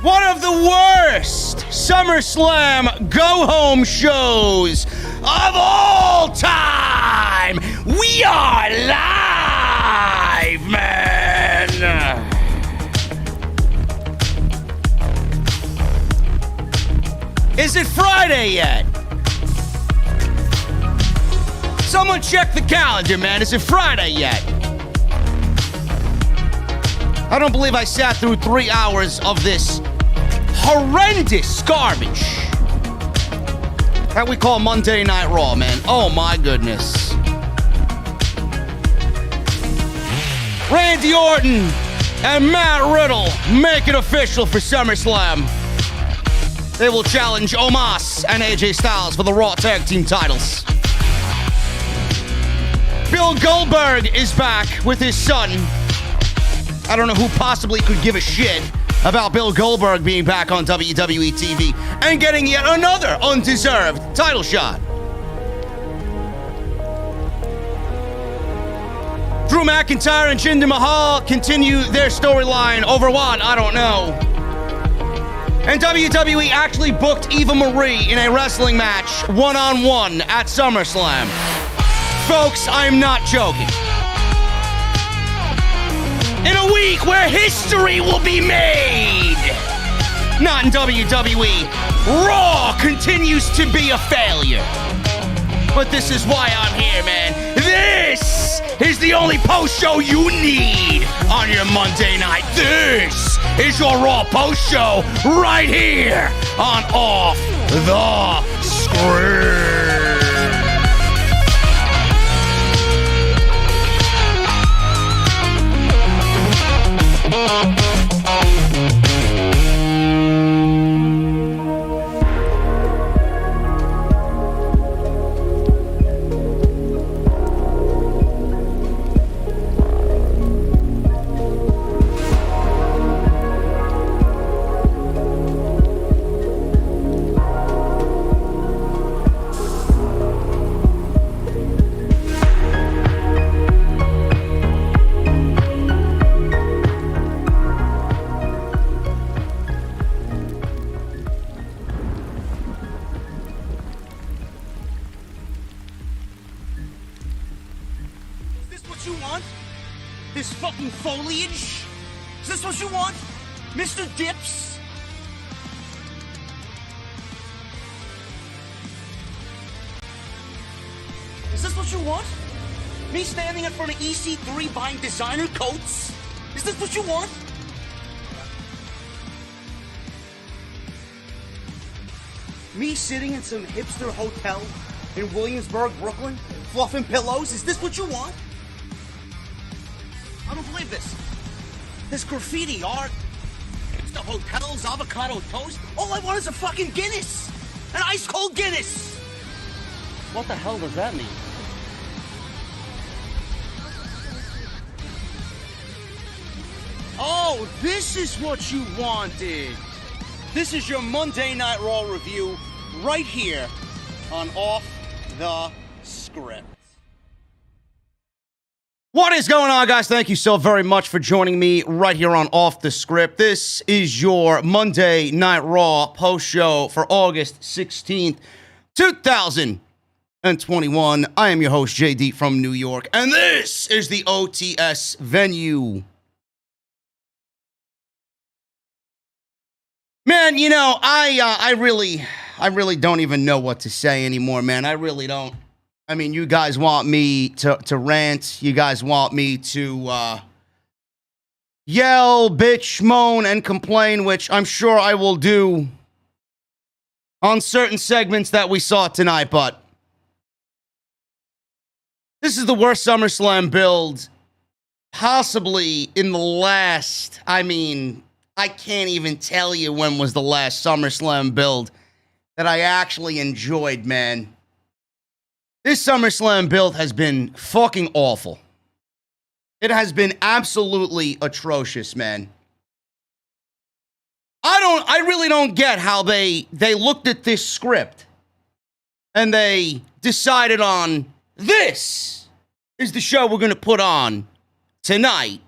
One of the worst SummerSlam go-home shows of all time. We are live, man. Is it Friday yet? Someone check the calendar, man. Is it Friday yet? I don't believe I sat through 3 hours of this horrendous garbage that we call Monday Night Raw, man. Oh, my goodness. Randy Orton and Matt Riddle make it official for SummerSlam. They will challenge Omos and AJ Styles for the Raw Tag Team titles. Bill Goldberg is back with his son. I don't know who possibly could give a shit about Bill Goldberg being back on WWE TV and getting yet another undeserved title shot. Drew McIntyre and Jinder Mahal continue their storyline over what? I don't know. And WWE actually booked Eva Marie in a wrestling match one-on-one at SummerSlam. Folks, I'm not joking. In a week where history will be made. Not in WWE. Raw continues to be a failure. But this is why I'm here, man. This is the only post show you need on your Monday night. This is your Raw post show right here on Off the Script. Foliage? Is this what you want? Mr. Dips? Is this what you want? Me standing in front of EC3 buying designer coats? Is this what you want? Me sitting in some hipster hotel in Williamsburg, Brooklyn, fluffing pillows? Is this what you want? I don't believe this. This graffiti art, the hotels, avocado toast. All I want is a fucking Guinness. An ice cold Guinness. What the hell does that mean? Oh, this is what you wanted. This is your Monday Night Raw review right here on Off the Script. What is going on, guys? Thank you so very much for joining me right here on Off the Script. This is your Monday Night Raw post show for August 16th, 2021. I am your host, JD from New York, and this is the OTS venue. Man, you know, I really don't even know what to say anymore, man. I really don't. I mean, you guys want me to rant. You guys want me to yell, bitch, moan, and complain, which I'm sure I will do on certain segments that we saw tonight, but this is the worst SummerSlam build possibly in the last, I can't even tell you when was the last SummerSlam build that I actually enjoyed, man. This SummerSlam build has been fucking awful. It has been absolutely atrocious, man. I really don't get how they looked at this script and they decided on this is the show we're going to put on tonight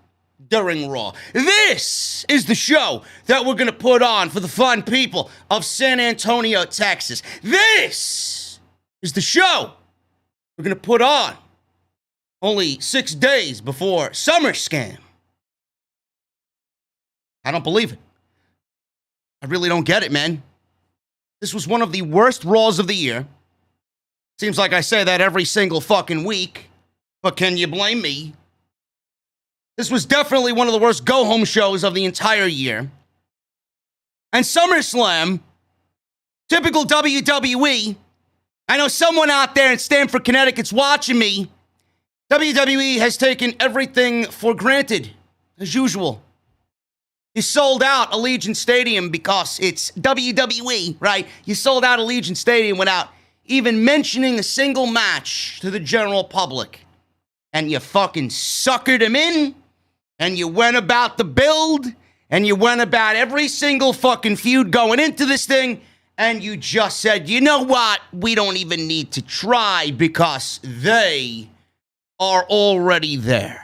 during Raw. This is the show that we're going to put on for the fun people of San Antonio, Texas. This is the show we're going to put on only 6 days before SummerSlam. I don't believe it. I really don't get it, man. This was one of the worst Raws of the year. Seems like I say that every single fucking week, but can you blame me? This was definitely one of the worst go-home shows of the entire year. And SummerSlam, typical WWE, I know someone out there in Stamford, Connecticut's watching me. WWE has taken everything for granted, as usual. You sold out Allegiant Stadium because it's WWE, right? You sold out Allegiant Stadium without even mentioning a single match to the general public. And you fucking suckered them in, and you went about the build, and you went about every single fucking feud going into this thing, and you just said, you know what? We don't even need to try because they are already there.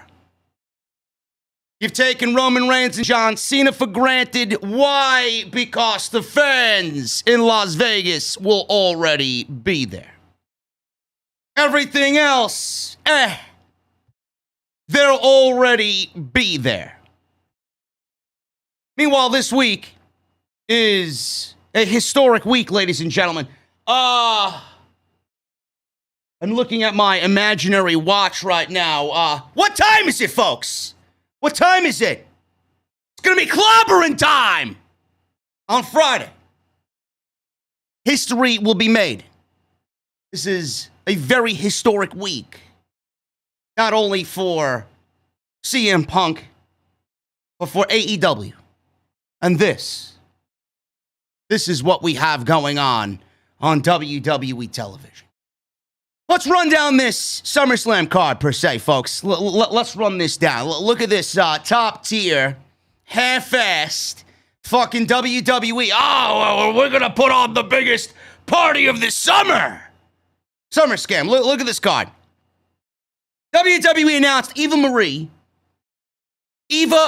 You've taken Roman Reigns and John Cena for granted. Why? Because the fans in Las Vegas will already be there. Everything else, they'll already be there. Meanwhile, this week is a historic week, ladies and gentlemen. I'm looking at my imaginary watch right now. What time is it, folks? What time is it? It's going to be clobbering time on Friday. History will be made. This is a very historic week. Not only for CM Punk, but for AEW. And this is what we have going on WWE television. Let's run down this SummerSlam card, per se, folks. Let's run this down. Look at this top tier, half-assed, fucking WWE. Oh, we're going to put on the biggest party of the summer. SummerSlam. Look at this card. WWE announced Eva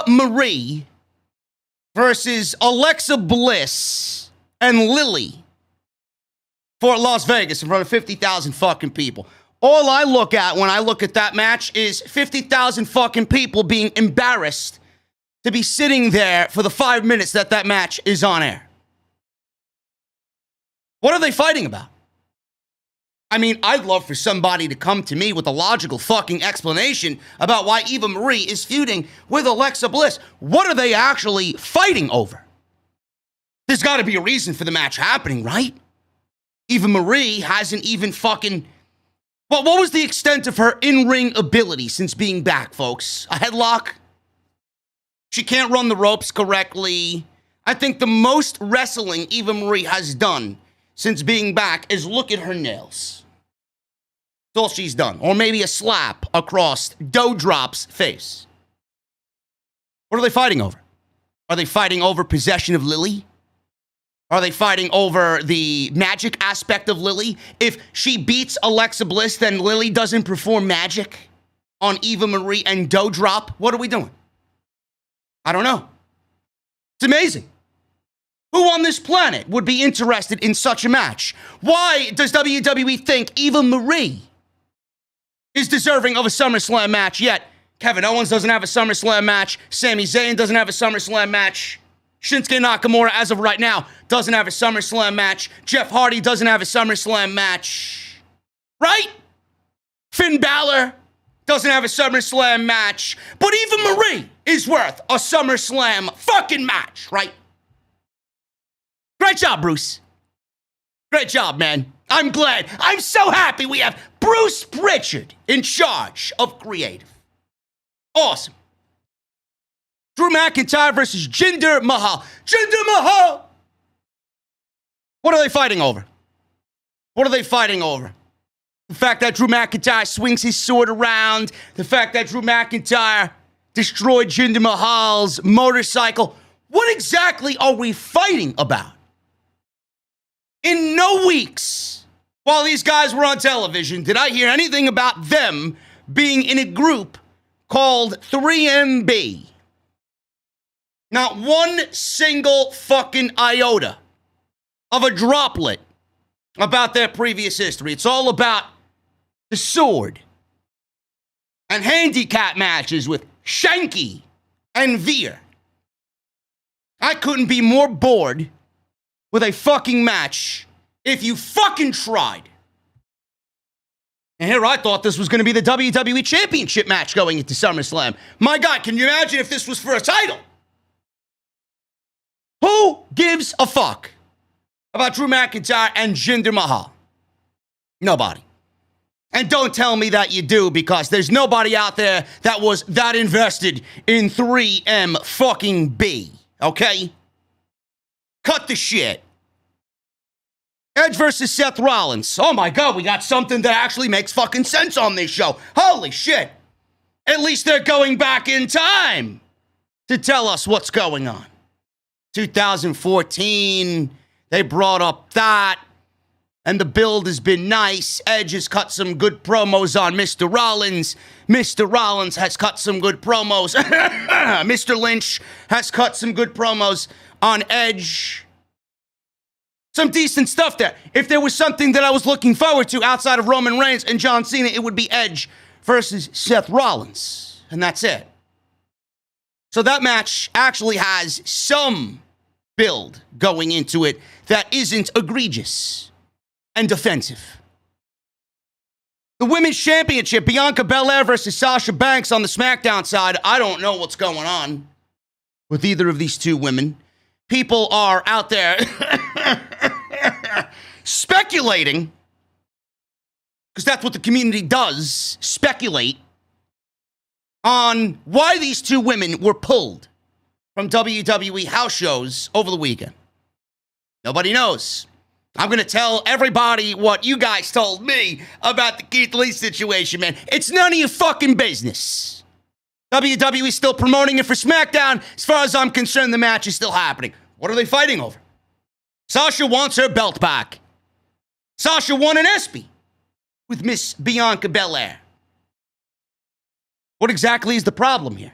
Marie versus Alexa Bliss and Lily for Las Vegas in front of 50,000 fucking people. All I look at when I look at that match is 50,000 fucking people being embarrassed to be sitting there for the 5 minutes that match is on air. What are they fighting about? I mean, I'd love for somebody to come to me with a logical fucking explanation about why Eva Marie is feuding with Alexa Bliss. What are they actually fighting over? There's got to be a reason for the match happening, right? Eva Marie hasn't even fucking... Well, what was the extent of her in-ring ability since being back, folks? A headlock? She can't run the ropes correctly. I think the most wrestling Eva Marie has done since being back is look at her nails. That's all she's done. Or maybe a slap across Doudrop's face. What are they fighting over? Are they fighting over possession of Lily? Are they fighting over the magic aspect of Lily? If she beats Alexa Bliss, then Lily doesn't perform magic on Eva Marie and Doudrop. What are we doing? I don't know. It's amazing. Who on this planet would be interested in such a match? Why does WWE think Eva Marie is deserving of a SummerSlam match, yet Kevin Owens doesn't have a SummerSlam match, Sami Zayn doesn't have a SummerSlam match, Shinsuke Nakamura, as of right now, doesn't have a SummerSlam match. Jeff Hardy doesn't have a SummerSlam match. Right? Finn Balor doesn't have a SummerSlam match. But Eva Marie is worth a SummerSlam fucking match, right? Great job, Bruce. Great job, man. I'm glad. I'm so happy we have Bruce Pritchard in charge of creative. Awesome. Drew McIntyre versus Jinder Mahal. Jinder Mahal! What are they fighting over? What are they fighting over? The fact that Drew McIntyre swings his sword around. The fact that Drew McIntyre destroyed Jinder Mahal's motorcycle. What exactly are we fighting about? In no weeks, while these guys were on television, did I hear anything about them being in a group called 3MB. Not one single fucking iota of a droplet about their previous history. It's all about the sword and handicap matches with Shanky and Verr. I couldn't be more bored with a fucking match if you fucking tried. And here I thought this was going to be the WWE Championship match going into SummerSlam. My God, can you imagine if this was for a title? Who gives a fuck about Drew McIntyre and Jinder Mahal? Nobody. And don't tell me that you do, because there's nobody out there that was that invested in 3M fucking B. Okay? Cut the shit. Edge versus Seth Rollins. Oh my God, we got something that actually makes fucking sense on this show. Holy shit. At least they're going back in time to tell us what's going on. 2014, they brought up that, and the build has been nice. Edge has cut some good promos on Mr. Rollins. Mr. Rollins has cut some good promos. Mr. Lynch has cut some good promos on Edge. Some decent stuff there. If there was something that I was looking forward to outside of Roman Reigns and John Cena, it would be Edge versus Seth Rollins. And that's it. So that match actually has some build going into it that isn't egregious and offensive. The Women's Championship, Bianca Belair versus Sasha Banks on the SmackDown side. I don't know what's going on with either of these two women. People are out there speculating, because that's what the community does, speculate on why these two women were pulled from WWE house shows over the weekend. Nobody knows. I'm going to tell everybody what you guys told me about the Keith Lee situation, man. It's none of your fucking business. WWE's still promoting it for SmackDown. As far as I'm concerned, the match is still happening. What are they fighting over? Sasha wants her belt back. Sasha won an ESPY with Miss Bianca Belair. What exactly is the problem here?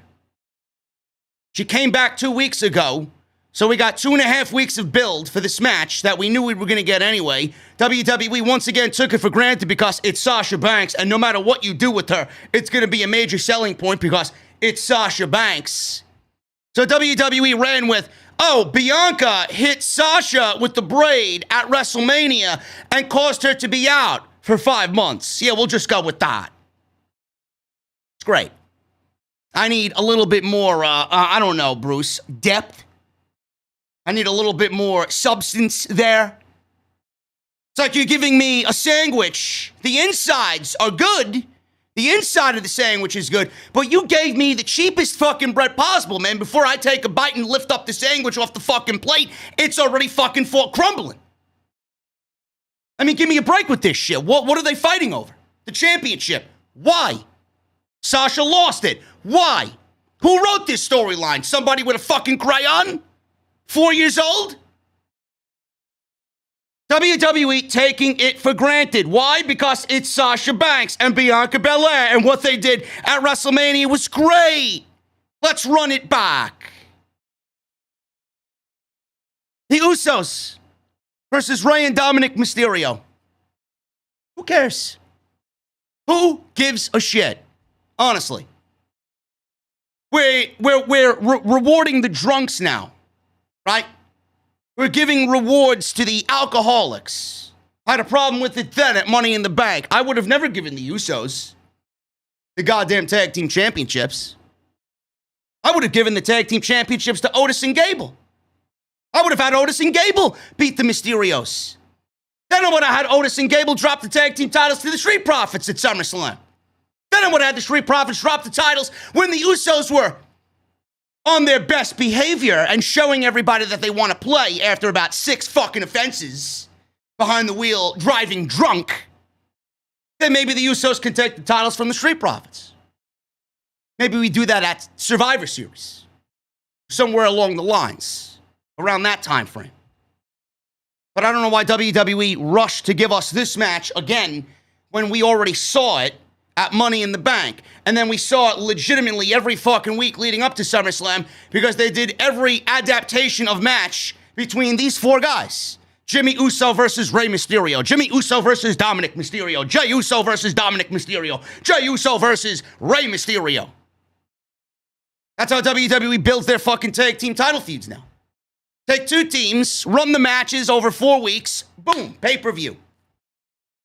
She came back 2 weeks ago, so we got 2.5 weeks of build for this match that we knew we were going to get anyway. WWE once again took it for granted because it's Sasha Banks, and no matter what you do with her, it's going to be a major selling point because it's Sasha Banks. So WWE ran with, oh, Bianca hit Sasha with the braid at WrestleMania and caused her to be out for 5 months. Yeah, we'll just go with that. It's great. I need a little bit more, I don't know, Bruce, depth. I need a little bit more substance there. It's like you're giving me a sandwich. The insides are good. The inside of the sandwich is good, but you gave me the cheapest fucking bread possible, man. Before I take a bite and lift up the sandwich off the fucking plate, it's already fucking crumbling. I mean, give me a break with this shit. What are they fighting over? The championship. Why? Sasha lost it. Why? Who wrote this storyline? Somebody with a fucking crayon? 4 years old? WWE taking it for granted. Why? Because it's Sasha Banks and Bianca Belair, and what they did at WrestleMania was great. Let's run it back. The Usos versus Rey and Dominic Mysterio. Who cares? Who gives a shit? Honestly. We're rewarding the drunks now, right? We're giving rewards to the alcoholics. I had a problem with it then at Money in the Bank. I would have never given the Usos the goddamn tag team championships. I would have given the tag team championships to Otis and Gable. I would have had Otis and Gable beat the Mysterios. Then I would have had Otis and Gable drop the tag team titles to the Street Profits at SummerSlam. Then I would have had the Street Profits drop the titles when the Usos were on their best behavior and showing everybody that they want to play after about 6 fucking offenses behind the wheel, driving drunk. Then maybe the Usos can take the titles from the Street Profits. Maybe we do that at Survivor Series. Somewhere along the lines, around that time frame. But I don't know why WWE rushed to give us this match again when we already saw it at Money in the Bank. And then we saw it legitimately every fucking week leading up to SummerSlam because they did every adaptation of match between these four guys. Jimmy Uso versus Rey Mysterio. Jimmy Uso versus Dominic Mysterio. Jey Uso versus Dominic Mysterio. Jey Uso versus Rey Mysterio. That's how WWE builds their fucking tag team title feuds now. Take two teams, run the matches over 4 weeks, boom, pay-per-view.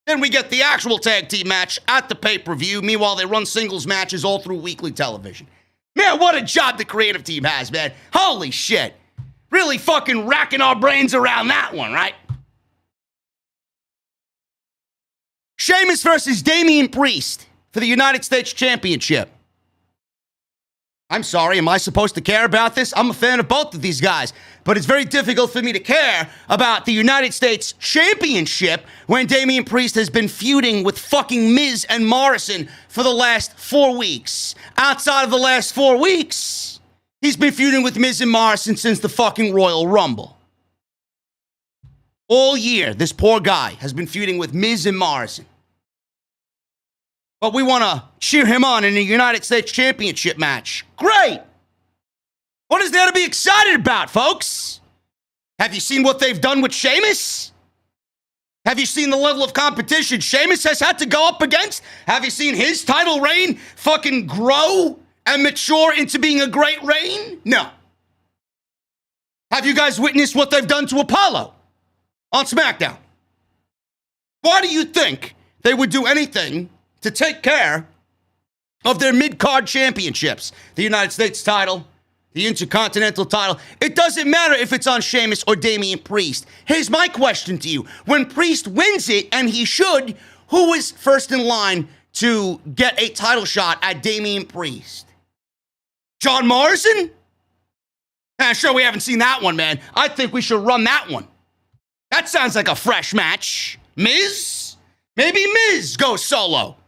Then we get the actual tag team match at the pay-per-view. Meanwhile, they run singles matches all through weekly television. Man, what a job the creative team has, man. Holy shit. Really fucking racking our brains around that one, right? Sheamus versus Damian Priest for the United States Championship. I'm sorry, am I supposed to care about this? I'm a fan of both of these guys, but it's very difficult for me to care about the United States Championship when Damian Priest has been feuding with fucking Miz and Morrison for the last 4 weeks. Outside of the last 4 weeks, he's been feuding with Miz and Morrison since the fucking Royal Rumble. All year, this poor guy has been feuding with Miz and Morrison. But we want to cheer him on in a United States Championship match. Great! What is there to be excited about, folks? Have you seen what they've done with Sheamus? Have you seen the level of competition Sheamus has had to go up against? Have you seen his title reign fucking grow and mature into being a great reign? No. Have you guys witnessed what they've done to Apollo on SmackDown? Why do you think they would do anything to take care of their mid-card championships? The United States title, the Intercontinental title. It doesn't matter if it's on Sheamus or Damian Priest. Here's my question to you. When Priest wins it, and he should, who is first in line to get a title shot at Damian Priest? John Morrison? Sure, we haven't seen that one, man. I think we should run that one. That sounds like a fresh match. Miz? Maybe Miz goes solo.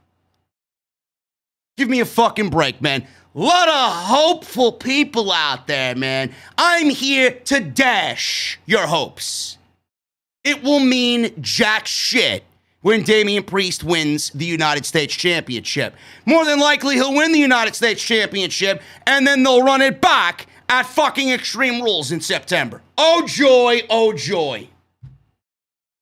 Give me a fucking break, man. A lot of hopeful people out there, man. I'm here to dash your hopes. It will mean jack shit when Damian Priest wins the United States Championship. More than likely, he'll win the United States Championship, and then they'll run it back at fucking Extreme Rules in September. Oh, joy, oh, joy.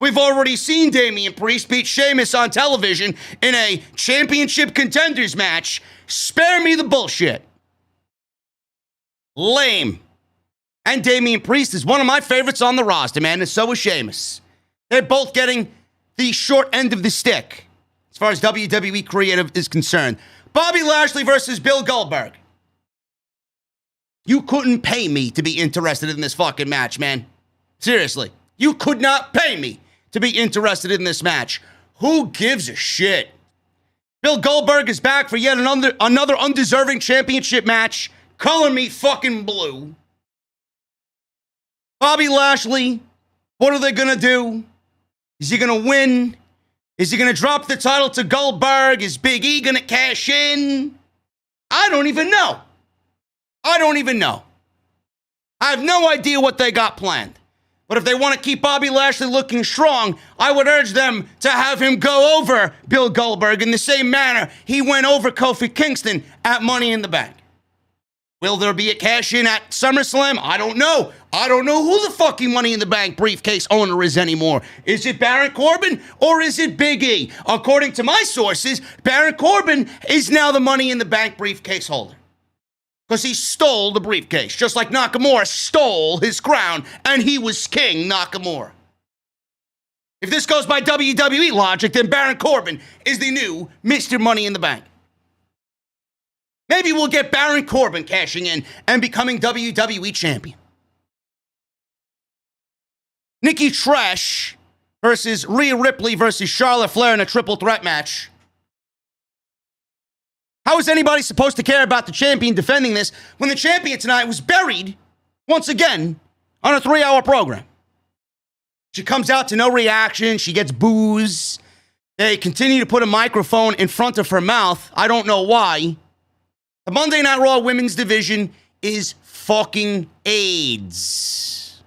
We've already seen Damian Priest beat Sheamus on television in a championship contenders match. Spare me the bullshit. Lame. And Damian Priest is one of my favorites on the roster, man, and so is Sheamus. They're both getting the short end of the stick as far as WWE creative is concerned. Bobby Lashley versus Bill Goldberg. You couldn't pay me to be interested in this fucking match, man. Seriously. You could not pay me to be interested in this match. Who gives a shit? Bill Goldberg is back for yet another undeserving championship match. Color me fucking blue. Bobby Lashley, what are they gonna do? Is he gonna win? Is he gonna drop the title to Goldberg? Is Big E gonna cash in? I don't even know. I have no idea what they got planned. But if they want to keep Bobby Lashley looking strong, I would urge them to have him go over Bill Goldberg in the same manner he went over Kofi Kingston at Money in the Bank. Will there be a cash-in at SummerSlam? I don't know. I don't know who the fucking Money in the Bank briefcase owner is anymore. Is it Baron Corbin or is it Big E? According to my sources, Baron Corbin is now the Money in the Bank briefcase holder. Because he stole the briefcase, just like Nakamura stole his crown, and he was King Nakamura. If this goes by WWE logic, then Baron Corbin is the new Mr. Money in the Bank. Maybe we'll get Baron Corbin cashing in and becoming WWE champion. Nikki Trash versus Rhea Ripley versus Charlotte Flair in a triple threat match. How is anybody supposed to care about the champion defending this when the champion tonight was buried, once again, on a 3-hour program? She comes out to no reaction. She gets boos. They continue to put a microphone in front of her mouth. I don't know why. The Monday Night Raw women's division is fucking AIDS.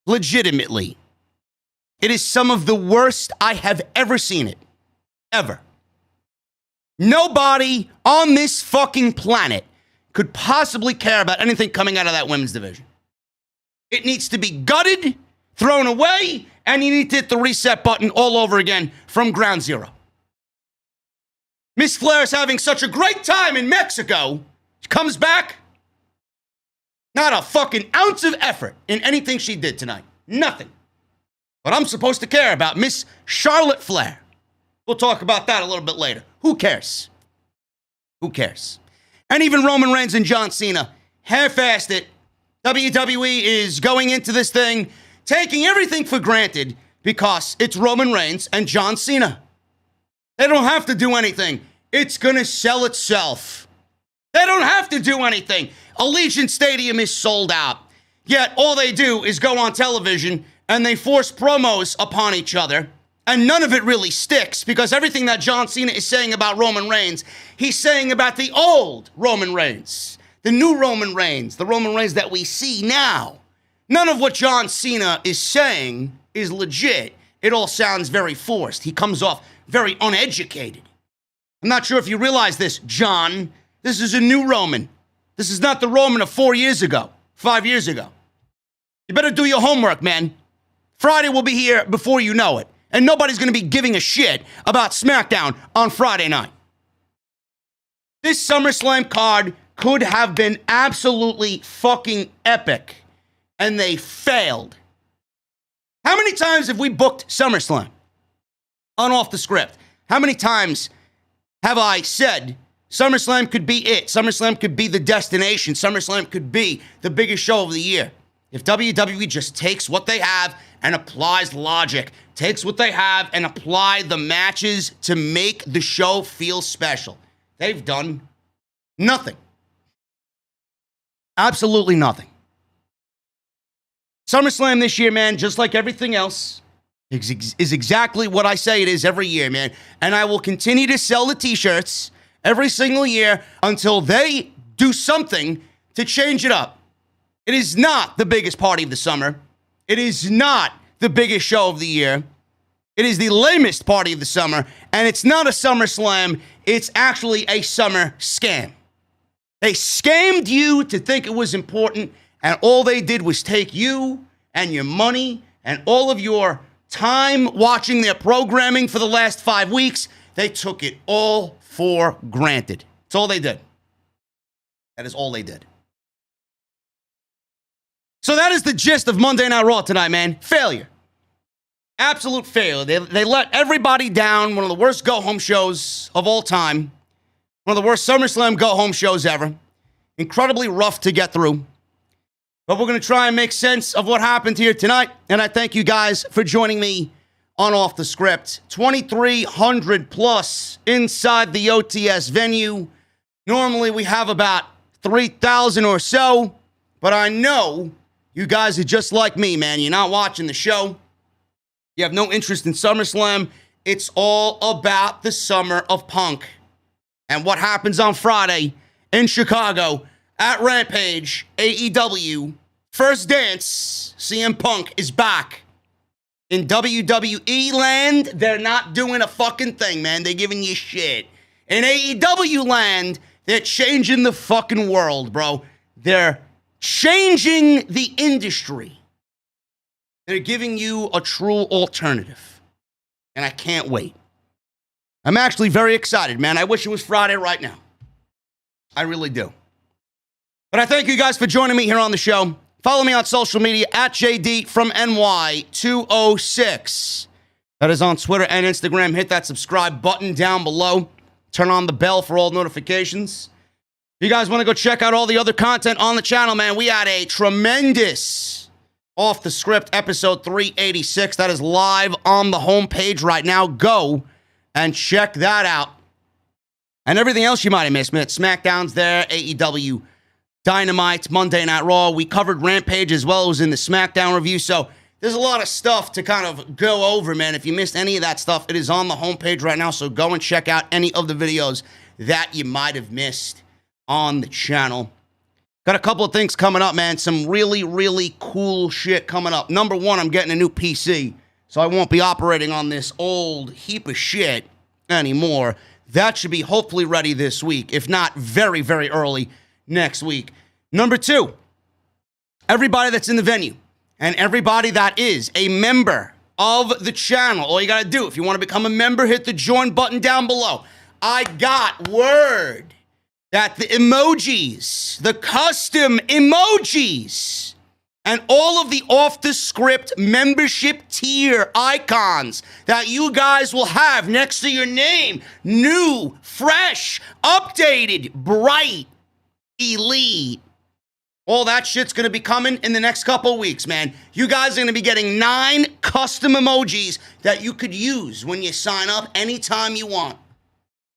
Legitimately. It is some of the worst I have ever seen it. Ever. Nobody on this fucking planet could possibly care about anything coming out of that women's division. It needs to be gutted, thrown away, and you need to hit the reset button all over again from ground zero. Miss Flair is having such a great time in Mexico. She comes back. Not a fucking ounce of effort in anything she did tonight. Nothing. But I'm supposed to care about Miss Charlotte Flair. We'll talk about that a little bit later. Who cares? Who cares? And even Roman Reigns and John Cena half-assed it. WWE is going into this thing taking everything for granted because it's Roman Reigns and John Cena. They don't have to do anything. It's going to sell itself. They don't have to do anything. Allegiant Stadium is sold out. Yet all they do is go on television and they force promos upon each other. And none of it really sticks because everything that John Cena is saying about Roman Reigns, he's saying about the old Roman Reigns, the new Roman Reigns, the Roman Reigns that we see now. None of what John Cena is saying is legit. It all sounds very forced. He comes off very uneducated. I'm not sure if you realize this, John. This is a new Roman. This is not the Roman of 4 years ago, 5 years ago. You better do your homework, man. Friday will be here before you know it. And nobody's going to be giving a shit about SmackDown on Friday night. This SummerSlam card could have been absolutely fucking epic. And they failed. How many times have we booked SummerSlam on Off the Script? How many times have I said SummerSlam could be it? SummerSlam could be the destination. SummerSlam could be the biggest show of the year. If WWE just takes what they have and applies logic, takes what they have and apply the matches to make the show feel special. They've done nothing. Absolutely nothing. SummerSlam this year, man, just like everything else, is exactly what I say it is every year, man. And I will continue to sell the t-shirts every single year until they do something to change it up. It is not the biggest party of the summer. It is not the biggest show of the year. It is the lamest party of the summer. And it's not a SummerSlam. It's actually a summer scam. They scammed you to think it was important. And all they did was take you and your money and all of your time watching their programming for the last 5 weeks. They took it all for granted. That's all they did. That is all they did. So that is the gist of Monday Night Raw tonight, man. Failure. Absolute failure. They let everybody down. One of the worst go-home shows of all time. One of the worst SummerSlam go-home shows ever. Incredibly rough to get through. But we're going to try and make sense of what happened here tonight. And I thank you guys for joining me on Off the Script. 2,300 plus inside the OTS venue. Normally we have about 3,000 or so. But I know you guys are just like me, man. You're not watching the show. You have no interest in SummerSlam. It's all about the Summer of Punk. And what happens on Friday in Chicago at Rampage, AEW, First Dance, CM Punk is back. In WWE land, they're not doing a fucking thing, man. They're giving you shit. In AEW land, they're changing the fucking world, bro. They're changing the industry. They're giving you a true alternative. And I can't wait. I'm actually very excited, man. I wish it was Friday right now. I really do. But I thank you guys for joining me here on the show. Follow me on social media at JD from NY206. That is on Twitter and Instagram. Hit that subscribe button down below. Turn on the bell for all notifications. If you guys want to go check out all the other content on the channel, man, we had a tremendous Off the Script episode 386. That is live on the homepage right now. Go and check that out. And everything else you might have missed, man. SmackDown's there, AEW Dynamite, Monday Night Raw. We covered Rampage as well as in the SmackDown review. So there's a lot of stuff to kind of go over, man. If you missed any of that stuff, it is on the homepage right now. So go and check out any of the videos that you might have missed on the channel. Got a couple of things coming up, man. Some really, really cool shit coming up. Number one, I'm getting a new PC. So I won't be operating on this old heap of shit anymore. That should be hopefully ready this week, if not very, very early next week. Number 2, everybody that's in the venue and everybody that is a member of the channel, all you got to do, if you want to become a member, hit the join button down below. I got word that the emojis, the custom emojis, and all of the off-the-script membership tier icons that you guys will have next to your name, new, fresh, updated, bright, elite. All that shit's going to be coming in the next couple weeks, man. You guys are going to be getting 9 custom emojis that you could use when you sign up anytime you want.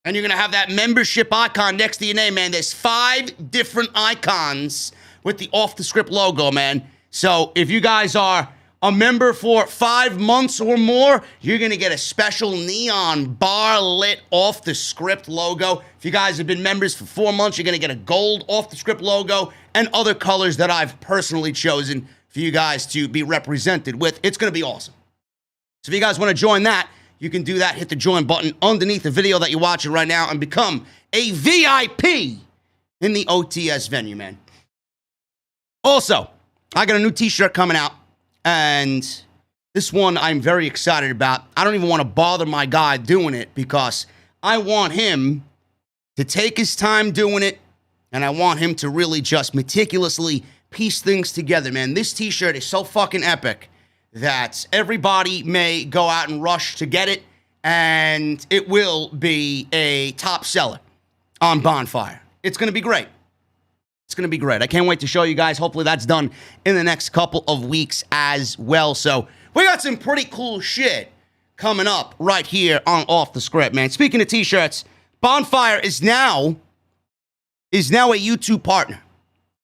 And you're going to have that membership icon next to your name, man. There's 5 different icons with the off-the-script logo, man. So if you guys are a member for 5 months or more, you're going to get a special neon bar-lit off-the-script logo. If you guys have been members for 4 months, you're going to get a gold off-the-script logo and other colors that I've personally chosen for you guys to be represented with. It's going to be awesome. So if you guys want to join that, you can do that. Hit the join button underneath the video that you're watching right now and become a VIP in the OTS venue, man. Also, I got a new t-shirt coming out, and this one I'm very excited about. I don't even want to bother my guy doing it because I want him to take his time doing it, and I want him to really just meticulously piece things together, man. This t-shirt is so fucking epic that everybody may go out and rush to get it, and it will be a top seller on Bonfire. It's going to be great. It's going to be great. I can't wait to show you guys. Hopefully that's done in the next couple of weeks as well. So we got some pretty cool shit coming up right here on Off the Script, man. Speaking of t-shirts, Bonfire is now a YouTube partner.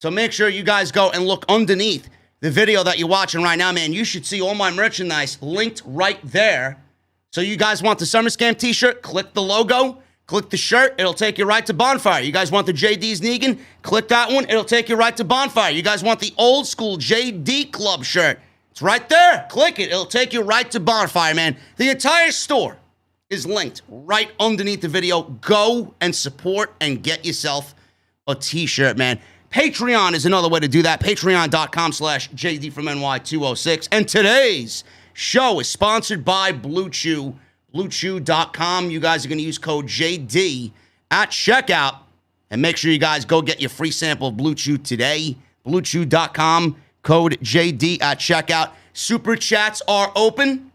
So make sure you guys go and look underneath the video that you're watching right now, man. You should see all my merchandise linked right there. So you guys want the SummerSlam t-shirt? Click the logo. Click the shirt, it'll take you right to Bonfire. You guys want the JD's Negan? Click that one, it'll take you right to Bonfire. You guys want the old school JD Club shirt? It's right there. Click it, it'll take you right to Bonfire, man. The entire store is linked right underneath the video. Go and support and get yourself a t-shirt, man. Patreon is another way to do that. Patreon.com/JD from NY206. And today's show is sponsored by Blue Chew. BlueChew.com. You guys are going to use code JD at checkout. And make sure you guys go get your free sample of Blue Chew today. BlueChew.com. Code JD at checkout. Super chats are open.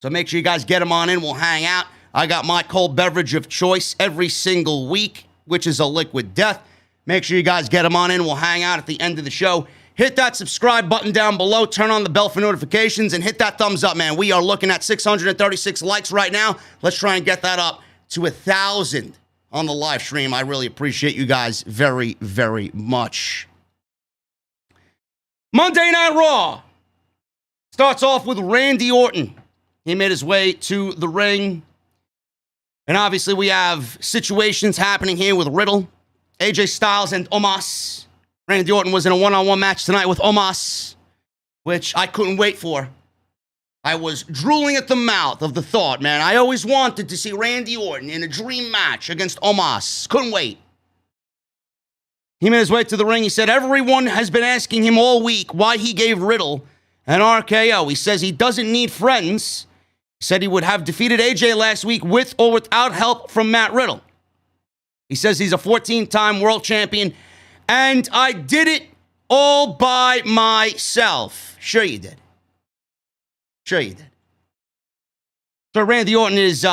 So make sure you guys get them on in. We'll hang out. I got my cold beverage of choice every single week, which is a liquid death. Make sure you guys get them on in. We'll hang out at the end of the show. Hit that subscribe button down below. Turn on the bell for notifications and hit that thumbs up, man. We are looking at 636 likes right now. Let's try and get that up to 1,000 on the live stream. I really appreciate you guys very, very much. Monday Night Raw starts off with Randy Orton. He made his way to the ring. And obviously we have situations happening here with Riddle, AJ Styles, and Omos. Randy Orton was in a one-on-one match tonight with Omos, which I couldn't wait for. I was drooling at the mouth of the thought, man. I always wanted to see Randy Orton in a dream match against Omos. Couldn't wait. He made his way to the ring. He said everyone has been asking him all week why he gave Riddle an RKO. He says he doesn't need friends. He said he would have defeated AJ last week with or without help from Matt Riddle. He says he's a 14-time world champion. And I did it all by myself. Sure you did. Sure you did. So Randy Orton is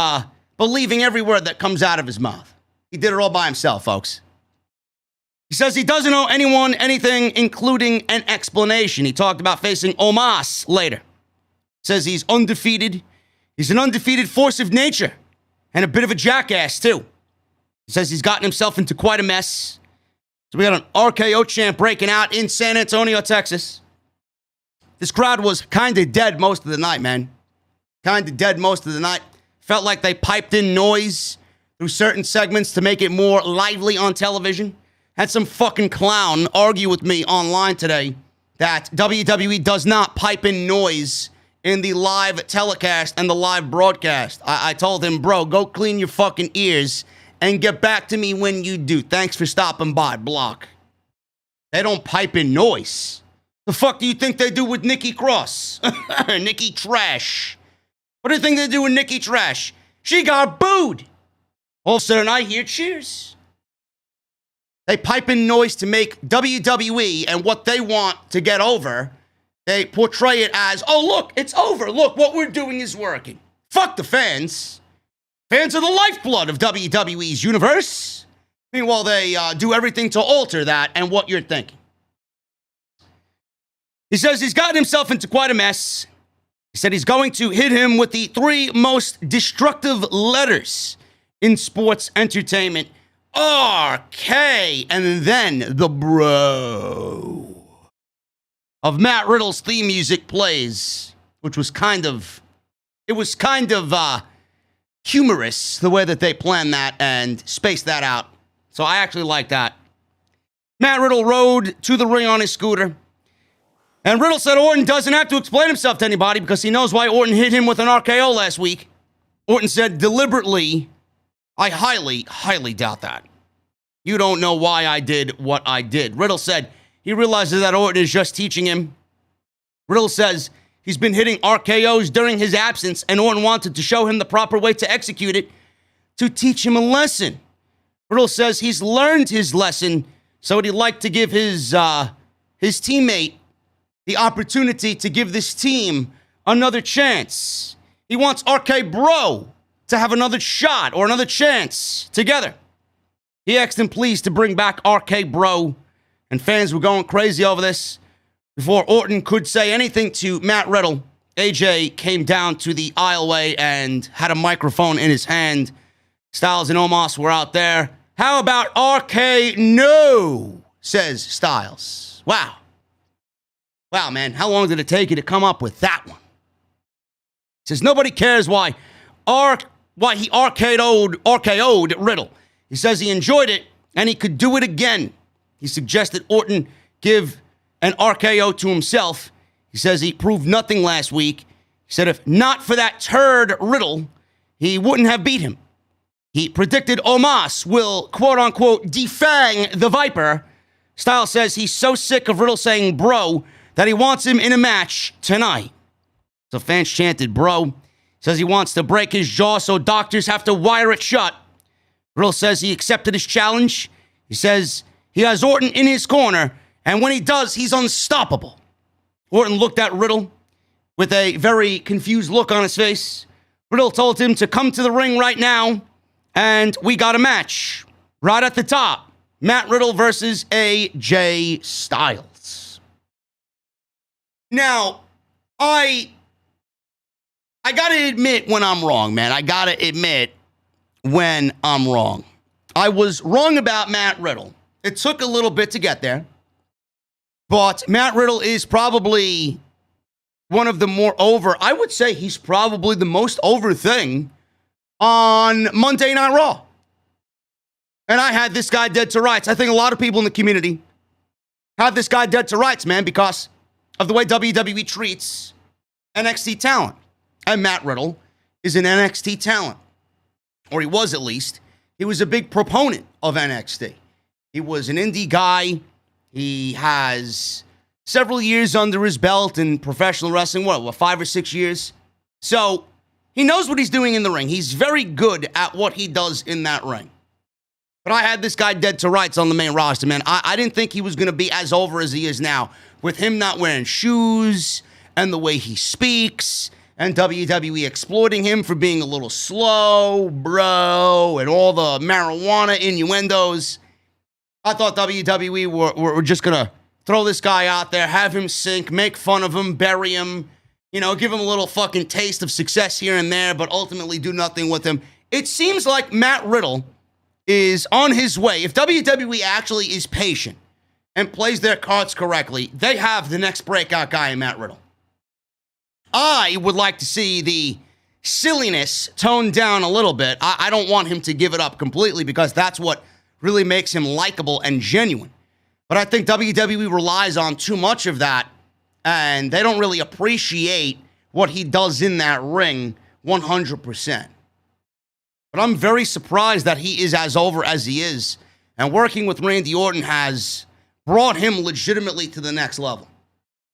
believing every word that comes out of his mouth. He did it all by himself, folks. He says he doesn't owe anyone anything, including an explanation. He talked about facing Omos later. Says he's undefeated. He's an undefeated force of nature. And a bit of a jackass, too. He says he's gotten himself into quite a mess. So we got an RKO chant breaking out in San Antonio, Texas. This crowd was kind of dead most of the night, man. Kind of dead most of the night. Felt like they piped in noise through certain segments to make it more lively on television. Had some fucking clown argue with me online today that WWE does not pipe in noise in the live telecast and the live broadcast. I told him, bro, go clean your fucking ears and get back to me when you do. Thanks for stopping by, block. They don't pipe in noise. The fuck do you think they do with Nikki Cross? Nikki Trash. What do you think they do with Nikki Trash? She got booed. All of a sudden, I hear cheers. They pipe in noise to make WWE and what they want to get over. They portray it as, oh, look, it's over. Look, what we're doing is working. Fuck the fans. Fans are the lifeblood of WWE's universe. Meanwhile, they do everything to alter that and what you're thinking. He says he's gotten himself into quite a mess. He said he's going to hit him with the 3 most destructive letters in sports entertainment. R.K. and then the bro of Matt Riddle's theme music plays, which was kind of humorous, the way that they planned that and spaced that out. So I actually like that. Matt Riddle rode to the ring on his scooter. And Riddle said Orton doesn't have to explain himself to anybody because he knows why Orton hit him with an RKO last week. Orton said deliberately, I highly, highly doubt that. You don't know why I did what I did. Riddle said he realizes that Orton is just teaching him. Riddle says he's been hitting RKOs during his absence and Orton wanted to show him the proper way to execute it to teach him a lesson. Riddle says he's learned his lesson, so he'd like to give his teammate the opportunity to give this team another chance. He wants RK Bro to have another shot or another chance together. He asked him please to bring back RK Bro, and fans were going crazy over this. Before Orton could say anything to Matt Riddle, AJ came down to the aisleway and had a microphone in his hand. Styles and Omos were out there. How about RK No, says Styles. Wow. Wow, man, how long did it take you to come up with that one? Says nobody cares why he RKO'd Riddle. He says he enjoyed it and he could do it again. He suggested Orton give an RKO to himself. He says he proved nothing last week. He said if not for that turd Riddle, he wouldn't have beat him. He predicted Omos will, quote-unquote, defang the Viper. Styles says he's so sick of Riddle saying bro that he wants him in a match tonight. So fans chanted bro. Says he wants to break his jaw so doctors have to wire it shut. Riddle says he accepted his challenge. He says he has Orton in his corner, and when he does, he's unstoppable. Orton looked at Riddle with a very confused look on his face. Riddle told him to come to the ring right now, and we got a match. Right at the top, Matt Riddle versus AJ Styles. Now, I gotta admit when I'm wrong, man. I gotta admit when I'm wrong. I was wrong about Matt Riddle. It took a little bit to get there. But Matt Riddle is probably one of the more over. I would say he's probably the most over thing on Monday Night Raw. And I had this guy dead to rights. I think a lot of people in the community have this guy dead to rights, man, because of the way WWE treats NXT talent. And Matt Riddle is an NXT talent. Or he was at least. He was a big proponent of NXT. He was an indie guy. He has several years under his belt in professional wrestling. What 5 or 6 years? So he knows what he's doing in the ring. He's very good at what he does in that ring. But I had this guy dead to rights on the main roster, man. I didn't think he was going to be as over as he is now, with him not wearing shoes and the way he speaks and WWE exploiting him for being a little slow, bro, and all the marijuana innuendos. I thought WWE were just going to throw this guy out there, have him sink, make fun of him, bury him, you know, give him a little fucking taste of success here and there, but ultimately do nothing with him. It seems like Matt Riddle is on his way. If WWE actually is patient and plays their cards correctly, they have the next breakout guy in Matt Riddle. I would like to see the silliness toned down a little bit. I don't want him to give it up completely because that's what really makes him likable and genuine. But I think WWE relies on too much of that, and they don't really appreciate what he does in that ring 100%. But I'm very surprised that he is as over as he is. And working with Randy Orton has brought him legitimately to the next level.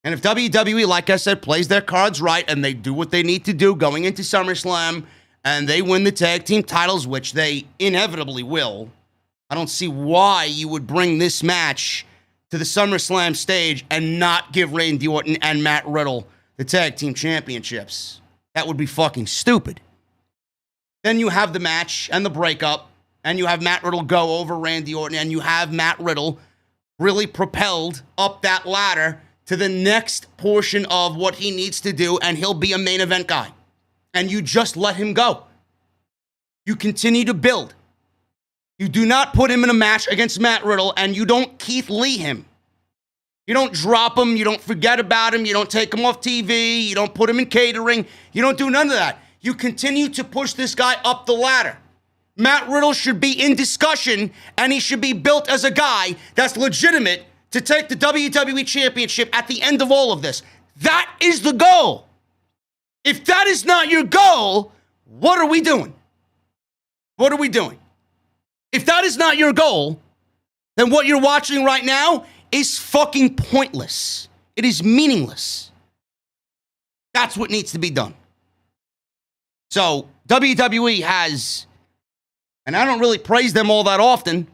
And if WWE, like I said, plays their cards right and they do what they need to do going into SummerSlam and they win the tag team titles, which they inevitably will, I don't see why you would bring this match to the SummerSlam stage and not give Randy Orton and Matt Riddle the tag team championships. That would be fucking stupid. Then you have the match and the breakup, and you have Matt Riddle go over Randy Orton, and you have Matt Riddle really propelled up that ladder to the next portion of what he needs to do, and he'll be a main event guy. And you just let him go. You continue to build. You do not put him in a match against Matt Riddle, and you don't Keith Lee him. You don't drop him. You don't forget about him. You don't take him off TV. You don't put him in catering. You don't do none of that. You continue to push this guy up the ladder. Matt Riddle should be in discussion, and he should be built as a guy that's legitimate to take the WWE Championship at the end of all of this. That is the goal. If that is not your goal, what are we doing? What are we doing? If that is not your goal, then what you're watching right now is fucking pointless. It is meaningless. That's what needs to be done. So, WWE has, and I don't really praise them all that often,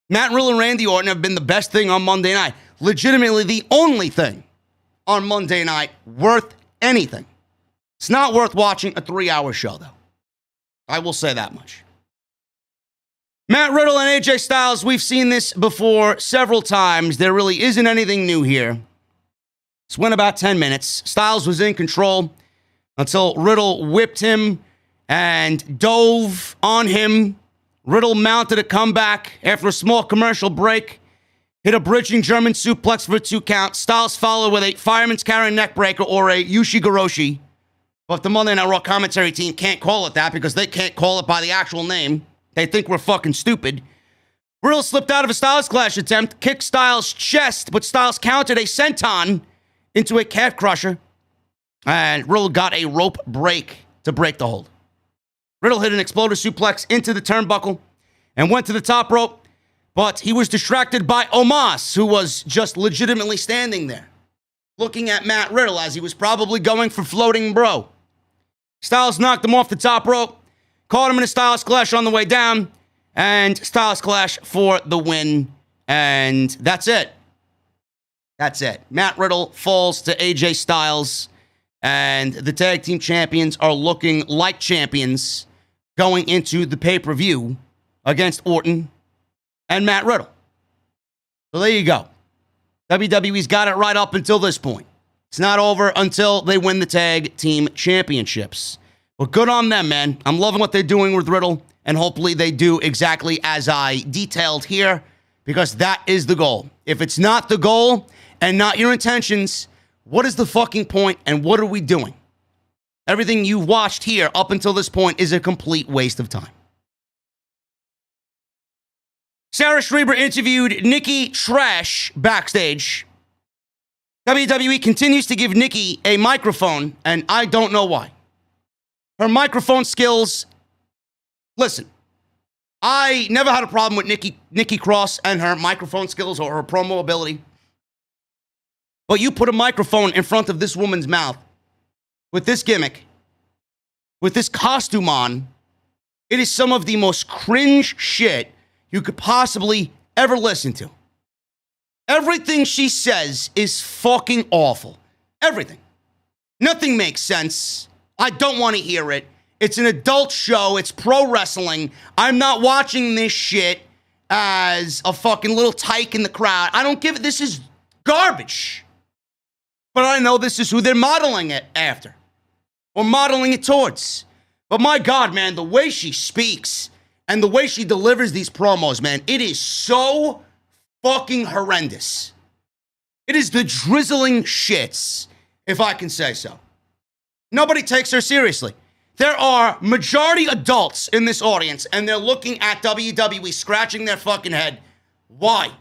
Matt Riddle and Randy Orton have been the best thing on Monday night. Legitimately the only thing on Monday night worth anything. It's not worth watching a 3-hour show, though. I will say that much. Matt Riddle and AJ Styles, we've seen this before several times. There really isn't anything new here. This went about 10 minutes. Styles was in control until Riddle whipped him and dove on him. Riddle mounted a comeback after a small commercial break. Hit a bridging German suplex for a 2 count. Styles followed with a fireman's carry neckbreaker or a Ushigoroshi. But the Monday Night Raw commentary team can't call it that because they can't call it by the actual name. They think we're fucking stupid. Riddle slipped out of a Styles Clash attempt, kicked Styles' chest, but Styles countered a senton into a calf crusher. And Riddle got a rope break to break the hold. Riddle hit an exploder suplex into the turnbuckle and went to the top rope, but he was distracted by Omos, who was just legitimately standing there, looking at Matt Riddle as he was probably going for floating bro. Styles knocked him off the top rope, caught him in a Styles Clash on the way down, and Styles Clash for the win, and that's it. That's it. Matt Riddle falls to AJ Styles, and the tag team champions are looking like champions going into the pay-per-view against Orton and Matt Riddle. So there you go. WWE's got it right up until this point. It's not over until they win the tag team championships. But good on them, man. I'm loving what they're doing with Riddle, and hopefully they do exactly as I detailed here, because that is the goal. If it's not the goal and not your intentions, what is the fucking point, and what are we doing? Everything you've watched here up until this point is a complete waste of time. Sarah Schreiber interviewed Nikki Trash backstage. WWE continues to give Nikki a microphone, and I don't know why. Her microphone skills, listen, I never had a problem with Nikki Cross and her microphone skills or her promo ability. But you put a microphone in front of this woman's mouth with this gimmick, with this costume on, it is some of the most cringe shit you could possibly ever listen to. Everything she says is fucking awful. Everything. Nothing makes sense. I don't want to hear it. It's an adult show. It's pro wrestling. I'm not watching this shit as a fucking little tyke in the crowd. I don't give it. This is garbage. But I know this is who they're modeling it after. Or modeling it towards. But my God, man, the way she speaks and the way she delivers these promos, man, it is so fucking horrendous. It is the drizzling shits, if I can say so. Nobody takes her seriously. There are majority adults in this audience, and they're looking at WWE scratching their fucking head. Why?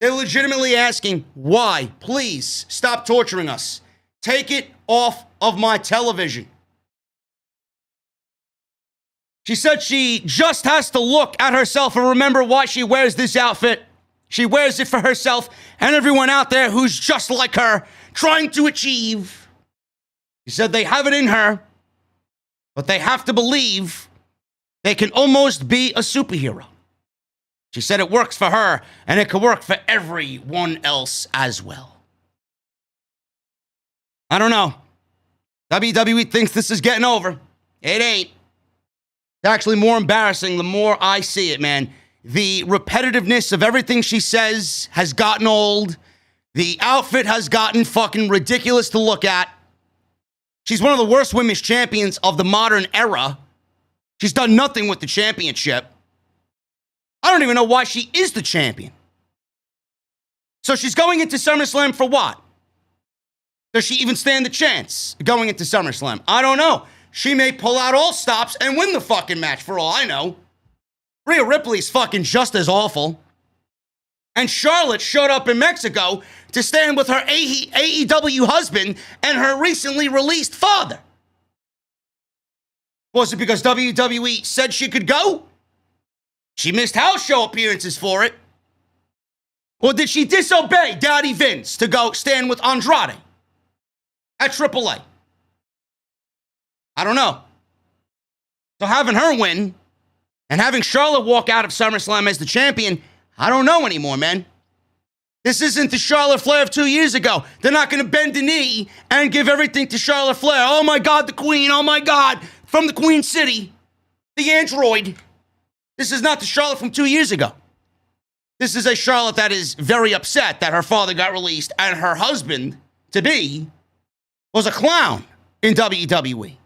They're legitimately asking, why? Please, stop torturing us. Take it off of my television. She said she just has to look at herself and remember why she wears this outfit. She wears it for herself and everyone out there who's just like her, trying to achieve. She said they have it in her, but they have to believe they can almost be a superhero. She said it works for her, and it could work for everyone else as well. I don't know. WWE thinks this is getting over. It ain't. It's actually more embarrassing the more I see it, man. The repetitiveness of everything she says has gotten old. The outfit has gotten fucking ridiculous to look at. She's one of the worst women's champions of the modern era. She's done nothing with the championship. I don't even know why she is the champion. So she's going into SummerSlam for what? Does she even stand a chance going into SummerSlam? I don't know. She may pull out all stops and win the fucking match for all I know. Rhea Ripley's fucking just as awful. And Charlotte showed up in Mexico to stand with her AEW husband and her recently released father. Was it because WWE said she could go? She missed house show appearances for it. Or did she disobey Daddy Vince to go stand with Andrade at AAA? I don't know. So having her win and having Charlotte walk out of SummerSlam as the champion, I don't know anymore, man. This isn't the Charlotte Flair of 2 years ago. They're not going to bend the knee and give everything to Charlotte Flair. Oh my God, the queen. Oh my God, from the Queen City, the android. This is not the Charlotte from 2 years ago. This is a Charlotte that is very upset that her father got released and her husband-to-be was a clown in WWE.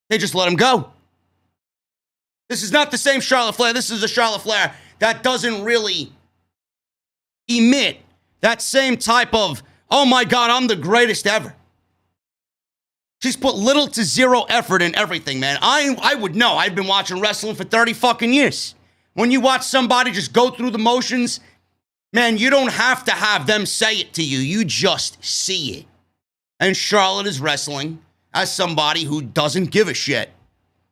They just let him go. This is not the same Charlotte Flair. This is a Charlotte Flair that doesn't really emit that same type of, oh my God, I'm the greatest ever. She's put little to zero effort in everything, man. I would know. I've been watching wrestling for 30 fucking years. When you watch somebody just go through the motions, man, you don't have to have them say it to you. You just see it. And Charlotte is wrestling as somebody who doesn't give a shit.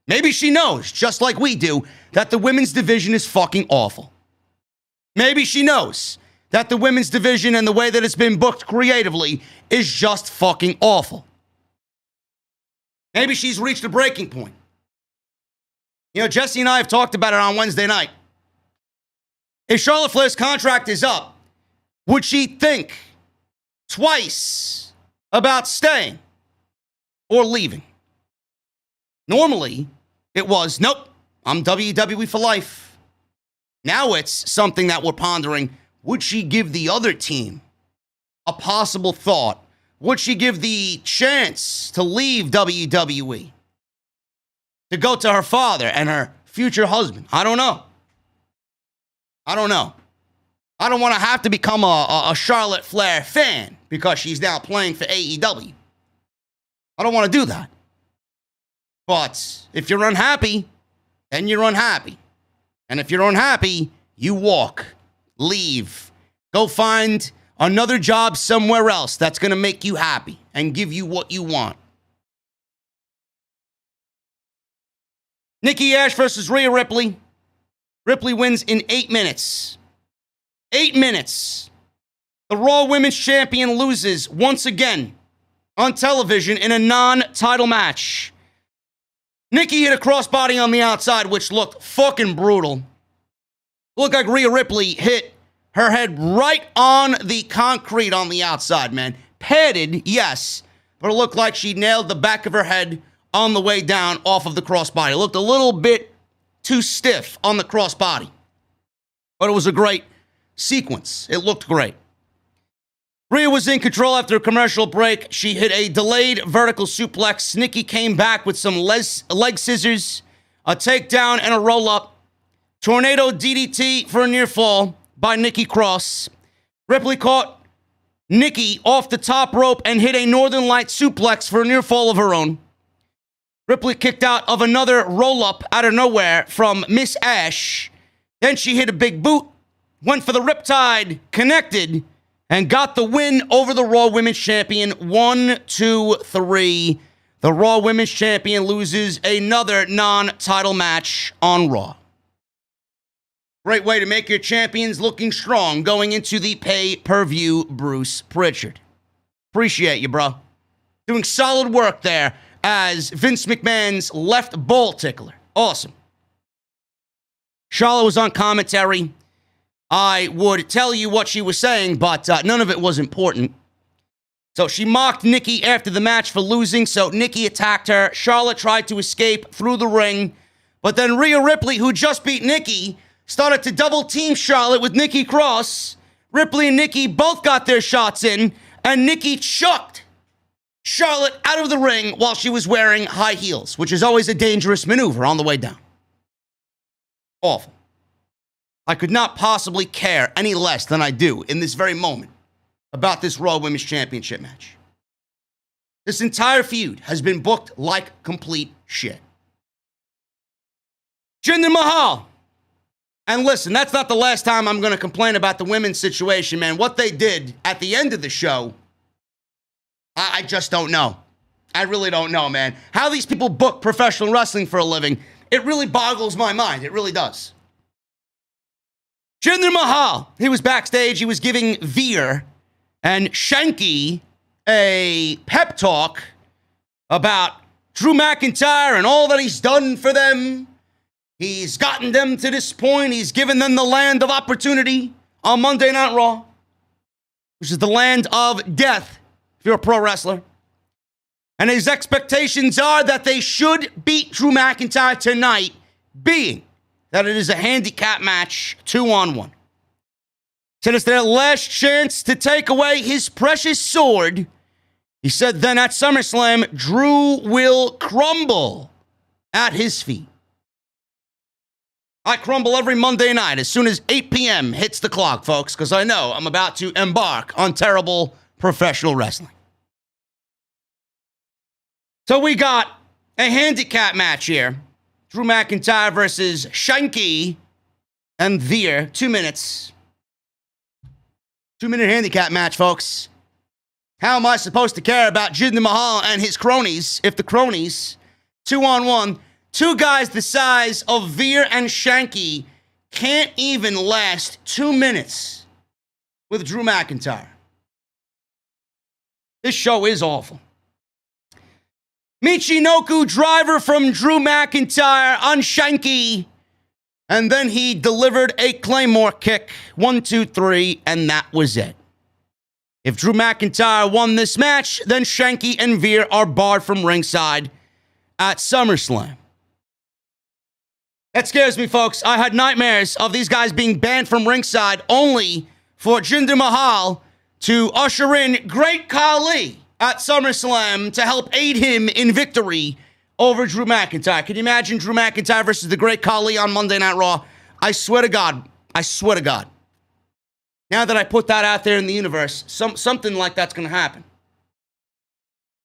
Maybe she knows, just like we do, that the women's division is fucking awful. Maybe she knows that the women's division and the way that it's been booked creatively is just fucking awful. Maybe she's reached a breaking point. You know, Jesse and I have talked about it on Wednesday night. If Charlotte Flair's contract is up, would she think twice about staying or leaving? Normally, it was, nope, I'm WWE for life. Now it's something that we're pondering. Would she give the other team a possible thought? Would she give the chance to leave WWE? To go to her father and her future husband? I don't know. I don't want to have to become a Charlotte Flair fan because she's now playing for AEW. I don't want to do that. But if you're unhappy, then you're unhappy. And if you're unhappy, you walk, leave, go find another job somewhere else that's going to make you happy and give you what you want. Nikki A.S.H versus Rhea Ripley. Ripley wins in 8 minutes. 8 minutes. The Raw Women's Champion loses once again on television in a non-title match. Nikki hit a crossbody on the outside, which looked fucking brutal. Looked like Rhea Ripley hit her head right on the concrete on the outside, man. Padded, yes, but it looked like she nailed the back of her head on the way down off of the crossbody. It looked a little bit too stiff on the crossbody, but it was a great sequence. It looked great. Rhea was in control after a commercial break. She hit a delayed vertical suplex. Nikki came back with some leg scissors, a takedown, and a roll-up. Tornado DDT for a near fall by Nikki Cross. Ripley caught Nikki off the top rope and hit a Northern Light suplex for a near fall of her own. Ripley kicked out of another roll-up out of nowhere from Miss Ash. Then she hit a big boot, went for the riptide, connected, and got the win over the Raw Women's Champion. 1, 2, 3. The Raw Women's Champion loses another non-title match on Raw. Great way to make your champions looking strong going into the pay-per-view, Bruce Pritchard. Appreciate you, bro. Doing solid work there as Vince McMahon's left ball tickler. Awesome. Charlotte was on commentary. I would tell you what she was saying, but none of it was important. So she mocked Nikki after the match for losing, so Nikki attacked her. Charlotte tried to escape through the ring, but then Rhea Ripley, who just beat Nikki, started to double-team Charlotte with Nikki Cross. Ripley and Nikki both got their shots in, and Nikki chucked Charlotte out of the ring while she was wearing high heels, which is always a dangerous maneuver on the way down. Awful. I could not possibly care any less than I do in this very moment about this Raw Women's Championship match. This entire feud has been booked like complete shit. Jinder Mahal. And listen, that's not the last time I'm going to complain about the women's situation, man. What they did at the end of the show, I just don't know. I really don't know, man. How these people book professional wrestling for a living, it really boggles my mind. It really does. Jinder Mahal, he was backstage. He was giving Verr and Shanky a pep talk about Drew McIntyre and all that he's done for them. He's gotten them to this point. He's given them the land of opportunity on Monday Night Raw, which is the land of death if you're a pro wrestler. And his expectations are that they should beat Drew McIntyre tonight, being that it is a handicap match, 2-on-1. Said it's their last chance to take away his precious sword. He said then at SummerSlam, Drew will crumble at his feet. I crumble every Monday night as soon as 8 p.m. hits the clock, folks, because I know I'm about to embark on terrible professional wrestling. So we got a handicap match here. Drew McIntyre versus Shanky and Verr. 2 minutes. 2-minute handicap match, folks. How am I supposed to care about Jinder Mahal and his cronies if the cronies, 2-on-1, two guys the size of Verr and Shanky can't even last 2 minutes with Drew McIntyre? This show is awful. Michinoku driver from Drew McIntyre on Shanky. And then he delivered a Claymore kick. 1, 2, 3, and that was it. If Drew McIntyre won this match, then Shanky and Verr are barred from ringside at SummerSlam. That scares me, folks. I had nightmares of these guys being banned from ringside only for Jinder Mahal to usher in Great Khali at SummerSlam to help aid him in victory over Drew McIntyre. Can you imagine Drew McIntyre versus the Great Khali on Monday Night Raw? I swear to God. I swear to God. Now that I put that out there in the universe, something like that's going to happen.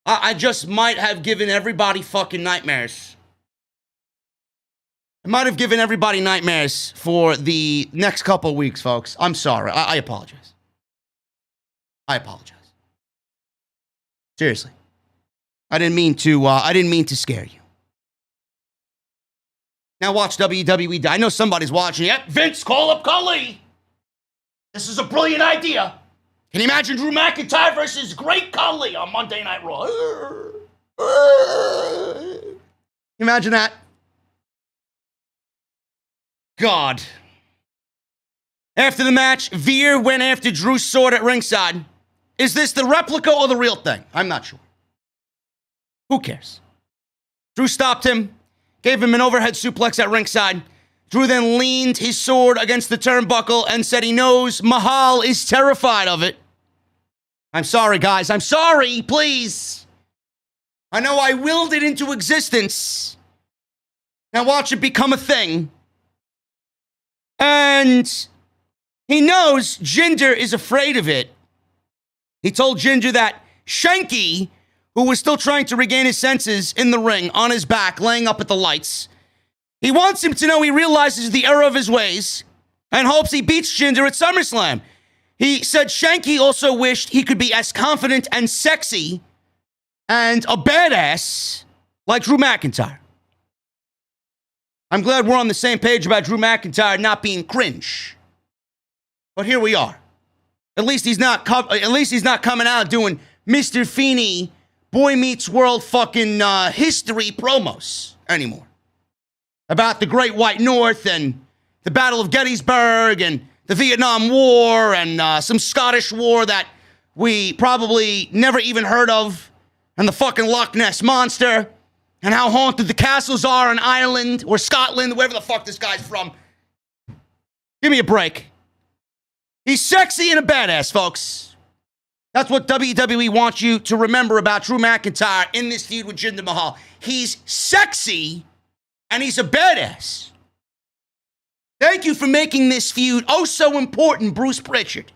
I just might have given everybody fucking nightmares. I might have given everybody nightmares for the next couple weeks, folks. I'm sorry. I apologize. I apologize. Seriously. I didn't mean to scare you. Now watch WWE. I know somebody's watching. Yep, Vince, call up Khali. This is a brilliant idea. Can you imagine Drew McIntyre versus Great Khali on Monday Night Raw? Imagine that. God. After the match, Verr went after Drew's sword at ringside. Is this the replica or the real thing? I'm not sure. Who cares? Drew stopped him, gave him an overhead suplex at ringside. Drew then leaned his sword against the turnbuckle and said he knows Mahal is terrified of it. I'm sorry, guys. I'm sorry, please. I know I willed it into existence. Now watch it become a thing. And he knows Jinder is afraid of it. He told Jinder that Shanky, who was still trying to regain his senses in the ring, on his back, laying up at the lights, he wants him to know he realizes the error of his ways and hopes he beats Jinder at SummerSlam. He said Shanky also wished he could be as confident and sexy and a badass like Drew McIntyre. I'm glad we're on the same page about Drew McIntyre not being cringe. But here we are. At least he's not coming out doing Mr. Feeney, Boy Meets World fucking history promos anymore. About the Great White North and the Battle of Gettysburg and the Vietnam War and some Scottish war that we probably never even heard of, and the fucking Loch Ness Monster, and how haunted the castles are in Ireland or Scotland, wherever the fuck this guy's from. Give me a break. He's sexy and a badass, folks. That's what WWE wants you to remember about Drew McIntyre in this feud with Jinder Mahal. He's sexy and he's a badass. Thank you for making this feud oh so important, Bruce Pritchard.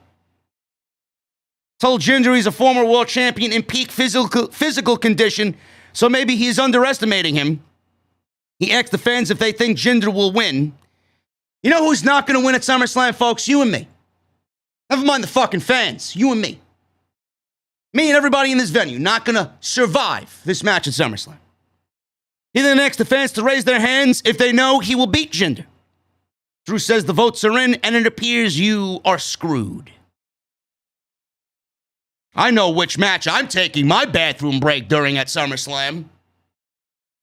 Told Jinder he's a former world champion in peak physical condition, so maybe he's underestimating him. He asked the fans if they think Jinder will win. You know who's not going to win at SummerSlam, folks? You and me. Never mind the fucking fans. You and me. Me and everybody in this venue not going to survive this match at SummerSlam. He then asked the fans to raise their hands if they know he will beat Jinder. Drew says the votes are in, and it appears you are screwed. I know which match I'm taking my bathroom break during at SummerSlam.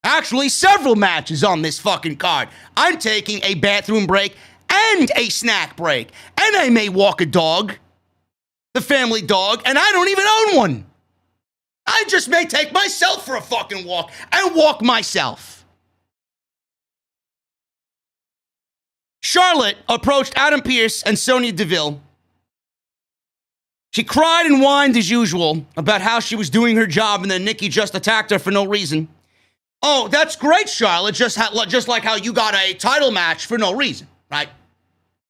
Actually, several matches on this fucking card. I'm taking a bathroom break and a snack break. And I may walk a dog, the family dog, and I don't even own one. I just may take myself for a fucking walk and walk myself. Charlotte approached Adam Pearce and Sonya Deville. She cried and whined as usual about how she was doing her job, and then Nikki just attacked her for no reason. Oh, that's great, Charlotte, just like how you got a title match for no reason, right?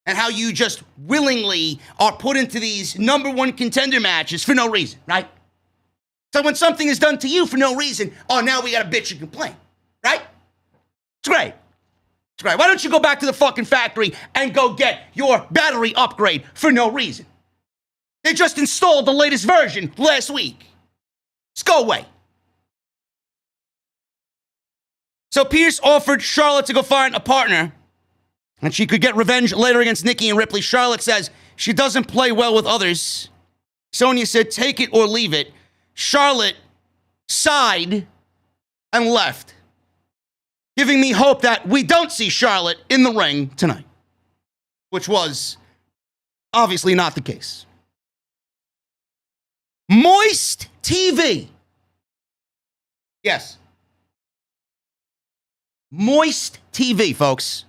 And how you just willingly are put into these number one contender matches for no reason, right? So when something is done to you for no reason, oh, now we got to bitch and complain, right? It's great. It's great. Why don't you go back to the fucking factory and go get your battery upgrade for no reason? They just installed the latest version last week. Let's go away. So Pearce offered Charlotte to go find a partner, and she could get revenge later against Nikki and Ripley. Charlotte says she doesn't play well with others. Sonya said, take it or leave it. Charlotte sighed and left, giving me hope that we don't see Charlotte in the ring tonight, which was obviously not the case. Moist TV. Yes. Moist TV, folks.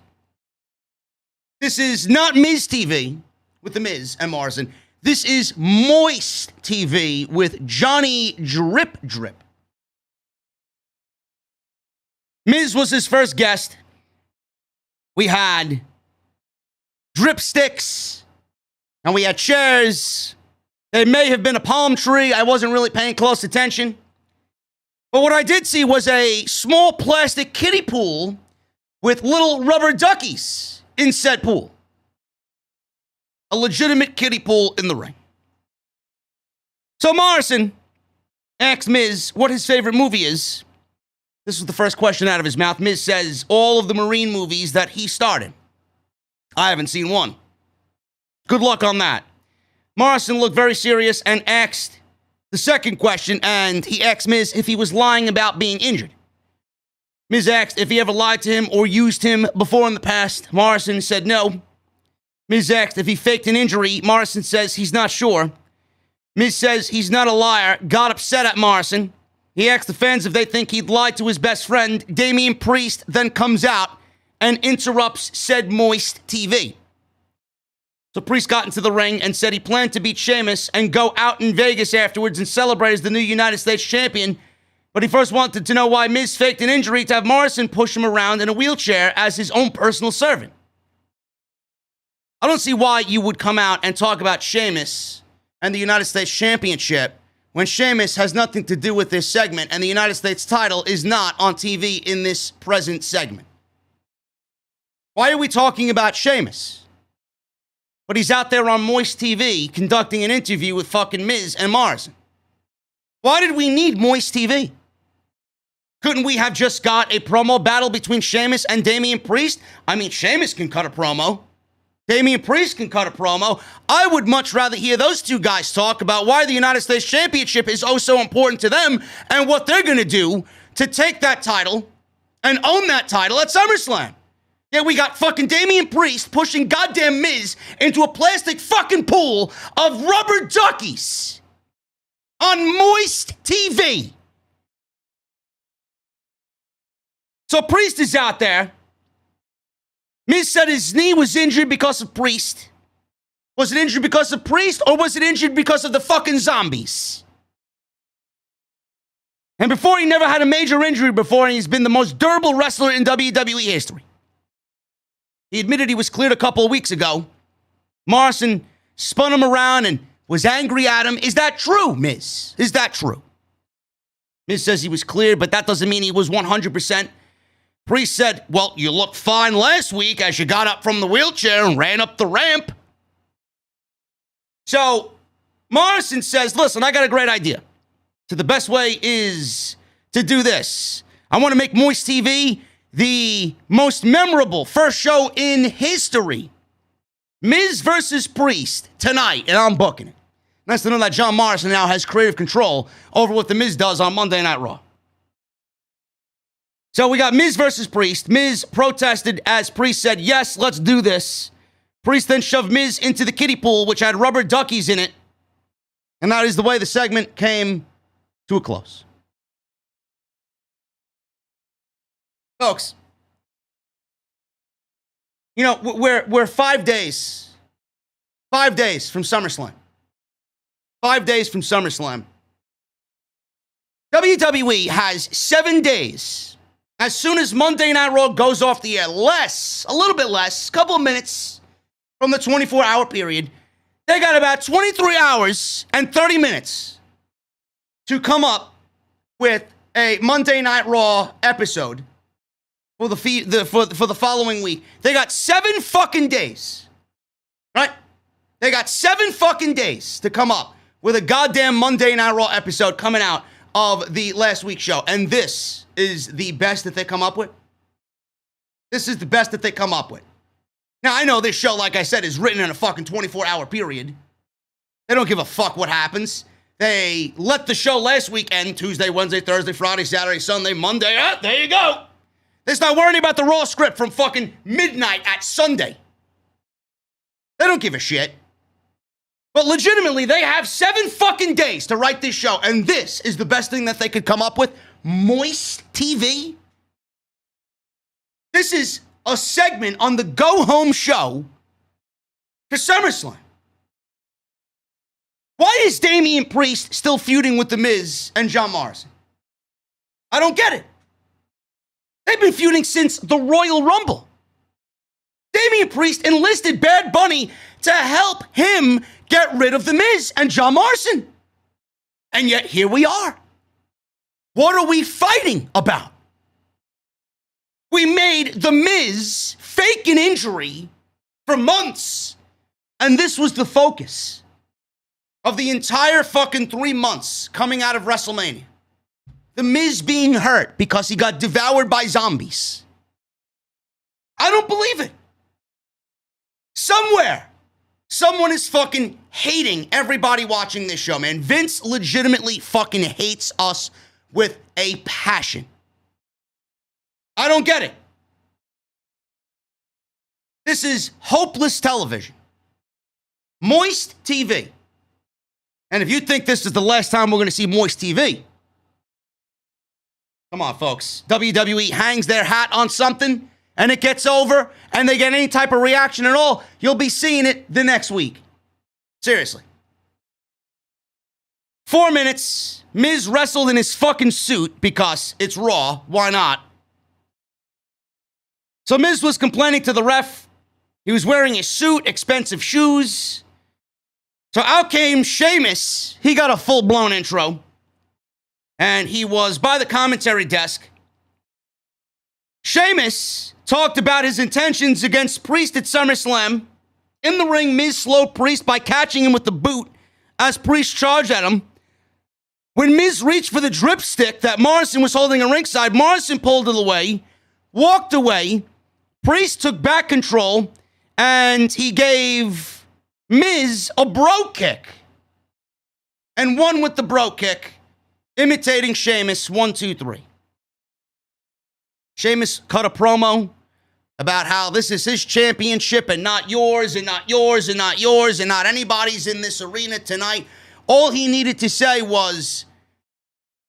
This is not Miz TV with The Miz and Morrison. This is Moist TV with Johnny Drip Drip. Miz was his first guest. We had drip sticks and we had chairs. There may have been a palm tree. I wasn't really paying close attention. But what I did see was a small plastic kiddie pool with little rubber duckies in said pool. A legitimate kiddie pool in the ring. So Morrison asked Miz what his favorite movie is. This was the first question out of his mouth. Miz says all of the Marine movies that he starred in. I haven't seen one. Good luck on that. Morrison looked very serious and asked the second question, and he asked Miz if he was lying about being injured. Miz asked if he ever lied to him or used him before in the past. Morrison said no. Miz asked if he faked an injury. Morrison says he's not sure. Miz says he's not a liar, got upset at Morrison. He asked the fans if they think he'd lied to his best friend. Damian Priest then comes out and interrupts said Moist TV. So Priest got into the ring and said he planned to beat Sheamus and go out in Vegas afterwards and celebrate as the new United States champion. But he first wanted to know why Miz faked an injury to have Morrison push him around in a wheelchair as his own personal servant. I don't see why you would come out and talk about Sheamus and the United States Championship when Sheamus has nothing to do with this segment and the United States title is not on TV in this present segment. Why are we talking about Sheamus? but he's out there on Moist TV conducting an interview with fucking Miz and Morrison. Why did we need Moist TV? Couldn't we have just got a promo battle between Sheamus and Damian Priest? I mean, Sheamus can cut a promo. Damian Priest can cut a promo. I would much rather hear those two guys talk about why the United States Championship is oh so important to them and what they're going to do to take that title and own that title at SummerSlam. Yeah, we got fucking Damian Priest pushing goddamn Miz into a plastic fucking pool of rubber duckies on Moist TV. So Priest is out there. Miz said his knee was injured because of Priest. Was it injured because of Priest or was it injured because of the fucking zombies? And before, he never had a major injury before, and he's been the most durable wrestler in WWE history. He admitted he was cleared a couple of weeks ago. Morrison spun him around and was angry at him. Is that true, Miz? Is that true? Miz says he was cleared, but that doesn't mean he was 100%. Priest said, well, you looked fine last week as you got up from the wheelchair and ran up the ramp. So Morrison says, listen, I got a great idea. So the best way is to do this. I want to make Moist TV the most memorable first show in history. Miz versus Priest tonight, and I'm booking it. Nice to know that John Morrison now has creative control over what The Miz does on Monday Night Raw. So we got Miz versus Priest. Miz protested as Priest said, yes, let's do this. Priest then shoved Miz into the kiddie pool, which had rubber duckies in it. And that is the way the segment came to a close. Folks, you know, we're 5 days. 5 days from SummerSlam. 5 days from SummerSlam. WWE has 7 days. As soon as Monday Night Raw goes off the air, a little bit less, a couple of minutes from the 24-hour period, they got about 23 hours and 30 minutes to come up with a Monday Night Raw episode for the following week. They got 7 fucking days, right? They got 7 fucking days to come up with a goddamn Monday Night Raw episode coming out of the last week's show. And this is the best that they come up with. This is the best that they come up with. Now, I know this show, like I said, is written in a fucking 24-hour period. They don't give a fuck what happens. They let the show last week end Tuesday, Wednesday, Thursday, Friday, Saturday, Sunday, Monday. There you go. They're not worrying about the Raw script from fucking midnight at Sunday. They don't give a shit. But legitimately, they have 7 fucking days to write this show, and this is the best thing that they could come up with. Moist TV? This is a segment on the go-home show for SummerSlam. Why is Damian Priest still feuding with The Miz and John Morrison? I don't get it. They've been feuding since the Royal Rumble. Damian Priest enlisted Bad Bunny to help him get rid of The Miz and John Morrison. And yet, here we are. What are we fighting about? We made The Miz fake an injury for months, and this was the focus of the entire fucking 3 months coming out of WrestleMania. The Miz being hurt because he got devoured by zombies. I don't believe it. Somewhere, someone is fucking hating everybody watching this show, man. Vince legitimately fucking hates us with a passion. I don't get it. This is hopeless television. Moist TV. And if you think this is the last time we're going to see Moist TV, come on, folks. WWE hangs their hat on something, and it gets over, and they get any type of reaction at all, you'll be seeing it the next week. Seriously. 4 minutes, Miz wrestled in his fucking suit because it's Raw. Why not? So Miz was complaining to the ref. He was wearing a suit, expensive shoes. So out came Sheamus. He got a full-blown intro. And he was by the commentary desk. Sheamus talked about his intentions against Priest at SummerSlam. In the ring, Miz slowed Priest by catching him with the boot as Priest charged at him. When Miz reached for the dripstick that Morrison was holding at ringside, Morrison pulled it away, walked away. Priest took back control, and he gave Miz a bro kick. And won with the bro kick, imitating Sheamus. 1, 2, 3. Sheamus cut a promo about how this is his championship and not yours and not yours and not yours and not anybody's in this arena tonight. All he needed to say was,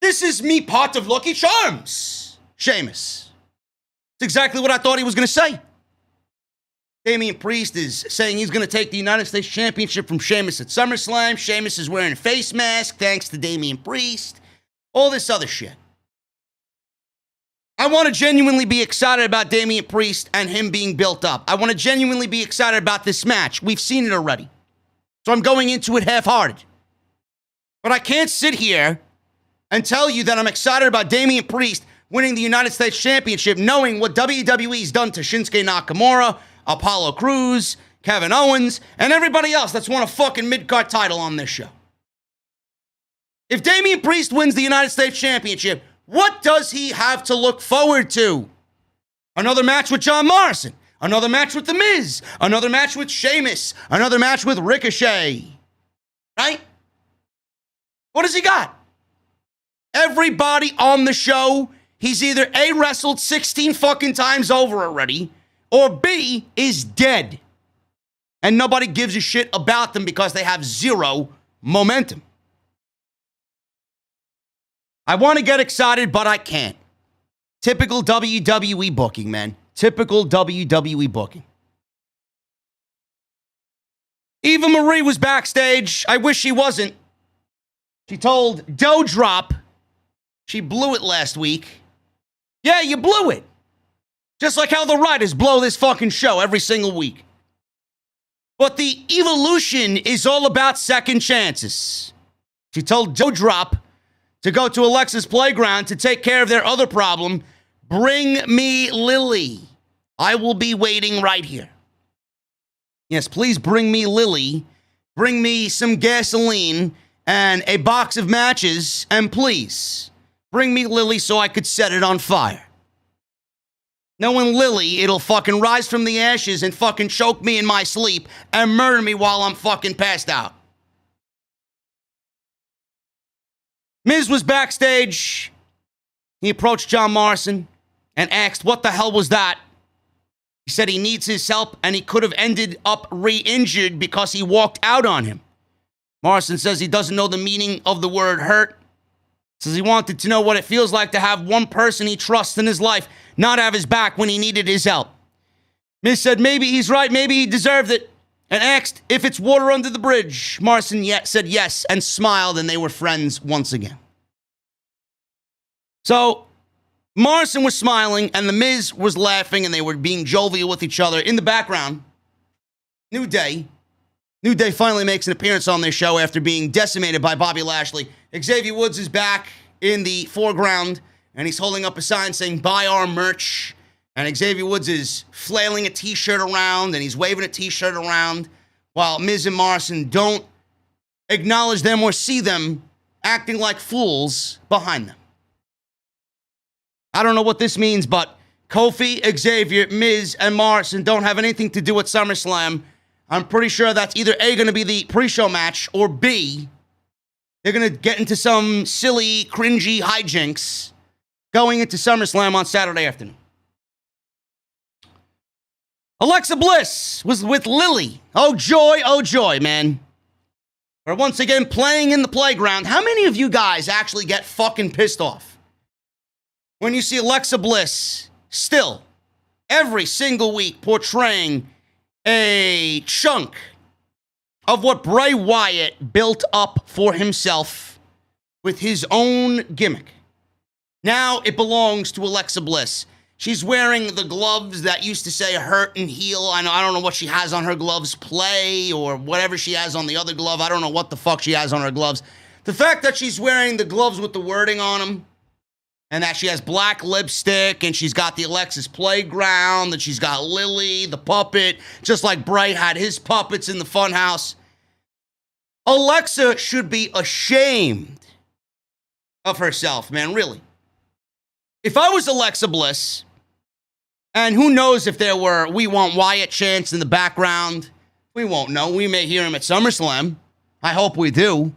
this is me part of Lucky Charms, Sheamus. That's exactly what I thought he was going to say. Damian Priest is saying he's going to take the United States Championship from Sheamus at SummerSlam. Sheamus is wearing a face mask thanks to Damian Priest. All this other shit. I want to genuinely be excited about Damian Priest and him being built up. I want to genuinely be excited about this match. We've seen it already. So I'm going into it half-hearted. But I can't sit here and tell you that I'm excited about Damian Priest winning the United States Championship, knowing what WWE's done to Shinsuke Nakamura, Apollo Crews, Kevin Owens, and everybody else that's won a fucking mid-card title on this show. If Damian Priest wins the United States Championship, what does he have to look forward to? Another match with John Morrison. Another match with The Miz. Another match with Sheamus. Another match with Ricochet. Right? What has he got? Everybody on the show, he's either A, wrestled 16 fucking times over already, or B, is dead. And nobody gives a shit about them because they have zero momentum. I want to get excited, but I can't. Typical WWE booking, man. Typical WWE booking. Eva Marie was backstage. I wish she wasn't. She told Doudrop she blew it last week. Yeah, you blew it. Just like how the writers blow this fucking show every single week. But the evolution is all about second chances. She told Doudrop to go to Alexa's Playground to take care of their other problem. Bring me Lily. I will be waiting right here. Yes, please bring me Lily. Bring me some gasoline and a box of matches. And please, bring me Lily so I could set it on fire. Knowing Lily, it'll fucking rise from the ashes and fucking choke me in my sleep and murder me while I'm fucking passed out. Miz was backstage. He approached John Morrison and asked, what the hell was that? He said he needs his help and he could have ended up re-injured because he walked out on him. Morrison says he doesn't know the meaning of the word hurt. Says he wanted to know what it feels like to have one person he trusts in his life not have his back when he needed his help. Miz said maybe he's right, maybe he deserved it, and asked if it's water under the bridge. Morrison said yes and smiled, and they were friends once again. So Morrison was smiling, and The Miz was laughing, and they were being jovial with each other. In the background, New Day. New Day finally makes an appearance on this show after being decimated by Bobby Lashley. Xavier Woods is back in the foreground, and he's holding up a sign saying, buy our merch. And Xavier Woods is flailing a t-shirt around, and he's waving a t-shirt around, while Miz and Morrison don't acknowledge them or see them acting like fools behind them. I don't know what this means, but Kofi, Xavier, Miz, and Morrison don't have anything to do with SummerSlam. I'm pretty sure that's either A, going to be the pre-show match, or B, they're going to get into some silly, cringy hijinks going into SummerSlam on Saturday afternoon. Alexa Bliss was with Lily. Oh joy, man. We're once again playing in the playground. How many of you guys actually get fucking pissed off when you see Alexa Bliss still, every single week, portraying a chunk of what Bray Wyatt built up for himself with his own gimmick? Now it belongs to Alexa Bliss. She's wearing the gloves that used to say hurt and heal. I don't know what she has on her gloves, play, or whatever she has on the other glove. I don't know what the fuck she has on her gloves. The fact that she's wearing the gloves with the wording on them And that she has black lipstick, and she's got the Alexa's Playground, and she's got Lily, the puppet, just like Bray had his puppets in the funhouse. Alexa should be ashamed of herself, man, really. If I was Alexa Bliss, and who knows if there were We Want Wyatt chants in the background, we won't know. We may hear him at SummerSlam. I hope we do.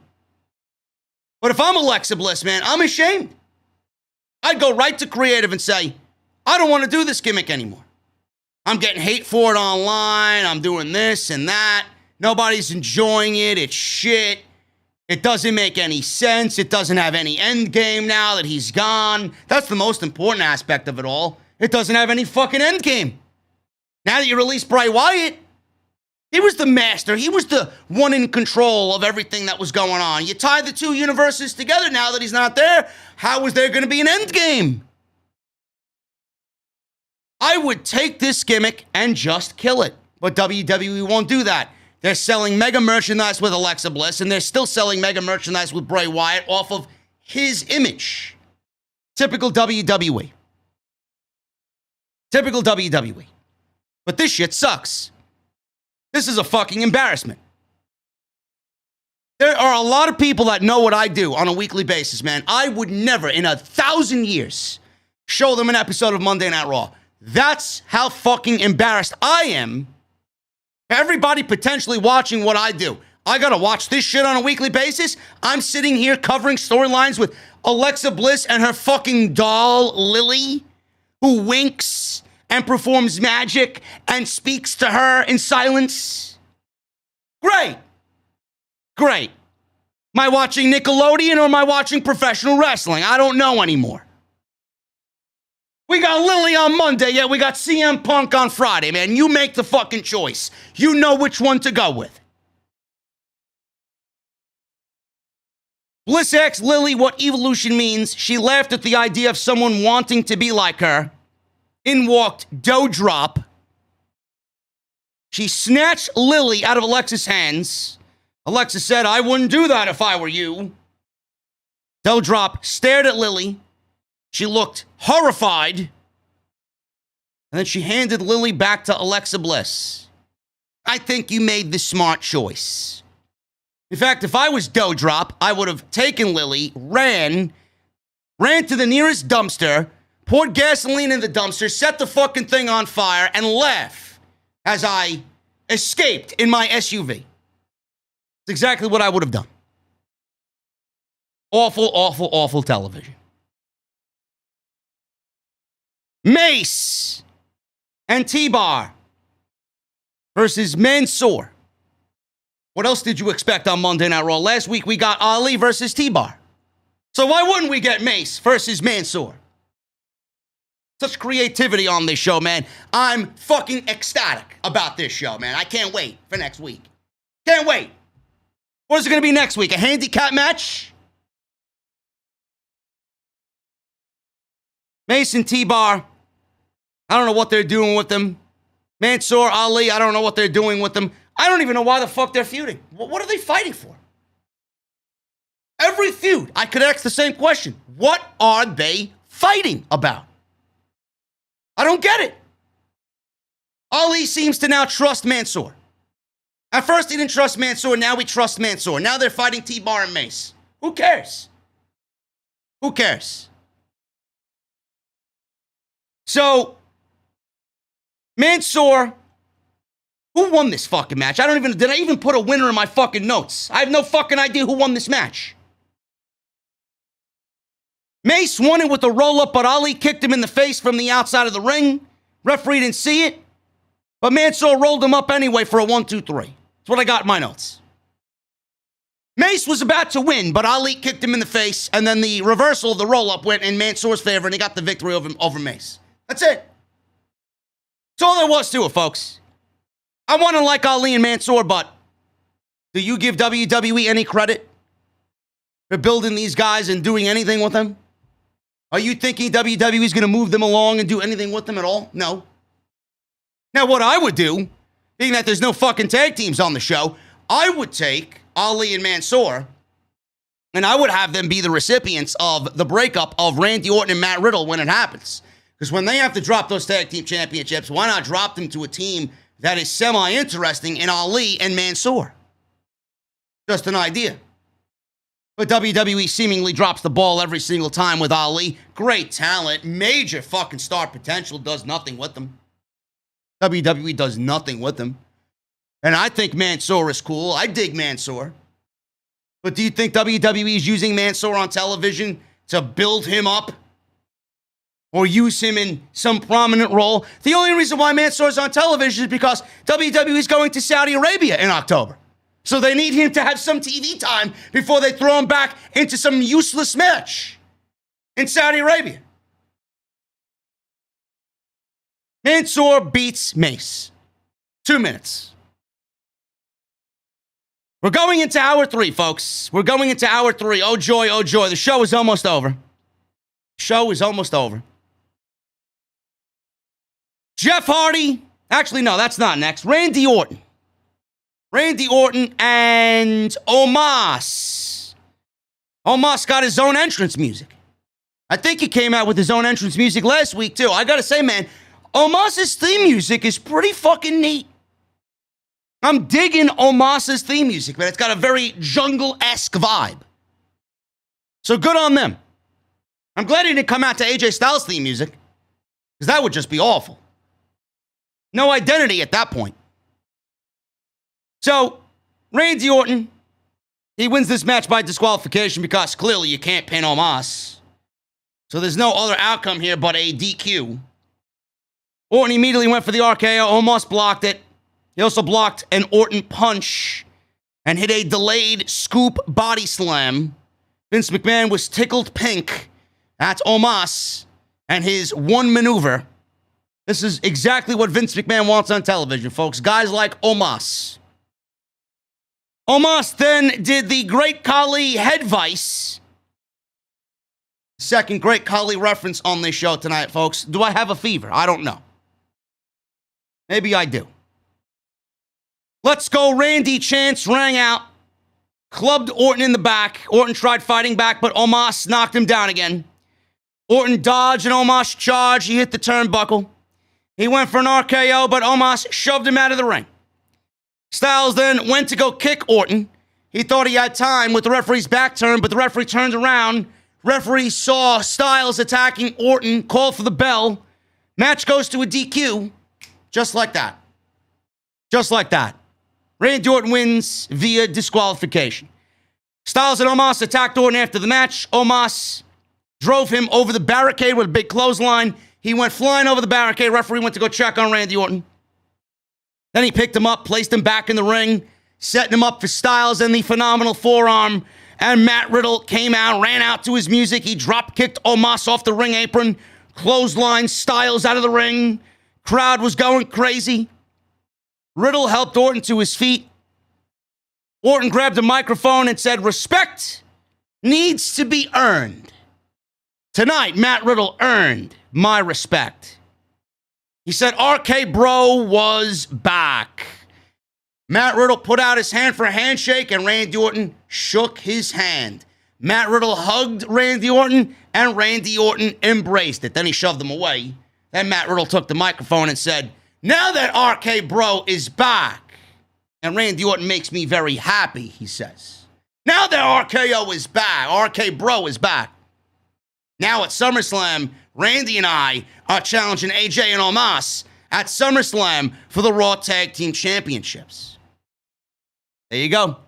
But if I'm Alexa Bliss, man, I'm ashamed. I'd go right to creative and say, I don't want to do this gimmick anymore. I'm getting hate for it online. I'm doing this and that. Nobody's enjoying it. It's shit. It doesn't make any sense. It doesn't have any end game now that he's gone. That's the most important aspect of it all. It doesn't have any fucking end game. Now that you release Bray Wyatt, he was the master. He was the one in control of everything that was going on. You tie the two universes together now that he's not there. How is there going to be an end game? I would take this gimmick and just kill it. But WWE won't do that. They're selling mega merchandise with Alexa Bliss, and they're still selling mega merchandise with Bray Wyatt off of his image. Typical WWE. Typical WWE. But this shit sucks. This is a fucking embarrassment. There are a lot of people that know what I do on a weekly basis, man. I would never in 1,000 years show them an episode of Monday Night Raw. That's how fucking embarrassed I am. Everybody potentially watching what I do. I gotta watch this shit on a weekly basis. I'm sitting here covering storylines with Alexa Bliss and her fucking doll, Lily, who winks and performs magic and speaks to her in silence. Great. Great. Am I watching Nickelodeon or am I watching professional wrestling? I don't know anymore. We got Lily on Monday, yeah, we got CM Punk on Friday, man. You make the fucking choice. You know which one to go with. Bliss asks Lily what evolution means. She laughed at the idea of someone wanting to be like her. In walked Doudrop. She snatched Lily out of Alexa's hands. Alexa said, I wouldn't do that if I were you. Doudrop stared at Lily. She looked horrified. And then she handed Lily back to Alexa Bliss. I think you made the smart choice. In fact, if I was Doudrop, I would have taken Lily, ran to the nearest dumpster, poured gasoline in the dumpster, set the fucking thing on fire, and laughed as I escaped in my SUV. It's exactly what I would have done. Awful, awful, awful television. Mace and T-Bar versus Mansoor. What else did you expect on Monday Night Raw? Last week we got Ali versus T-Bar. So why wouldn't we get Mace versus Mansoor? Such creativity on this show, man. I'm fucking ecstatic about this show, man. I can't wait for next week. Can't wait. What is it going to be next week? A handicap match? Mace and T-Bar. I don't know what they're doing with them. Mansoor, Ali, I don't know what they're doing with them. I don't even know why the fuck they're feuding. What are they fighting for? Every feud, I could ask the same question. What are they fighting about? I don't get it. Ali seems to now trust Mansoor. At first he didn't trust Mansoor, now we trust Mansoor. Now they're fighting T-Bar and Mace. Who cares? Who cares? So, Mansoor, who won this fucking match? Did I even put a winner in my fucking notes? I have no fucking idea who won this match. Mace won it with a roll-up, but Ali kicked him in the face from the outside of the ring. Referee didn't see it, but Mansoor rolled him up anyway for a 1-2-3. That's what I got in my notes. Mace was about to win, but Ali kicked him in the face, and then the reversal of the roll-up went in Mansoor's favor, and he got the victory over Mace. That's it. That's all there was to it, folks. I want to like Ali and Mansoor, but do you give WWE any credit for building these guys and doing anything with them? Are you thinking WWE is going to move them along and do anything with them at all? No. Now, what I would do, being that there's no fucking tag teams on the show, I would take Ali and Mansoor, And I would have them be the recipients of the breakup of Randy Orton and Matt Riddle when it happens. Because when they have to drop those tag team championships, why not drop them to a team that is semi-interesting in Ali and Mansoor? Just an idea. But WWE seemingly drops the ball every single time with Ali. Great talent, major fucking star potential, does nothing with them. WWE does nothing with them. And I think Mansoor is cool. I dig Mansoor. But do you think WWE is using Mansoor on television to build him up? Or use him in some prominent role? The only reason why Mansoor is on television is because WWE is going to Saudi Arabia in October. So they need him to have some TV time before they throw him back into some useless match in Saudi Arabia. Mansoor beats Mace. 2 minutes. We're going into hour 3, folks. We're going into hour 3. Oh, joy, oh, joy. The show is almost over. Show is almost over. Jeff Hardy. Actually, no, that's not next. Randy Orton. Randy Orton and Omos. Omos got his own entrance music. I think he came out with his own entrance music last week, too. I gotta say, man, Omos's theme music is pretty fucking neat. I'm digging Omos's theme music, man. It's got a very jungle-esque vibe. So good on them. I'm glad he didn't come out to AJ Styles' theme music, because that would just be awful. No identity at that point. So, Randy Orton, he wins this match by disqualification because clearly you can't pin Omos. So there's no other outcome here but a DQ. Orton immediately went for the RKO. Omos blocked it. He also blocked an Orton punch and hit a delayed scoop body slam. Vince McMahon was tickled pink at Omos and his one maneuver. This is exactly what Vince McMahon wants on television, folks. Guys like Omos. Omos then did the Great Khali head vice. Second Great Khali reference on this show tonight, folks. Do I have a fever? I don't know. Maybe I do. Let's go, Randy chants rang out. Clubbed Orton in the back. Orton tried fighting back, but Omos knocked him down again. Orton dodged and Omos charged. He hit the turnbuckle. He went for an RKO, but Omos shoved him out of the ring. Styles then went to go kick Orton. He thought he had time with the referee's back turned, but the referee turned around. Referee saw Styles attacking Orton, called for the bell. Match goes to a DQ. Just like that. Just like that. Randy Orton wins via disqualification. Styles and Omos attacked Orton after the match. Omos drove him over the barricade with a big clothesline. He went flying over the barricade. Referee went to go check on Randy Orton. Then he picked him up, placed him back in the ring, setting him up for Styles and the phenomenal forearm. And Matt Riddle came out, ran out to his music. He drop-kicked Omos off the ring apron, clothesline Styles out of the ring. Crowd was going crazy. Riddle helped Orton to his feet. Orton grabbed a microphone and said, "Respect needs to be earned. Tonight, Matt Riddle earned my respect." He said RK Bro was back. Matt Riddle put out his hand for a handshake and Randy Orton shook his hand. Matt Riddle hugged Randy Orton and Randy Orton embraced it. Then he shoved him away. Then Matt Riddle took the microphone and said, "Now that RK Bro is back, and Randy Orton makes me very happy," he says. Now that RKO is back, RK Bro is back. Now at SummerSlam, Randy and I are challenging AJ and Omos at SummerSlam for the Raw Tag Team Championships. There you go.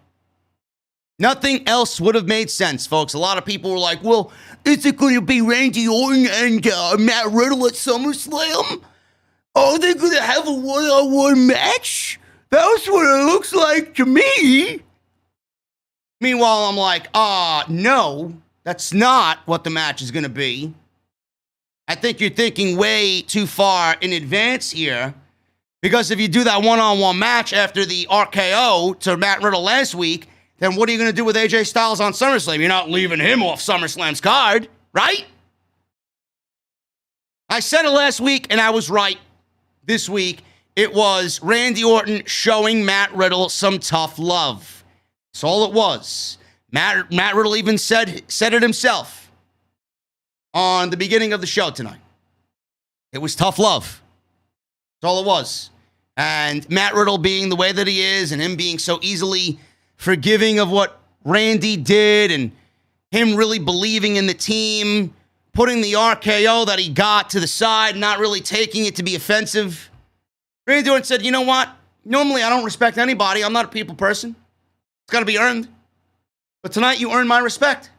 Nothing else would have made sense, folks. A lot of people were like, well, is it going to be Randy Orton and Matt Riddle at SummerSlam? Are they going to have a one-on-one match? That's what it looks like to me. Meanwhile, I'm like, no, that's not what the match is going to be. I think you're thinking way too far in advance here. Because if you do that one-on-one match after the RKO to Matt Riddle last week, then what are you going to do with AJ Styles on SummerSlam? You're not leaving him off SummerSlam's card, right? I said it last week, and I was right. This week, it was Randy Orton showing Matt Riddle some tough love. That's all it was. Matt Riddle even said it himself on the beginning of the show tonight. It was tough love. That's all it was. And Matt Riddle being the way that he is and him being so easily forgiving of what Randy did and him really believing in the team, putting the RKO that he got to the side, not really taking it to be offensive. Randy Orton said, you know what? Normally I don't respect anybody. I'm not a people person. It's got to be earned. But tonight you earned my respect.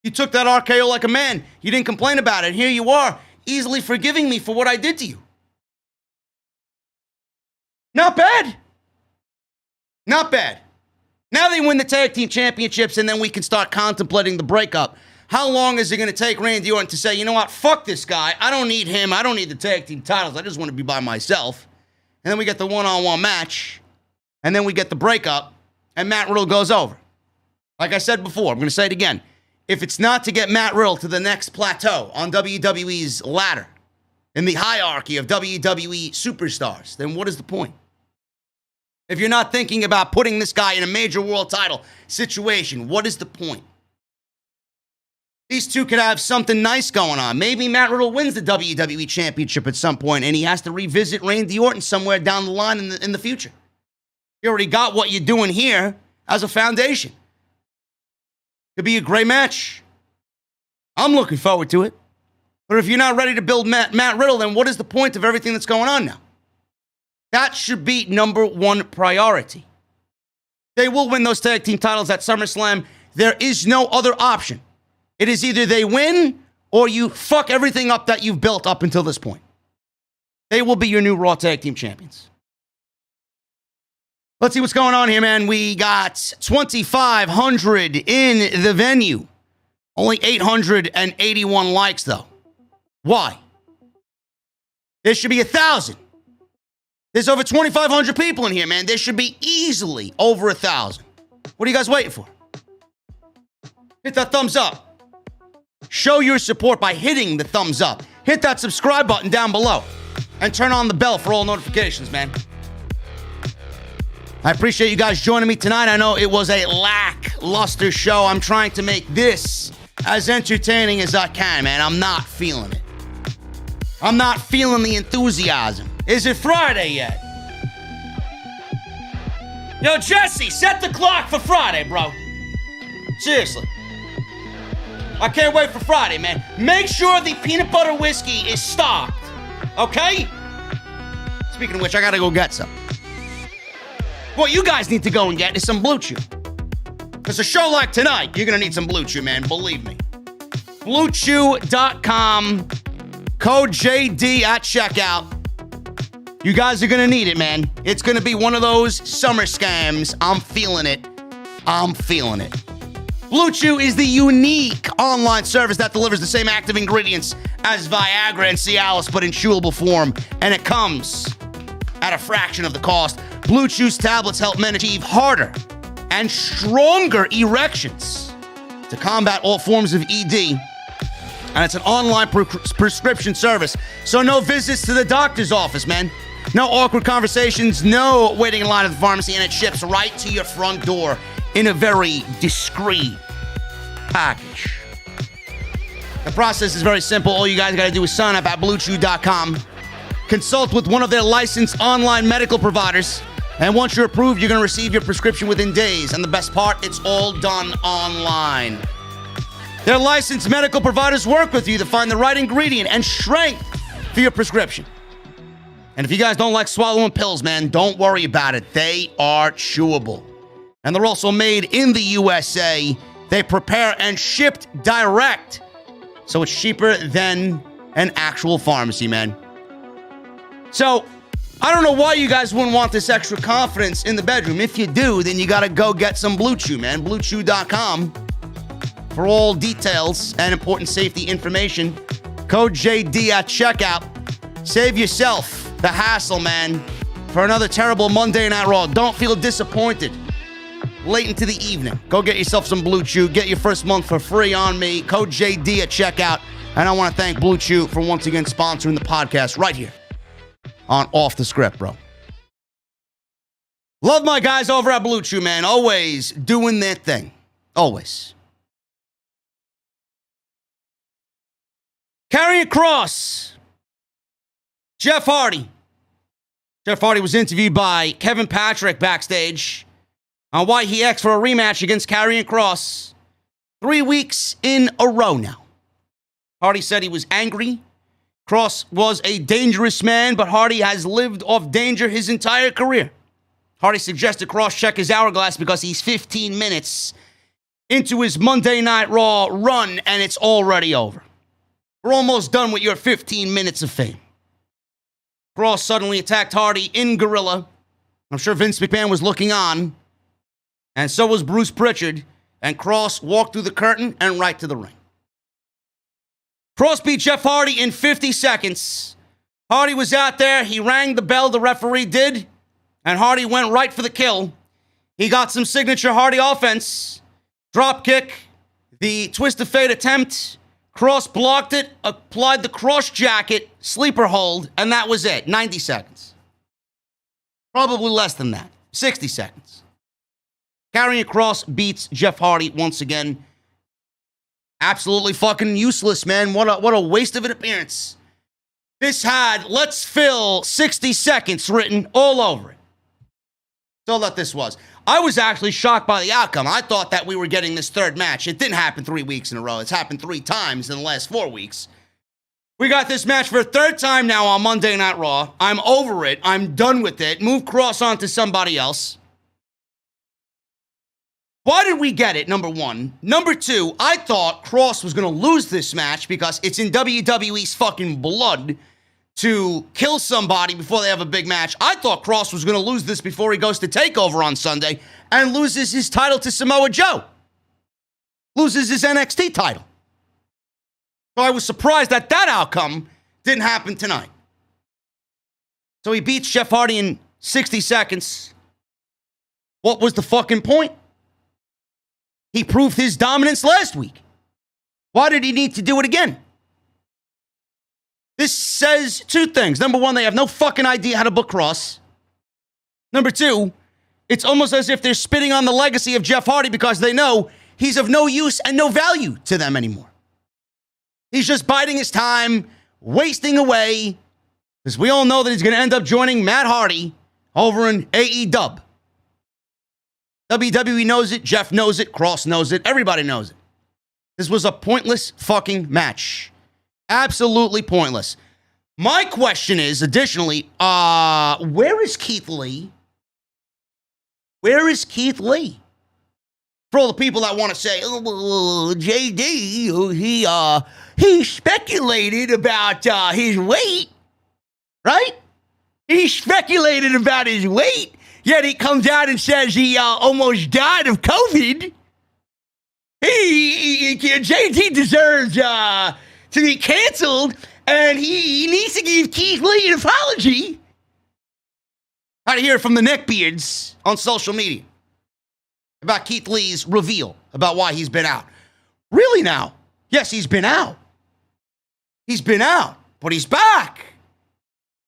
You took that RKO like a man. You didn't complain about it. Here you are, easily forgiving me for what I did to you. Not bad. Not bad. Now they win the tag team championships, and then we can start contemplating the breakup. How long is it going to take Randy Orton to say, you know what, fuck this guy. I don't need him. I don't need the tag team titles. I just want to be by myself. And then we get the one-on-one match, and then we get the breakup, and Matt Riddle goes over. Like I said before, I'm going to say it again. If it's not to get Matt Riddle to the next plateau on WWE's ladder, in the hierarchy of WWE superstars, then what is the point? If you're not thinking about putting this guy in a major world title situation, what is the point? These two could have something nice going on. Maybe Matt Riddle wins the WWE Championship at some point, and he has to revisit Randy Orton somewhere down the line in the future. You already got what you're doing here as a foundation. Could be a great match. I'm looking forward to it. But if you're not ready to build Matt Riddle, then what is the point of everything that's going on now? That should be number one priority. They will win those tag team titles at SummerSlam. There is no other option. It is either they win or you fuck everything up that you've built up until this point. They will be your new Raw Tag Team Champions. Let's see what's going on here, man. We got 2,500 in the venue. Only 881 likes, though. Why? There should be 1,000. There's over 2,500 people in here, man. There should be easily over 1,000. What are you guys waiting for? Hit that thumbs up. Show your support by hitting the thumbs up. Hit that subscribe button down below. And turn on the bell for all notifications, man. I appreciate you guys joining me tonight. I know it was a lackluster show. I'm trying to make this as entertaining as I can, man. I'm not feeling it. I'm not feeling the enthusiasm. Is it Friday yet? Yo, Jesse, set the clock for Friday, bro. Seriously. I can't wait for Friday, man. Make sure the peanut butter whiskey is stocked, okay? Speaking of which, I gotta go get some. What you guys need to go and get is some Blue Chew. Because a show like tonight, you're gonna need some Blue Chew, man. Believe me. BlueChew.com. Code JD at checkout. You guys are gonna need it, man. It's gonna be one of those summer scams. I'm feeling it. I'm feeling it. Blue Chew is the unique online service that delivers the same active ingredients as Viagra and Cialis, but in chewable form. And it comes at a fraction of the cost. Blue Chew's tablets help men achieve harder and stronger erections to combat all forms of ED. And it's an online prescription service. So no visits to the doctor's office, man. No awkward conversations, no waiting in line at the pharmacy, and it ships right to your front door in a very discreet package. The process is very simple. All you guys got to do is sign up at BlueChew.com, consult with one of their licensed online medical providers, and once you're approved, you're going to receive your prescription within days. And the best part, it's all done online. Their licensed medical providers work with you to find the right ingredient and strength for your prescription. And if you guys don't like swallowing pills, man, don't worry about it. They are chewable. And they're also made in the USA. They prepare and shipped direct. So it's cheaper than an actual pharmacy, man. So I don't know why you guys wouldn't want this extra confidence in the bedroom. If you do, then you got to go get some Blue Chew, man. BlueChew.com for all details and important safety information. Code JD at checkout. Save yourself the hassle, man, for another terrible Monday Night Raw. Don't feel disappointed late into the evening. Go get yourself some Blue Chew. Get your first month for free on me. Code JD at checkout. And I want to thank Blue Chew for once again sponsoring the podcast right here on Off the Script, bro. Love my guys over at Blue Chew, man. Always doing their thing. Always. Karrion Kross. Jeff Hardy. Jeff Hardy was interviewed by Kevin Patrick backstage on why he asked for a rematch against Karrion Kross 3 weeks in a row now. Hardy said he was angry. Kross was a dangerous man, but Hardy has lived off danger his entire career. Hardy suggested Kross check his hourglass because he's 15 minutes into his Monday Night Raw run, and it's already over. We're almost done with your 15 minutes of fame. Kross suddenly attacked Hardy in Gorilla. I'm sure Vince McMahon was looking on, and so was Bruce Pritchard, and Kross walked through the curtain and right to the ring. Kross beat Jeff Hardy in 50 seconds. Hardy was out there. He rang the bell, the referee did, and Hardy went right for the kill. He got some signature Hardy offense. Drop kick, the twist of fate attempt. Kross blocked it, applied the cross jacket, sleeper hold, and that was it. 90 seconds. Probably less than that. 60 seconds. Karrion Kross beats Jeff Hardy once again. Absolutely fucking useless, man. What a waste of an appearance. This had "let's fill 60 seconds" written all over it. That's all that this was. I was actually shocked by the outcome. I thought that we were getting this third match. It didn't happen 3 weeks in a row. It's happened 3 times in the last 4 weeks. We got this match for a third time now on Monday Night Raw. I'm over it. I'm done with it. Move Kross on to somebody else. Why did we get it, number one? Number two, I thought Kross was going to lose this match because it's in WWE's fucking blood to kill somebody before they have a big match. I thought Kross was going to lose this before he goes to TakeOver on Sunday and loses his title to Samoa Joe. Loses his NXT title. So I was surprised that outcome didn't happen tonight. So he beats Jeff Hardy in 60 seconds. What was the fucking point? He proved his dominance last week. Why did he need to do it again? This says 2 things. Number one, they have no fucking idea how to book Kross. Number two, it's almost as if they're spitting on the legacy of Jeff Hardy because they know he's of no use and no value to them anymore. He's just biding his time, wasting away, because we all know that he's going to end up joining Matt Hardy over in AEW. WWE knows it, Jeff knows it, Kross knows it, everybody knows it. This was a pointless fucking match. Absolutely pointless. My question is, additionally, where is Keith Lee? Where is Keith Lee? For all the people that want to say, oh, JD, he speculated about his weight, right? He speculated about his weight, yet he comes out and says he almost died of COVID. JD deserves to be canceled, and he needs to give Keith Lee an apology. How to hear it from the neckbeards on social media about Keith Lee's reveal about why he's been out. Really now? Yes, he's been out. He's been out, but he's back.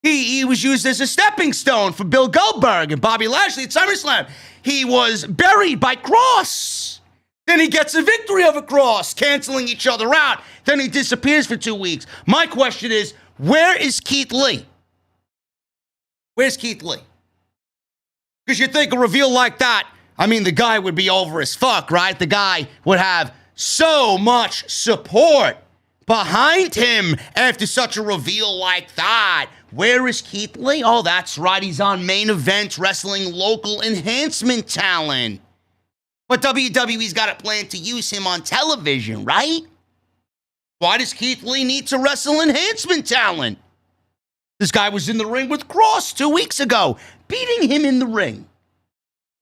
He was used as a stepping stone for Bill Goldberg and Bobby Lashley at SummerSlam. He was buried by Kross. Then he gets a victory over Kross, canceling each other out. Then he disappears for 2 weeks. My question is, where is Keith Lee? Where's Keith Lee? Because you think a reveal like that, I mean, the guy would be over as fuck, right? The guy would have so much support behind him after such a reveal like that. Where is Keith Lee? Oh, that's right. He's on Main Event Wrestling Local Enhancement Talent. But WWE's got a plan to use him on television, right? Why does Keith Lee need to wrestle enhancement talent? This guy was in the ring with Kross 2 weeks ago, beating him in the ring.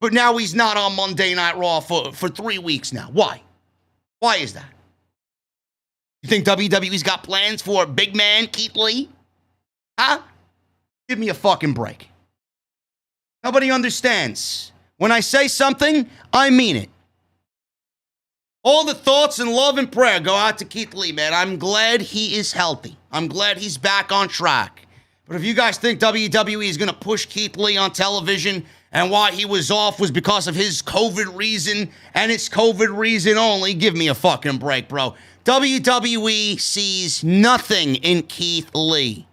But now he's not on Monday Night Raw for 3 weeks now. Why? Why is that? You think WWE's got plans for big man Keith Lee? Huh? Give me a fucking break. Nobody understands. When I say something, I mean it. All the thoughts and love and prayer go out to Keith Lee, man. I'm glad he is healthy. I'm glad he's back on track. But if you guys think WWE is going to push Keith Lee on television and why he was off was because of his COVID reason, and it's COVID reason only. Give me a fucking break, bro. WWE sees nothing in Keith Lee.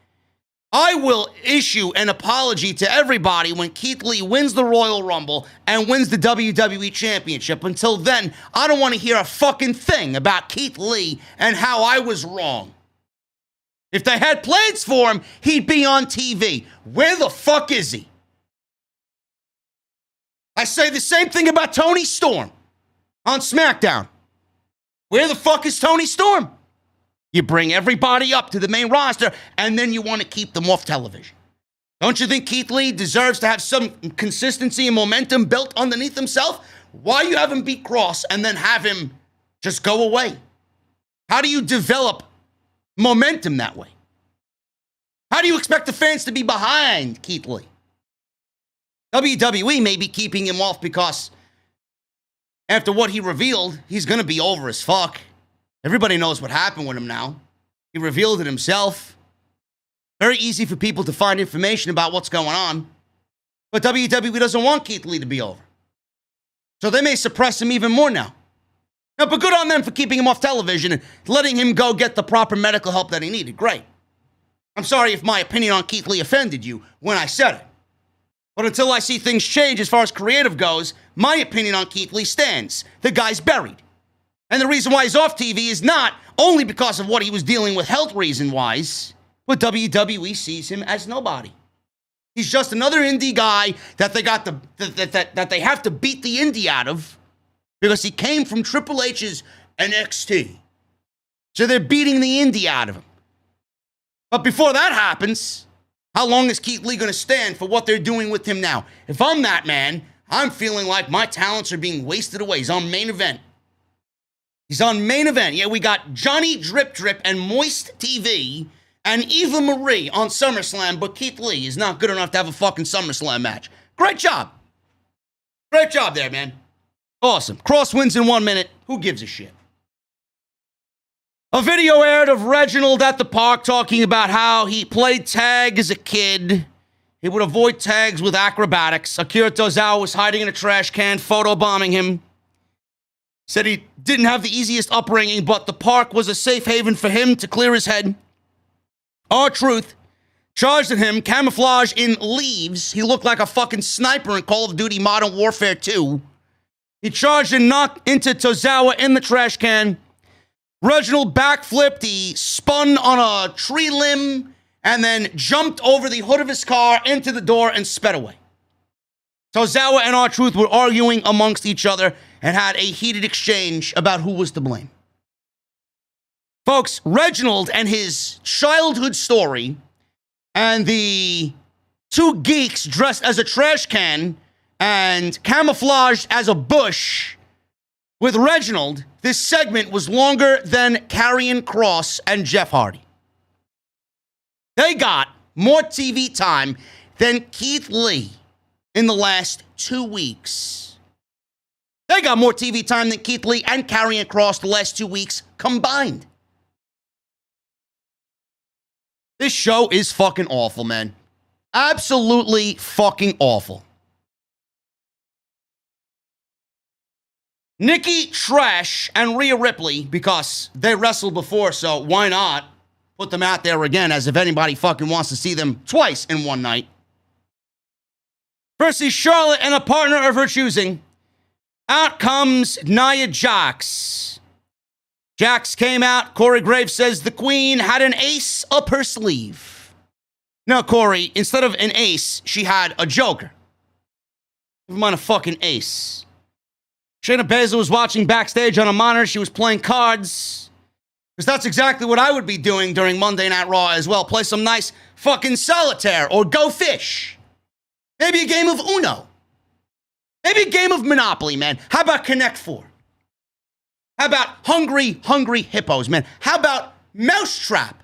I will issue an apology to everybody when Keith Lee wins the Royal Rumble and wins the WWE Championship. Until then, I don't want to hear a fucking thing about Keith Lee and how I was wrong. If they had plans for him, he'd be on TV. Where the fuck is he? I say the same thing about Tony Storm on SmackDown. Where the fuck is Tony Storm? You bring everybody up to the main roster, and then you want to keep them off television. Don't you think Keith Lee deserves to have some consistency and momentum built underneath himself? Why you have him beat Cross and then have him just go away? How do you develop momentum that way? How do you expect the fans to be behind Keith Lee? WWE may be keeping him off because after what he revealed, he's going to be over as fuck. Everybody knows what happened with him now. He revealed it himself. Very easy for people to find information about what's going on. But WWE doesn't want Keith Lee to be over. So they may suppress him even more now. No, but good on them for keeping him off television and letting him go get the proper medical help that he needed. Great. I'm sorry if my opinion on Keith Lee offended you when I said it. But until I see things change as far as creative goes, my opinion on Keith Lee stands. The guy's buried. And the reason why he's off TV is not only because of what he was dealing with health reason-wise, but WWE sees him as nobody. He's just another indie guy that they got that they have to beat the indie out of because he came from Triple H's NXT. So they're beating the indie out of him. But before that happens, how long is Keith Lee going to stand for what they're doing with him now? If I'm that man, I'm feeling like my talents are being wasted away. He's on main event. He's on main event. Yeah, we got Johnny Drip Drip and Moist TV and Eva Marie on SummerSlam, but Keith Lee is not good enough to have a fucking SummerSlam match. Great job. Great job there, man. Awesome. Cross wins in 1 minute. Who gives a shit? A video aired of Reginald at the park talking about how he played tag as a kid. He would avoid tags with acrobatics. Akira Tozawa was hiding in a trash can, photobombing him. Said he didn't have the easiest upbringing, but the park was a safe haven for him to clear his head. R-Truth charged at him, camouflage in leaves. He looked like a fucking sniper in Call of Duty Modern Warfare 2. He charged and knocked into Tozawa in the trash can. Reginald backflipped. He spun on a tree limb and then jumped over the hood of his car into the door and sped away. Tozawa and R-Truth were arguing amongst each other and had a heated exchange about who was to blame. Folks, Reginald and his childhood story and the two geeks dressed as a trash can and camouflaged as a bush with Reginald, this segment was longer than Karrion Kross and Jeff Hardy. They got more TV time than Keith Lee in the last 2 weeks. They got more TV time than Keith Lee and Karrion Kross the last 2 weeks combined. This show is fucking awful, man. Absolutely fucking awful. Nikki, Trash, and Rhea Ripley, because they wrestled before, so why not put them out there again as if anybody fucking wants to see them twice in one night. Versus Charlotte and a partner of her choosing. Out comes Nia Jax. Jax came out. Corey Graves says the Queen had an ace up her sleeve. No, Corey, instead of an ace, she had a joker. Never mind a fucking ace. Shayna Baszler was watching backstage on a monitor. She was playing cards. Because that's exactly what I would be doing during Monday Night Raw as well. Play some nice fucking solitaire or go fish. Maybe a game of Uno. Maybe a game of Monopoly, man. How about Connect 4? How about Hungry Hippos, man? How about Mousetrap?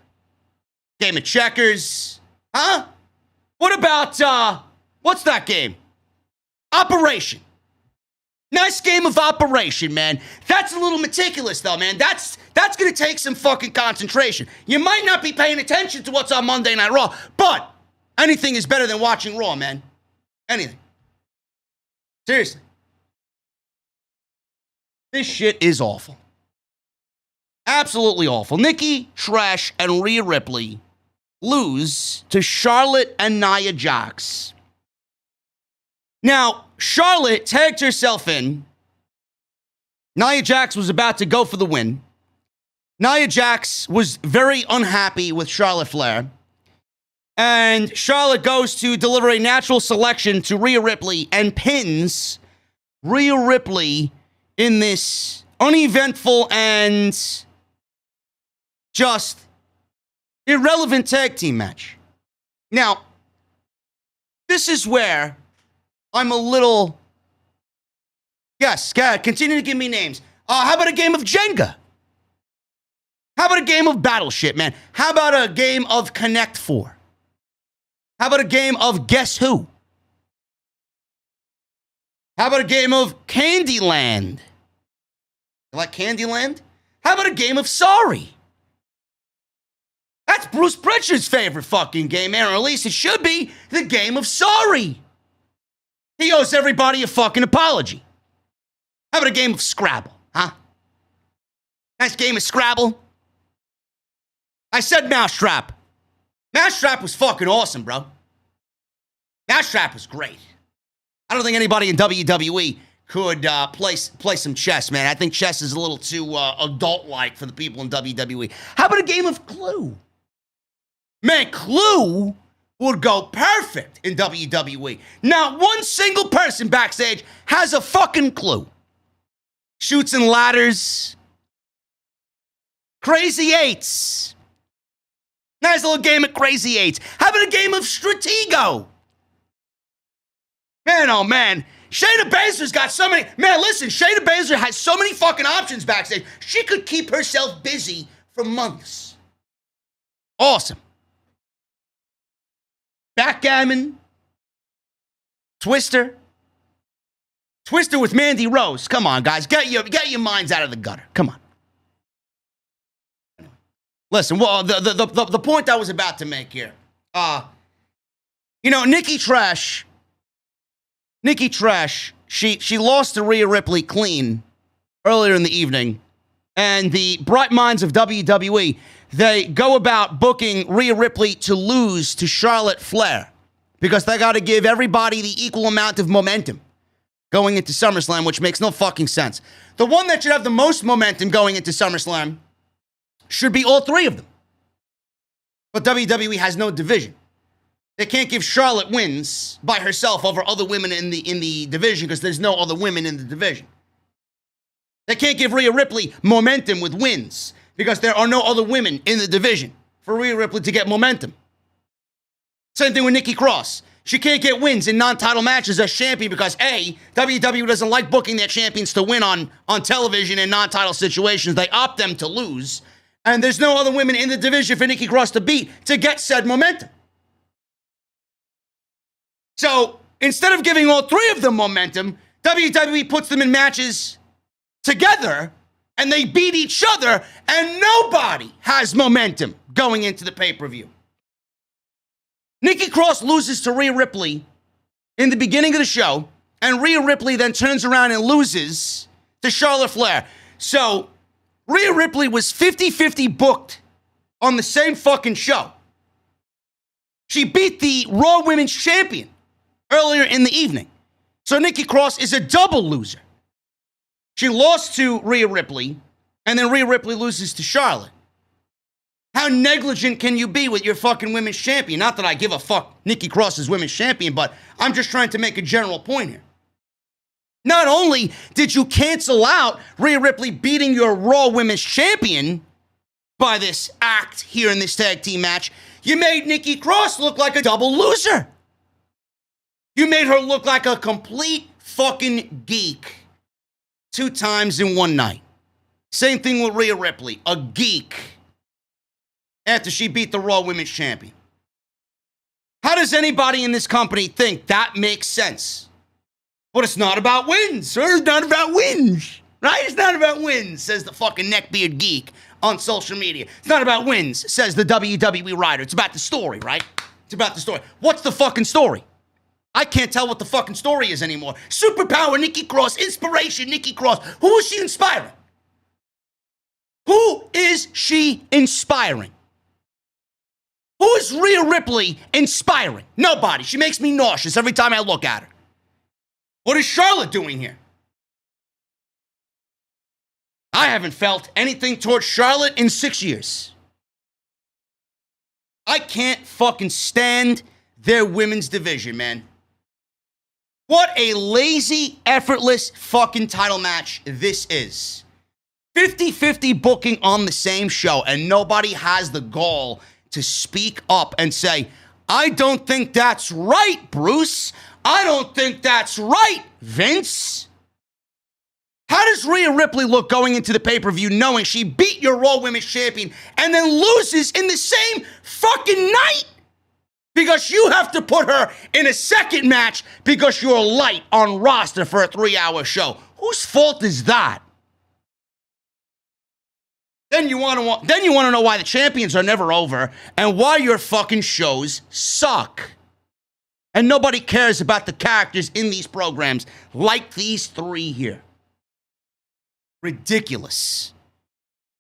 Game of checkers. Huh? What about, what's that game? Operation. Nice game of Operation, man. That's a little meticulous, though, man. That's going to take some fucking concentration. You might not be paying attention to what's on Monday Night Raw, but anything is better than watching Raw, man. Anything. Seriously. This shit is awful. Absolutely awful. Nikki, Trash, and Rhea Ripley lose to Charlotte and Nia Jax. Now, Charlotte tagged herself in. Nia Jax was about to go for the win. Nia Jax was very unhappy with Charlotte Flair. And Charlotte goes to deliver a natural selection to Rhea Ripley and pins Rhea Ripley in this uneventful and just irrelevant tag team match. Now, this is where I'm a little... Yes, God, continue to give me names. How about a game of Jenga? How about a game of Battleship, man? How about a game of Connect 4? How about a game of Guess Who? How about a game of Candyland? You like Candyland? How about a game of Sorry? That's Bruce Pritchard's favorite fucking game, man, or at least it should be the game of Sorry. He owes everybody a fucking apology. How about a game of Scrabble, huh? Nice game of Scrabble. I said Mousetrap. Mousetrap was fucking awesome, bro. Mousetrap was great. I don't think anybody in WWE could play some chess, man. I think chess is a little too adult-like for the people in WWE. How about a game of Clue? Man, Clue would go perfect in WWE. Not one single person backstage has a fucking clue. Shoots and ladders. Crazy Eights. Nice little game of Crazy Eights. How about a game of Stratego? Man, oh man. Shayna Baszler's got so many... Man, listen, Shayna Baszler has so many fucking options backstage. She could keep herself busy for months. Awesome. Backgammon. Twister. Twister with Mandy Rose. Come on, guys. Get your minds out of the gutter. Come on. Listen, well, the point I was about to make here. Nikki Trash, she lost to Rhea Ripley clean earlier in the evening. And the bright minds of WWE, they go about booking Rhea Ripley to lose to Charlotte Flair because they got to give everybody the equal amount of momentum going into SummerSlam, which makes no fucking sense. The one that should have the most momentum going into SummerSlam should be all three of them. But WWE has no division. They can't give Charlotte wins by herself over other women in the division because there's no other women in the division. They can't give Rhea Ripley momentum with wins because there are no other women in the division for Rhea Ripley to get momentum. Same thing with Nikki Cross. She can't get wins in non-title matches as champion because A, WWE doesn't like booking their champions to win on television in non-title situations. They opt them to lose. And there's no other women in the division for Nikki Cross to beat to get said momentum. So instead of giving all three of them momentum, WWE puts them in matches together and they beat each other and nobody has momentum going into the pay-per-view. Nikki Cross loses to Rhea Ripley in the beginning of the show, and Rhea Ripley then turns around and loses to Charlotte Flair. So Rhea Ripley was 50-50 booked on the same fucking show. She beat the Raw Women's Champion earlier in the evening. So Nikki Cross is a double loser. She lost to Rhea Ripley, and then Rhea Ripley loses to Charlotte. How negligent can you be with your fucking women's champion? Not that I give a fuck Nikki Cross is women's champion, but I'm just trying to make a general point here. Not only did you cancel out Rhea Ripley beating your Raw Women's Champion by this act here in this tag team match, you made Nikki Cross look like a double loser. You made her look like a complete fucking geek 2 times in one night. Same thing with Rhea Ripley, a geek after she beat the Raw Women's Champion. How does anybody in this company think that makes sense? But it's not about wins. It's not about wins, right? It's not about wins, says the fucking neckbeard geek on social media. It's not about wins, says the WWE writer. It's about the story, right? It's about the story. What's the fucking story? I can't tell what the fucking story is anymore. Superpower Nikki Cross, inspiration Nikki Cross. Who is she inspiring? Who is she inspiring? Who is Rhea Ripley inspiring? Nobody. She makes me nauseous every time I look at her. What is Charlotte doing here? I haven't felt anything towards Charlotte in 6 years. I can't fucking stand their women's division, man. What a lazy, effortless fucking title match this is. 50-50 booking on the same show, and nobody has the gall to speak up and say, I don't think that's right, Bruce. I don't think that's right, Vince. How does Rhea Ripley look going into the pay-per-view knowing she beat your Raw Women's Champion and then loses in the same fucking night? Because you have to put her in a second match because you're light on roster for a 3-hour show. Whose fault is that? Then you want to know why the champions are never over and why your fucking shows suck. And nobody cares about the characters in these programs like these three here. Ridiculous.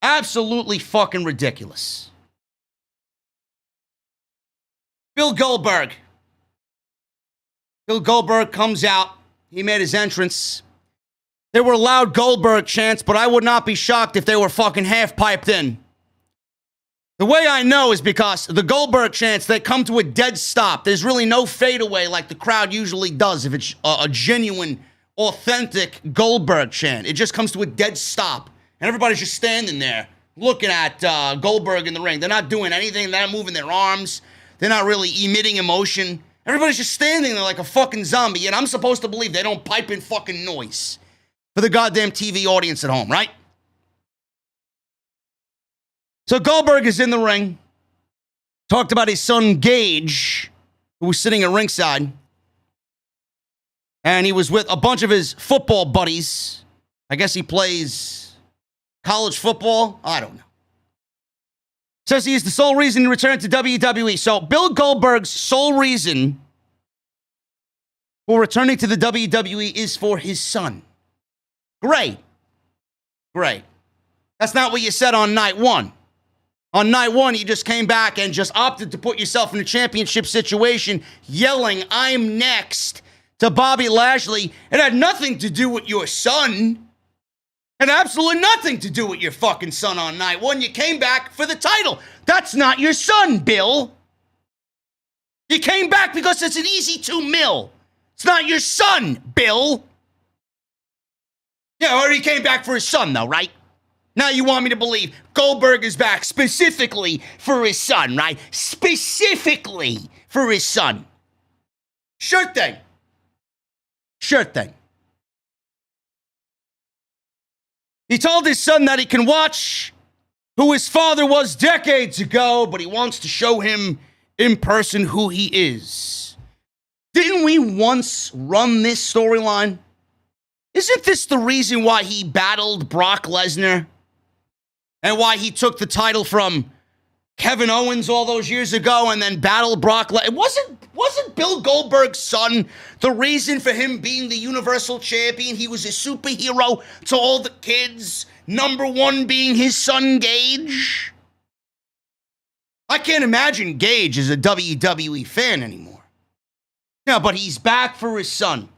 Absolutely fucking ridiculous. Bill Goldberg. Bill Goldberg comes out. He made his entrance. There were loud Goldberg chants, but I would not be shocked if they were fucking half-piped in. The way I know is because the Goldberg chants, they come to a dead stop. There's really no fadeaway like the crowd usually does if it's a genuine, authentic Goldberg chant. It just comes to a dead stop. And everybody's just standing there looking at Goldberg in the ring. They're not doing anything. They're not moving their arms. They're not really emitting emotion. Everybody's just standing there like a fucking zombie, and I'm supposed to believe they don't pipe in fucking noise for the goddamn TV audience at home, right? So Goldberg is in the ring. Talked about his son Gage, who was sitting at ringside. And he was with a bunch of his football buddies. I guess he plays college football. I don't know. Says he is the sole reason to return to WWE. So Bill Goldberg's sole reason for returning to the WWE is for his son. Great. Great. That's not what you said on night one. On night one, you just came back and just opted to put yourself in a championship situation, yelling, I'm next, to Bobby Lashley. It had nothing to do with your son. It had absolutely nothing to do with your fucking son on night one. You came back for the title. That's not your son, Bill. You came back because it's an easy $2 million. It's not your son, Bill. Yeah, or he came back for his son, though, right? Now you want me to believe Goldberg is back specifically for his son, right? Specifically for his son. Sure thing. Sure thing. He told his son that he can watch who his father was decades ago, but he wants to show him in person who he is. Didn't we once run this storyline? Isn't this the reason why he battled Brock Lesnar? And why he took the title from Kevin Owens all those years ago and then battled Brock Lesnar? Wasn't Bill Goldberg's son the reason for him being the Universal Champion? He was a superhero to all the kids, number one being his son Gage. I can't imagine Gage is a WWE fan anymore. Yeah, but he's back for his son.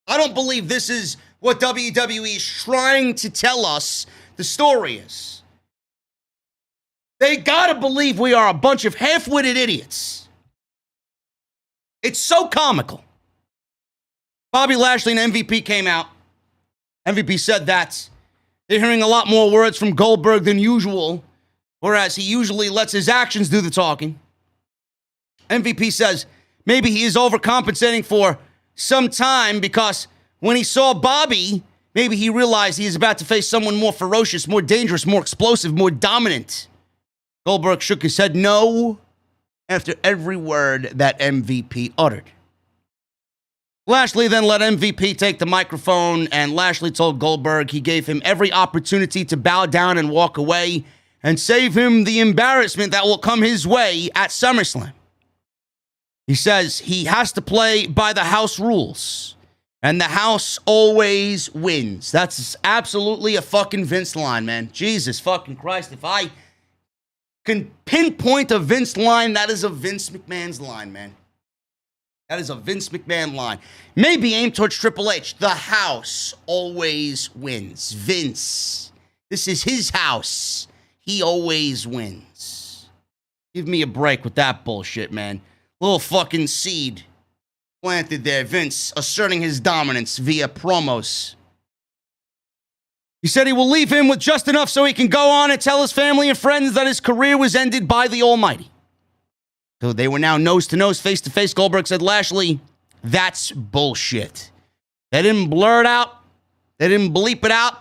I don't believe this is what WWE is trying to tell us the story is. They gotta believe we are a bunch of half-witted idiots. It's so comical. Bobby Lashley and MVP came out. MVP said that they're hearing a lot more words from Goldberg than usual, whereas he usually lets his actions do the talking. MVP says maybe he is overcompensating for some time because when he saw Bobby, maybe he realized he is about to face someone more ferocious, more dangerous, more explosive, more dominant. Goldberg shook his head no after every word that MVP uttered. Lashley then let MVP take the microphone, and Lashley told Goldberg he gave him every opportunity to bow down and walk away and save him the embarrassment that will come his way at SummerSlam. He says he has to play by the house rules, and the house always wins. That's absolutely a fucking Vince line, man. Jesus fucking Christ. If I can pinpoint a Vince line, that is a Vince McMahon's line, man. That is a Vince McMahon line. Maybe aimed towards Triple H. The house always wins. Vince. This is his house. He always wins. Give me a break with that bullshit, man. Little fucking seed planted there. Vince asserting his dominance via promos. He said he will leave him with just enough so he can go on and tell his family and friends that his career was ended by the Almighty. So they were now nose-to-nose, face-to-face. Goldberg said, Lashley, that's bullshit. They didn't blur it out. They didn't bleep it out.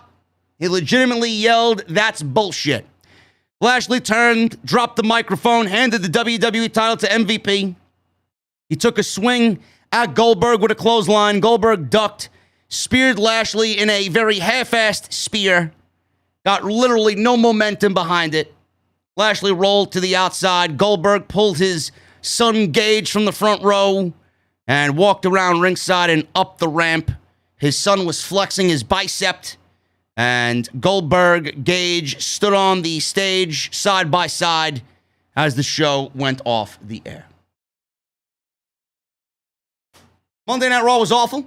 He legitimately yelled, that's bullshit. Lashley turned, dropped the microphone, handed the WWE title to MVP. He took a swing at Goldberg with a clothesline. Goldberg ducked, speared Lashley in a very half-assed spear. Got literally no momentum behind it. Lashley rolled to the outside. Goldberg pulled his son Gage from the front row and walked around ringside and up the ramp. His son was flexing his bicep, and Goldberg, Gage stood on the stage side by side as the show went off the air. Monday Night Raw was awful.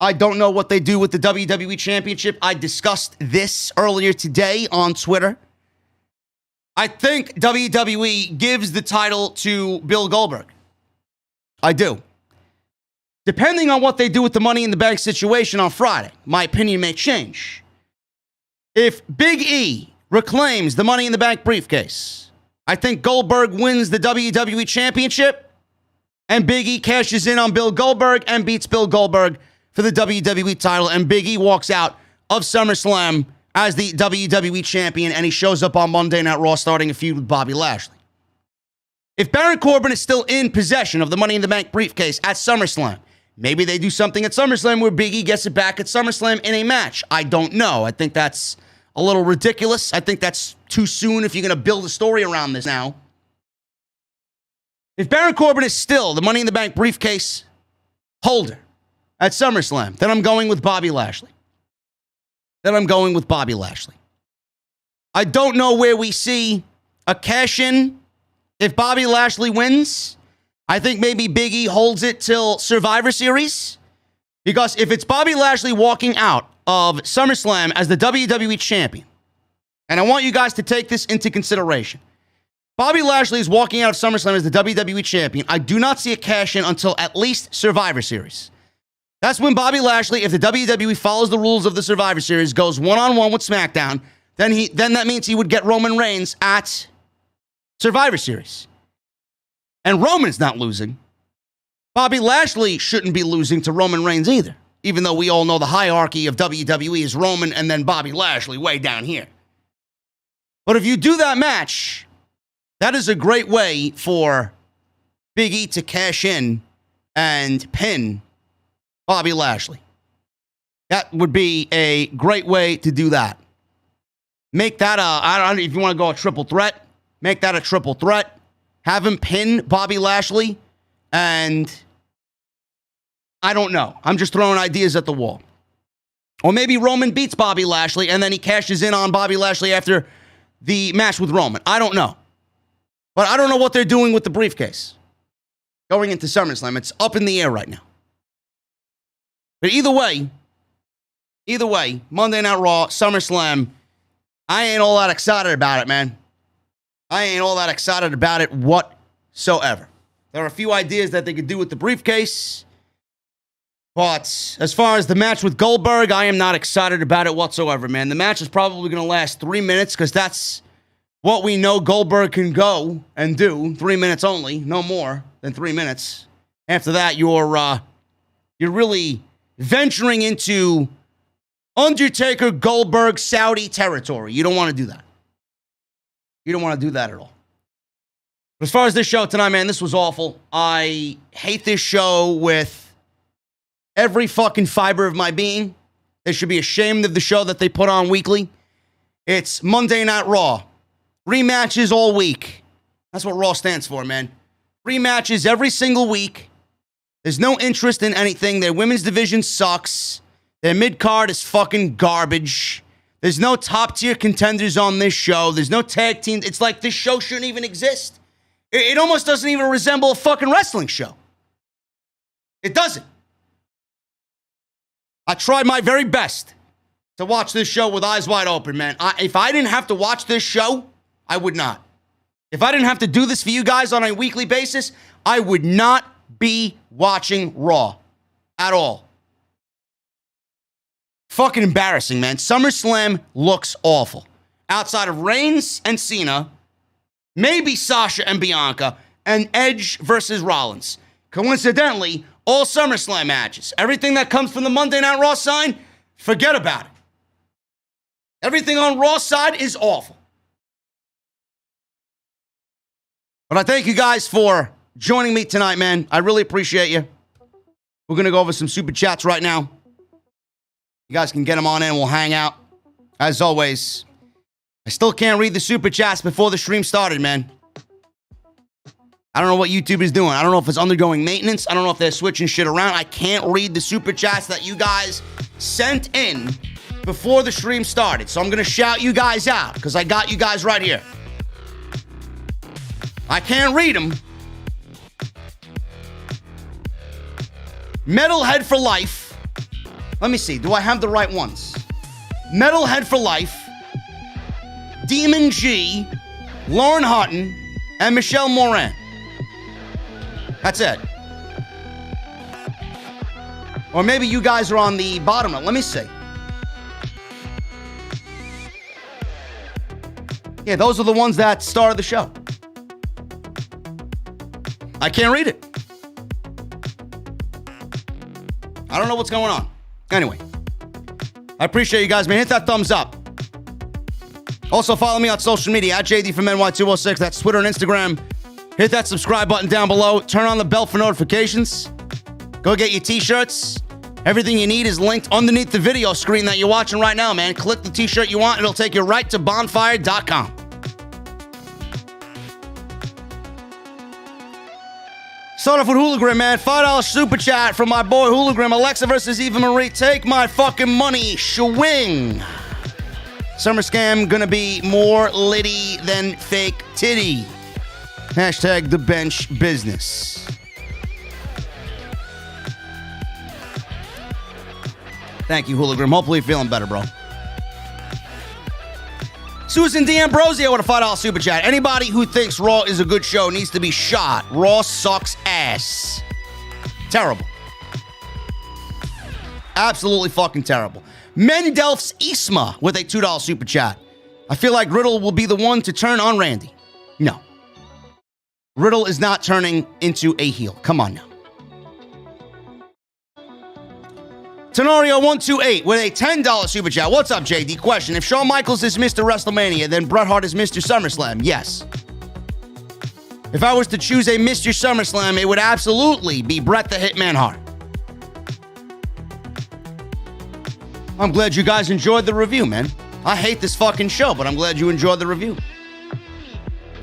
I don't know what they do with the WWE Championship. I discussed this earlier today on Twitter. I think WWE gives the title to Bill Goldberg. I do. Depending on what they do with the Money in the Bank situation on Friday, my opinion may change. If Big E reclaims the Money in the Bank briefcase, I think Goldberg wins the WWE Championship, and Big E cashes in on Bill Goldberg and beats Bill Goldberg for the WWE title, and Big E walks out of SummerSlam as the WWE champion, and he shows up on Monday Night Raw starting a feud with Bobby Lashley. If Baron Corbin is still in possession of the Money in the Bank briefcase at SummerSlam, maybe they do something at SummerSlam where Big E gets it back at SummerSlam in a match. I don't know. I think that's a little ridiculous. I think that's too soon if you're going to build a story around this now. If Baron Corbin is still the Money in the Bank briefcase holder at SummerSlam, then I'm going with Bobby Lashley. I don't know where we see a cash-in if Bobby Lashley wins. I think maybe Big E holds it till Survivor Series. Because if it's Bobby Lashley walking out of SummerSlam as the WWE champion, and I want you guys to take this into consideration. Bobby Lashley is walking out of SummerSlam as the WWE champion. I do not see a cash-in until at least Survivor Series. That's when Bobby Lashley, if the WWE follows the rules of the Survivor Series, goes one-on-one with SmackDown, then that means he would get Roman Reigns at Survivor Series. And Roman's not losing. Bobby Lashley shouldn't be losing to Roman Reigns either, even though we all know the hierarchy of WWE is Roman and then Bobby Lashley way down here. But if you do that match, that is a great way for Big E to cash in and pin Bobby Lashley. That would be a great way to do that. Make that I don't know if you want to go a triple threat, make that a triple threat. Have him pin Bobby Lashley, and I don't know. I'm just throwing ideas at the wall. Or maybe Roman beats Bobby Lashley, and then he cashes in on Bobby Lashley after the match with Roman. I don't know. But I don't know what they're doing with the briefcase going into SummerSlam. It's up in the air right now. But either way, Monday Night Raw, SummerSlam, I ain't all that excited about it, man. I ain't all that excited about it whatsoever. There are a few ideas that they could do with the briefcase. But as far as the match with Goldberg, I am not excited about it whatsoever, man. The match is probably going to last 3 minutes because that's what we know Goldberg can go and do. 3 minutes only, no more than 3 minutes. After that, you're really venturing into Undertaker Goldberg Saudi territory. You don't want to do that. You don't want to do that at all. But as far as this show tonight, man, this was awful. I hate this show with every fucking fiber of my being. They should be ashamed of the show that they put on weekly. It's Monday Night Raw. Rematches all week. That's what Raw stands for, man. Rematches every single week. There's no interest in anything. Their women's division sucks. Their mid-card is fucking garbage. There's no top-tier contenders on this show. There's no tag team. It's like this show shouldn't even exist. It almost doesn't even resemble a fucking wrestling show. It doesn't. I tried my very best to watch this show with eyes wide open, man. If I didn't have to watch this show, I would not. If I didn't have to do this for you guys on a weekly basis, I would not be watching Raw at all. Fucking embarrassing, man. SummerSlam looks awful. Outside of Reigns and Cena, maybe Sasha and Bianca, and Edge versus Rollins. Coincidentally, all SummerSlam matches. Everything that comes from the Monday Night Raw side, forget about it. Everything on Raw's side is awful. But I thank you guys for joining me tonight, man. I really appreciate you. We're going to go over some super chats right now. You guys can get them on in. We'll hang out. As always, I still can't read the super chats before the stream started, man. I don't know what YouTube is doing. I don't know if it's undergoing maintenance. I don't know if they're switching shit around. I can't read the super chats that you guys sent in before the stream started. So I'm going to shout you guys out because I got you guys right here. I can't read them. Metalhead for Life. Let me see. Do I have the right ones? Metalhead for Life. Demon G. Lauren Hutton. And Michelle Moran. That's it. Or maybe you guys are on the bottom. Let me see. Yeah, those are the ones that started the show. I can't read it. I don't know what's going on. Anyway, I appreciate you guys, man. Hit that thumbs up. Also, follow me on social media at JD from NY206. That's Twitter and Instagram. Hit that subscribe button down below. Turn on the bell for notifications. Go get your t-shirts. Everything you need is linked underneath the video screen that you're watching right now, man. Click the t-shirt you want. It'll take you right to bonfire.com. Start off with Hooligrim, man. $5 super chat from my boy Hooligrim. Alexa versus Eva Marie. Take my fucking money. Shwing. Summer Scam gonna be more litty than fake titty. Hashtag the bench business. Thank you, Hooligrim. Hopefully you're feeling better, bro. Susan D'Ambrosio with a $5 super chat. Anybody who thinks Raw is a good show needs to be shot. Raw sucks ass. Terrible. Absolutely fucking terrible. Mendelf's Isma with a $2 super chat. I feel like Riddle will be the one to turn on Randy. No. Riddle is not turning into a heel. Come on now. Tenorio128 with a $10 super chat. What's up, JD? Question. If Shawn Michaels is Mr. WrestleMania, then Bret Hart is Mr. SummerSlam. Yes. If I was to choose a Mr. SummerSlam, it would absolutely be Bret the Hitman Hart. I'm glad you guys enjoyed the review, man. I hate this fucking show, but I'm glad you enjoyed the review.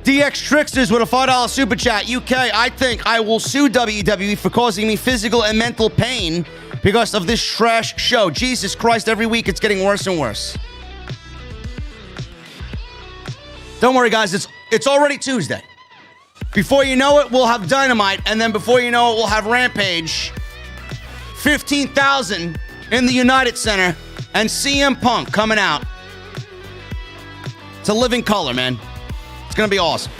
DX Tricksters with a $5 super chat. UK, I think I will sue WWE for causing me physical and mental pain because of this trash show. Jesus Christ, every week it's getting worse and worse. Don't worry, guys. It's already Tuesday. Before you know it, we'll have Dynamite, and then before you know it, we'll have Rampage. 15,000 in the United Center, and CM Punk coming out. It's a living color, man. It's going to be awesome.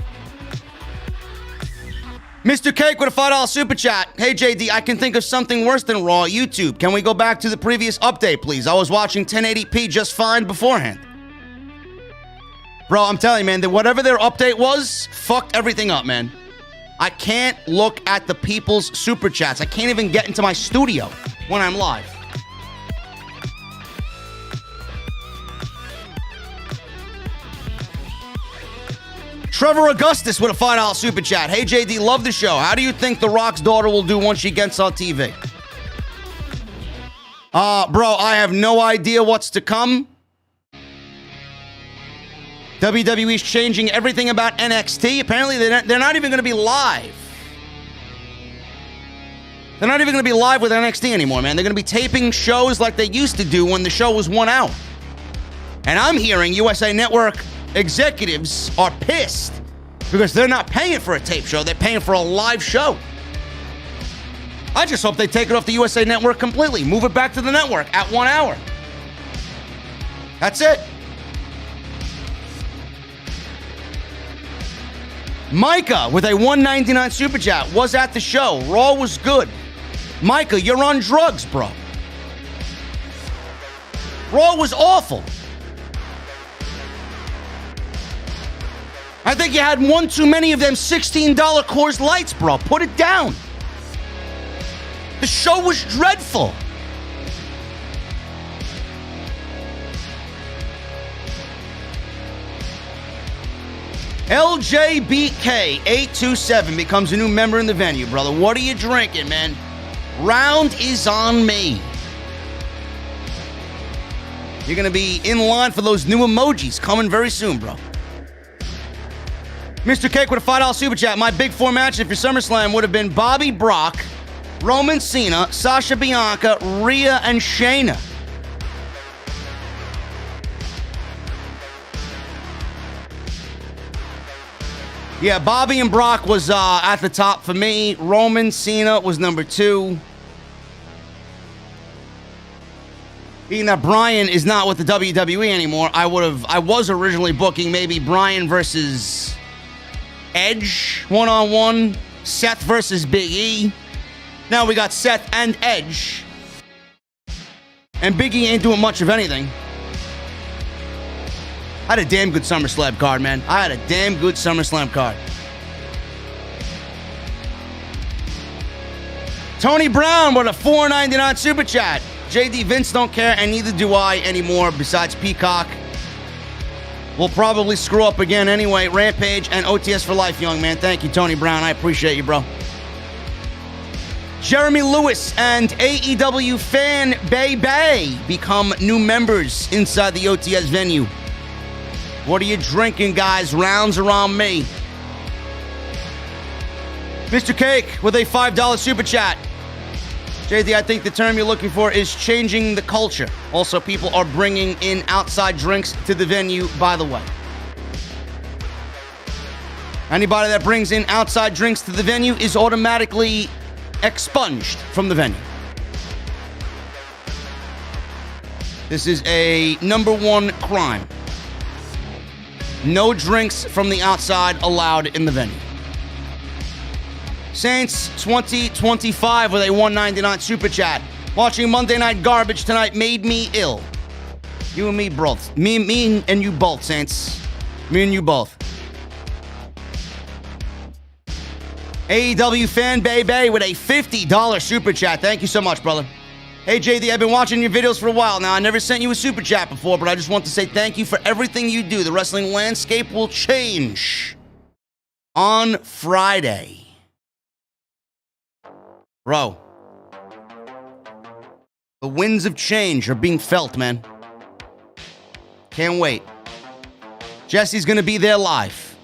Mr. Cake with a $5 super chat. Hey, JD, I can think of something worse than Raw. YouTube. Can we go back to the previous update, please? I was watching 1080p just fine beforehand. Bro, I'm telling you, man, that whatever their update was, fucked everything up, man. I can't look at the people's super chats. I can't even get into my studio when I'm live. Trevor Augustus with a $5 super chat. Hey, JD, love the show. How do you think The Rock's daughter will do once she gets on TV? Bro, I have no idea what's to come. WWE's changing everything about NXT. Apparently, they're not even going to be live They're not even going to be live with NXT anymore, man. They're going to be taping shows like they used to do when the show was 1 hour. And I'm hearing USA Network executives are pissed because they're not paying for a tape show. They're paying for a live show. I just hope they take it off the USA Network completely. Move it back to the network at 1 hour. That's it. Micah with a $1.99 super chat was at the show. Raw was good. Micah, you're on drugs, bro. Raw was awful. I think you had one too many of them $16 Coors Lights, bro. Put it down. The show was dreadful. LJBK827 becomes a new member in the venue, brother. What are you drinking, man? Round is on me. You're going to be in line for those new emojis coming very soon, bro. Mr. Cake with a $5 super chat. My big four matches for SummerSlam would have been Bobby Brock, Roman Cena, Sasha Bianca, Rhea, and Shayna. Yeah, Bobby and Brock was at the top for me. Roman Cena was number 2. Being that Bryan is not with the WWE anymore, I was originally booking maybe Bryan versus Edge one-on-one, Seth versus Big E. Now we got Seth and Edge. And Big E ain't doing much of anything. I had a damn good SummerSlam card, man. I had a damn good SummerSlam card. Tony Brown with a $4.99 super chat. JD, Vince don't care, and neither do I anymore, besides Peacock. We'll probably screw up again anyway. Rampage and OTS for life, young man. Thank you, Tony Brown. I appreciate you, bro. Jeremy Lewis and AEW Fan Bay become new members inside the OTS venue. What are you drinking, guys? Rounds are on me. Mr. Cake with a $5 super chat. JD, I think the term you're looking for is changing the culture. Also, people are bringing in outside drinks to the venue, by the way. Anybody that brings in outside drinks to the venue is automatically expunged from the venue. This is a #1 crime. No drinks from the outside allowed in the venue. Saints 2025 with a $1.99 super chat. Watching Monday Night Garbage tonight made me ill. You and me both. Me and you both, Saints. Me and you both. AEW Fan Bay with a $50 super chat. Thank you so much, brother. Hey, JD, I've been watching your videos for a while now. I never sent you a super chat before, but I just want to say thank you for everything you do. The wrestling landscape will change on Friday. Bro, the winds of change are being felt, man. Can't wait. Jesse's going to be there live.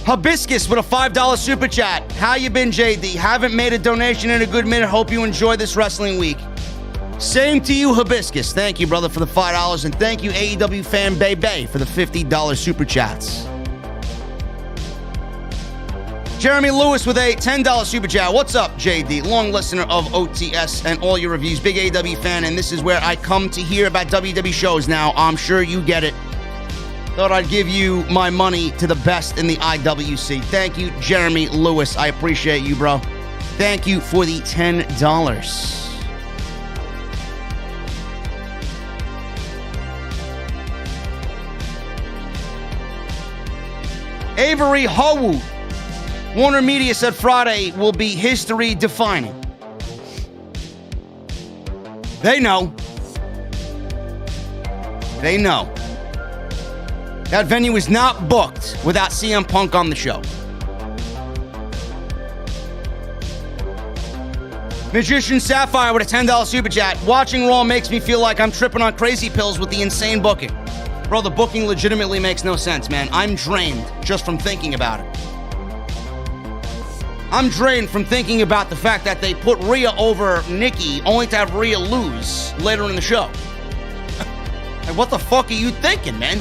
Hibiscus with a $5 super chat. How you been, JD? Haven't made a donation in a good minute. Hope you enjoy this wrestling week. Same to you, Hibiscus. Thank you, brother, for the $5. And thank you, AEW Fan Bay for the $50 super chats. Jeremy Lewis with a $10 super chat. What's up, JD? Long listener of OTS and all your reviews. Big AEW fan, and this is where I come to hear about WWE shows now. I'm sure you get it. Thought I'd give you my money to the best in the IWC. Thank you, Jeremy Lewis. I appreciate you, bro. Thank you for the $10. Avery Howu. Warner Media said Friday will be history defining. They know. They know. That venue is not booked without CM Punk on the show. Magician Sapphire with a $10 super chat. Watching Raw makes me feel like I'm tripping on crazy pills with the insane booking. Bro, the booking legitimately makes no sense, man. I'm drained just from thinking about it. I'm drained from thinking about the fact that they put Rhea over Nikki only to have Rhea lose later in the show. Like, what the fuck are you thinking, man?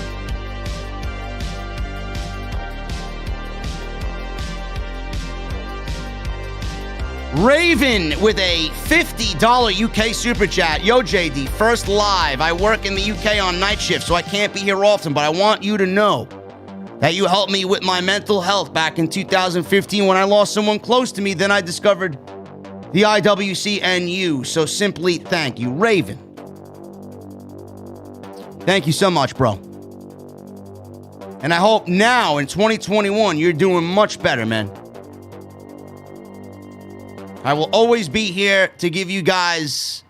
Raven with a $50 UK super chat. Yo, JD, first live. I work in the UK on night shift, so I can't be here often, but I want you to know that you helped me with my mental health back in 2015 when I lost someone close to me. Then I discovered the IWC and you. So simply thank you. Raven. Thank you so much, bro. And I hope now in 2021 you're doing much better, man. I will always be here to give you guys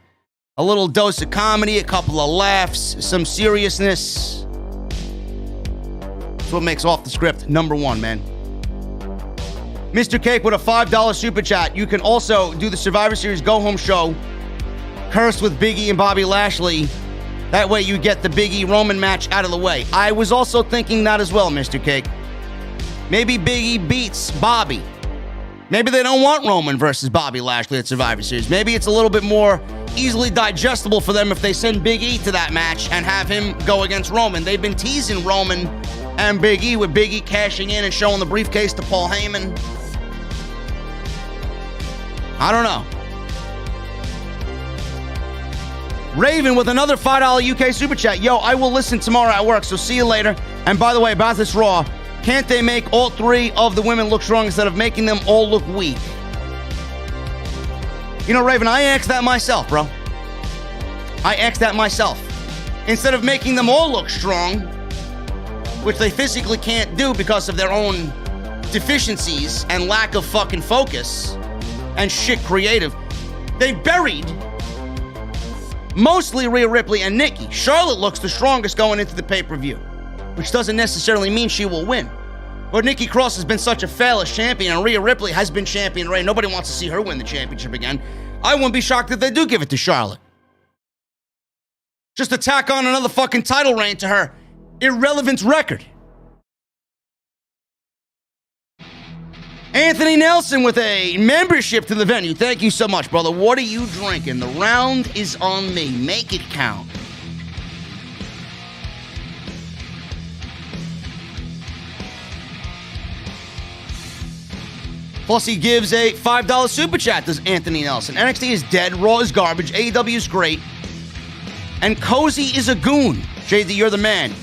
a little dose of comedy, a couple of laughs, some seriousness. That's what makes Off the Script #1, man. Mr. Cake with a $5 super chat. You can also do the Survivor Series go-home show, Cursed with Big E and Bobby Lashley. That way you get the Big E Roman match out of the way. I was also thinking that as well, Mr. Cake. Maybe Big E beats Bobby. Maybe they don't want Roman versus Bobby Lashley at Survivor Series. Maybe it's a little bit more easily digestible for them if they send Big E to that match and have him go against Roman. They've been teasing Roman and Big E, with Big E cashing in and showing the briefcase to Paul Heyman. I don't know. Raven with another $5 UK super chat. Yo, I will listen tomorrow at work, so see you later. And by the way, about this Raw, can't they make all three of the women look strong instead of making them all look weak? You know, Raven, I asked that myself, bro. I asked that myself. Instead of making them all look strong, which they physically can't do because of their own deficiencies and lack of fucking focus and shit creative, they buried mostly Rhea Ripley and Nikki. Charlotte looks the strongest going into the pay-per-view, which doesn't necessarily mean she will win. But Nikki Cross has been such a fail as champion, and Rhea Ripley has been champion, right? Nobody wants to see her win the championship again. I wouldn't be shocked if they do give it to Charlotte. Just to tack on another fucking title reign to her irrelevant record. Anthony Nelson with a membership to the venue. Thank you so much, brother. What are you drinking? The round is on me. Make it count. Plus, he gives a $5 super chat, does Anthony Nelson. NXT is dead. Raw is garbage. AEW is great. And Cozy is a goon. JD, you're the man.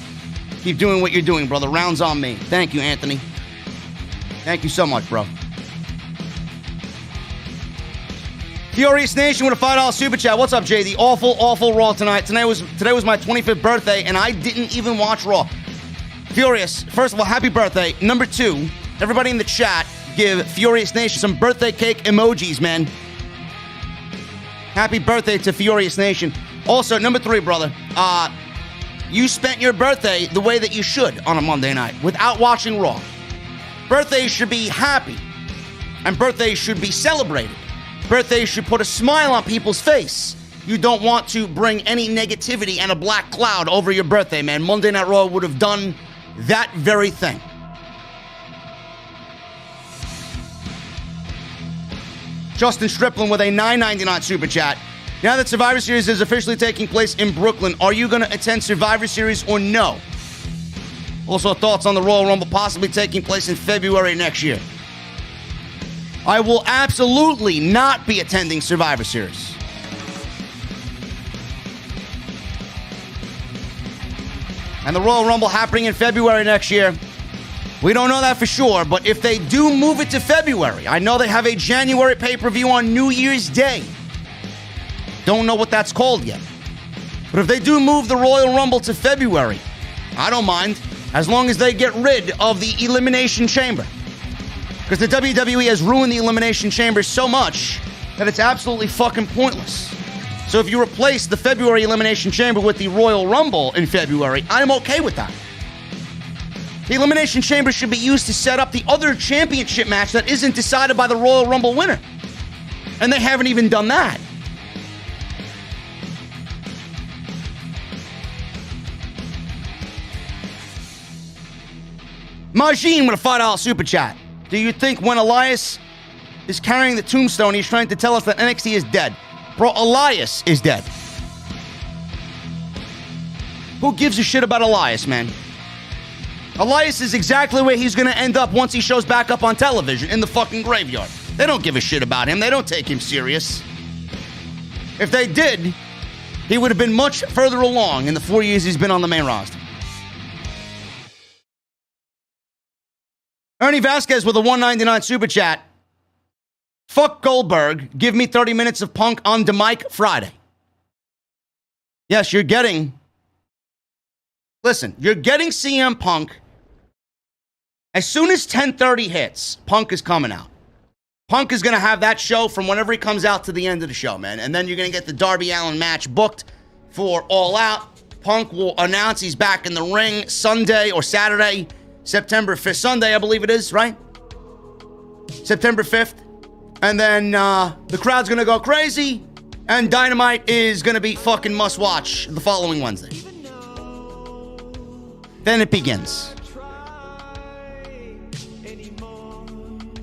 Keep doing what you're doing, brother. Round's on me. Thank you, Anthony. Thank you so much, bro. Furious Nation with a $5 super chat. What's up, JD? Awful Raw tonight. Today was my 25th birthday, and I didn't even watch Raw. Furious, first of all, happy birthday. Number 2, everybody in the chat, give Furious Nation some birthday cake emojis, man. Happy birthday to Furious Nation. Also, number 3, brother, you spent your birthday the way that you should on a Monday night, without watching Raw. Birthdays should be happy, and birthdays should be celebrated. Birthdays should put a smile on people's face. You don't want to bring any negativity and a black cloud over your birthday, man. Monday Night Raw would have done that very thing. Justin Striplin with a $9.99 super chat. Now that Survivor Series is officially taking place in Brooklyn, are you going to attend Survivor Series or no? Also, thoughts on the Royal Rumble possibly taking place in February next year. I will absolutely not be attending Survivor Series. And the Royal Rumble happening in February next year. We don't know that for sure, but if they do move it to February, I know they have a January pay-per-view on New Year's Day. Don't know what that's called yet. But if they do move the Royal Rumble to February, I don't mind, as long as they get rid of the Elimination Chamber. Because the WWE has ruined the Elimination Chamber so much that it's absolutely fucking pointless. So if you replace the February Elimination Chamber with the Royal Rumble in February, I'm okay with that. The Elimination Chamber should be used to set up the other championship match that isn't decided by the Royal Rumble winner. And they haven't even done that. Majin with a $5 super chat. Do you think when Elias is carrying the tombstone. He's trying to tell us that NXT is dead. Bro, Elias is dead. Who gives a shit about Elias, man? Elias is exactly where he's going to end up once he shows back up on television, in the fucking graveyard. They don't give a shit about him. They don't take him serious. If they did, he would have been much further along in the 4 years he's been on the main roster. Ernie Vasquez with a $1.99 super chat. Fuck Goldberg. Give me 30 minutes of Punk on Dynamite Friday. Yes, you're getting... Listen, you're getting CM Punk. As soon as 10:30 hits, Punk is coming out. Punk is going to have that show from whenever he comes out to the end of the show, man. And then you're going to get the Darby Allin match booked for All Out. Punk will announce he's back in the ring Sunday or Saturday, September 5th. Sunday, I believe it is, right? September 5th. And then the crowd's going to go crazy. And Dynamite is going to be fucking must-watch the following Wednesday. Then it begins.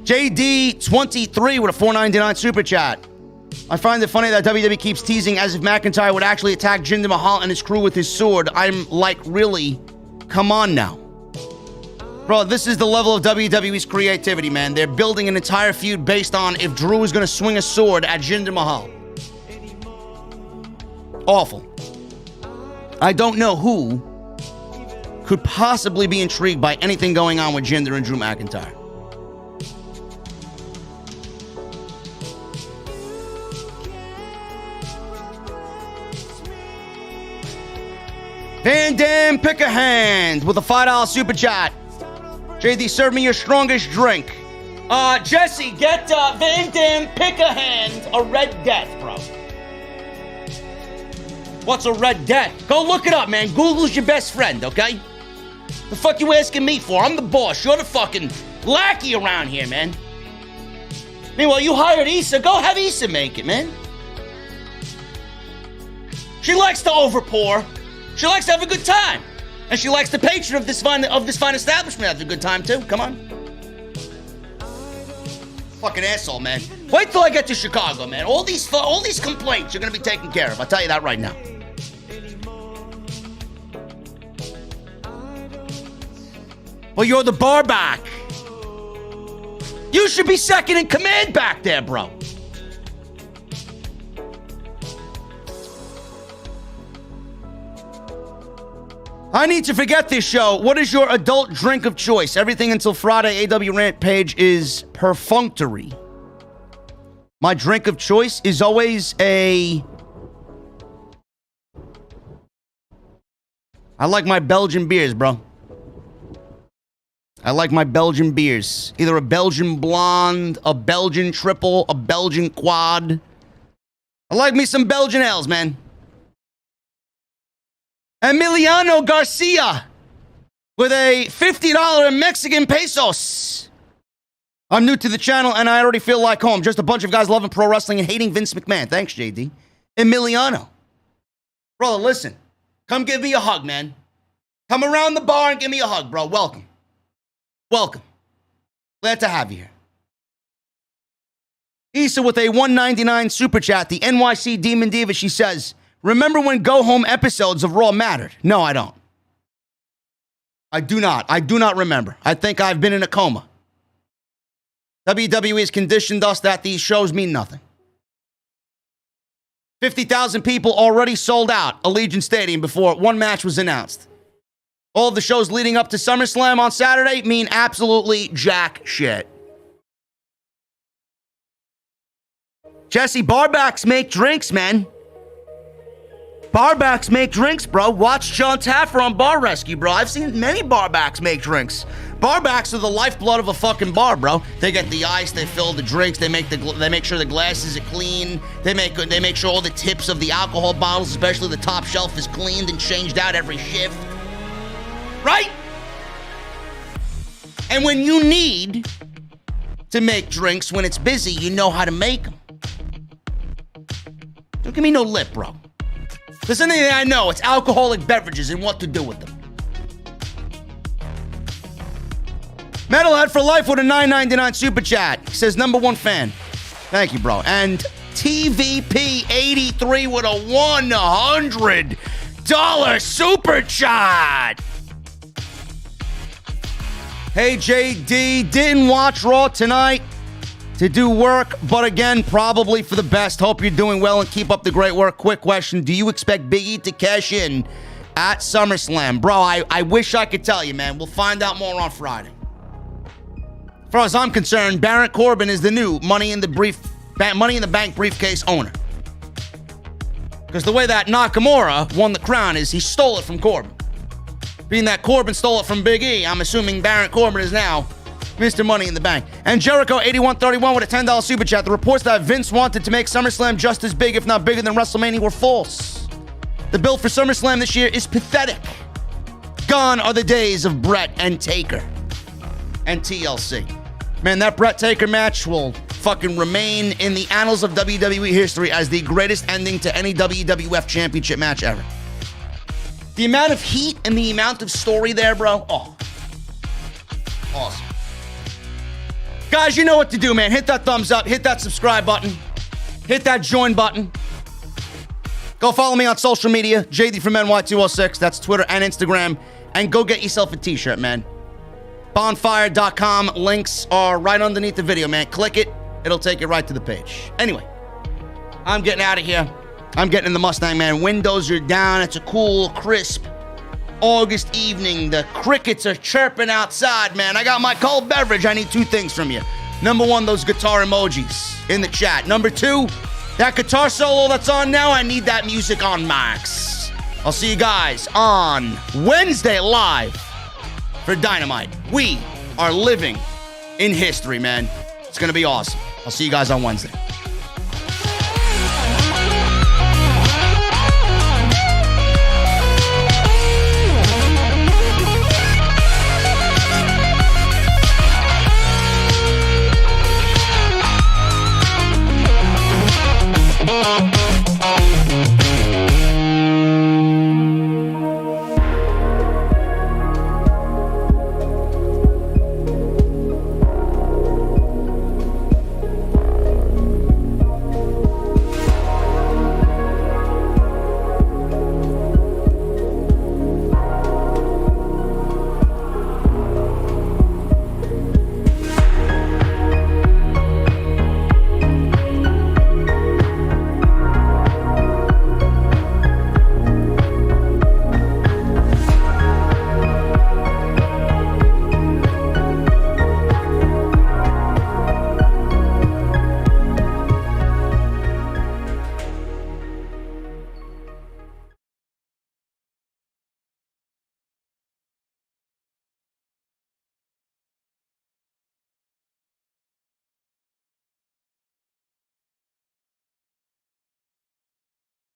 JD23 with a $4.99 super chat. I find it funny that WWE keeps teasing as if McIntyre would actually attack Jinder Mahal and his crew with his sword. I'm like, really? Come on now. Bro, this is the level of WWE's creativity, man. They're building an entire feud based on if Drew is going to swing a sword at Jinder Mahal. Awful. I don't know who could possibly be intrigued by anything going on with Jinder and Drew McIntyre. Van Dam Pick a Hand with a $5 super chat. JD, serve me your strongest drink. Jesse, get Van Dam Pick a Hand a Red Death, bro. What's a Red Death? Go look it up, man. Google's your best friend, okay? The fuck you asking me for? I'm the boss. You're the fucking lackey around here, man. Meanwhile, you hired Issa. Go have Issa make it, man. She likes to overpour. She likes to have a good time. And she likes the patron of this fine establishment have a good time, too. Come on. Fucking asshole, man. Wait till I get to Chicago, man. All these complaints are going to be taken care of. I'll tell you that right now. Well, you're the bar back. You should be second in command back there, bro. I need to forget this show. What is your adult drink of choice? Everything until Friday, AW Rant page is perfunctory. My drink of choice is always I like my Belgian beers, bro. I like my Belgian beers. Either a Belgian blonde, a Belgian triple, a Belgian quad. I like me some Belgian ales, man. Emiliano Garcia with a $50 Mexican pesos. I'm new to the channel and I already feel like home. Just a bunch of guys loving pro wrestling and hating Vince McMahon. Thanks, JD. Emiliano. Brother, listen. Come give me a hug, man. Come around the bar and give me a hug, bro. Welcome. Welcome. Glad to have you here. Issa with a $1.99 super chat. The NYC Demon Diva, she says, remember when go-home episodes of Raw mattered? No, I don't. I do not. I do not remember. I think I've been in a coma. WWE has conditioned us that these shows mean nothing. 50,000 people already sold out Allegiant Stadium before one match was announced. All of the shows leading up to SummerSlam on Saturday mean absolutely jack shit. Jesse, barbacks make drinks, man. Barbacks make drinks, bro. Watch John Taffer on Bar Rescue, bro. I've seen many barbacks make drinks. Barbacks are the lifeblood of a fucking bar, bro. They get the ice, they fill the drinks, they make sure the glasses are clean. They make sure all the tips of the alcohol bottles, especially the top shelf, is cleaned and changed out every shift. Right? And when you need to make drinks when it's busy, you know how to make them. Don't give me no lip, bro. There's anything I know, it's alcoholic beverages and what to do with them. Metalhead for Life with a $9.99 super chat. He says, #1 fan. Thank you, bro. And TVP83 with a $100 super chat. Hey, JD, didn't watch Raw tonight to do work, but again, probably for the best. Hope you're doing well and keep up the great work. Quick question. Do you expect Big E to cash in at SummerSlam? Bro, I wish I could tell you, man. We'll find out more on Friday. As far as I'm concerned, Baron Corbin is the new Money in the Bank briefcase owner. Because the way that Nakamura won the crown is he stole it from Corbin. Being that Corbin stole it from Big E, I'm assuming Baron Corbin is now Mr. Money in the Bank. And Jericho8131 with a $10 super chat. The reports that Vince wanted to make SummerSlam just as big, if not bigger than WrestleMania, were false. The build for SummerSlam this year is pathetic. Gone are the days of Brett and Taker and TLC. Man, that Brett Taker match will fucking remain in the annals of WWE history as the greatest ending to any WWF championship match ever. The amount of heat and the amount of story there, bro. Oh, awesome. Guys, you know what to do, man. Hit that thumbs up. Hit that subscribe button. Hit that join button. Go follow me on social media. JD from NY206. That's Twitter and Instagram. And go get yourself a t-shirt, man. Bonfire.com. Links are right underneath the video, man. Click it. It'll take you right to the page. Anyway, I'm getting out of here. I'm getting in the Mustang, man. Windows are down. It's a cool, crisp August evening. The crickets are chirping outside, man. I got my cold beverage. I need 2 things from you. #1, those guitar emojis in the chat. #2, that guitar solo that's on now, I need that music on max. I'll see you guys on Wednesday live for Dynamite. We are living in history, man. It's going to be awesome. I'll see you guys on Wednesday.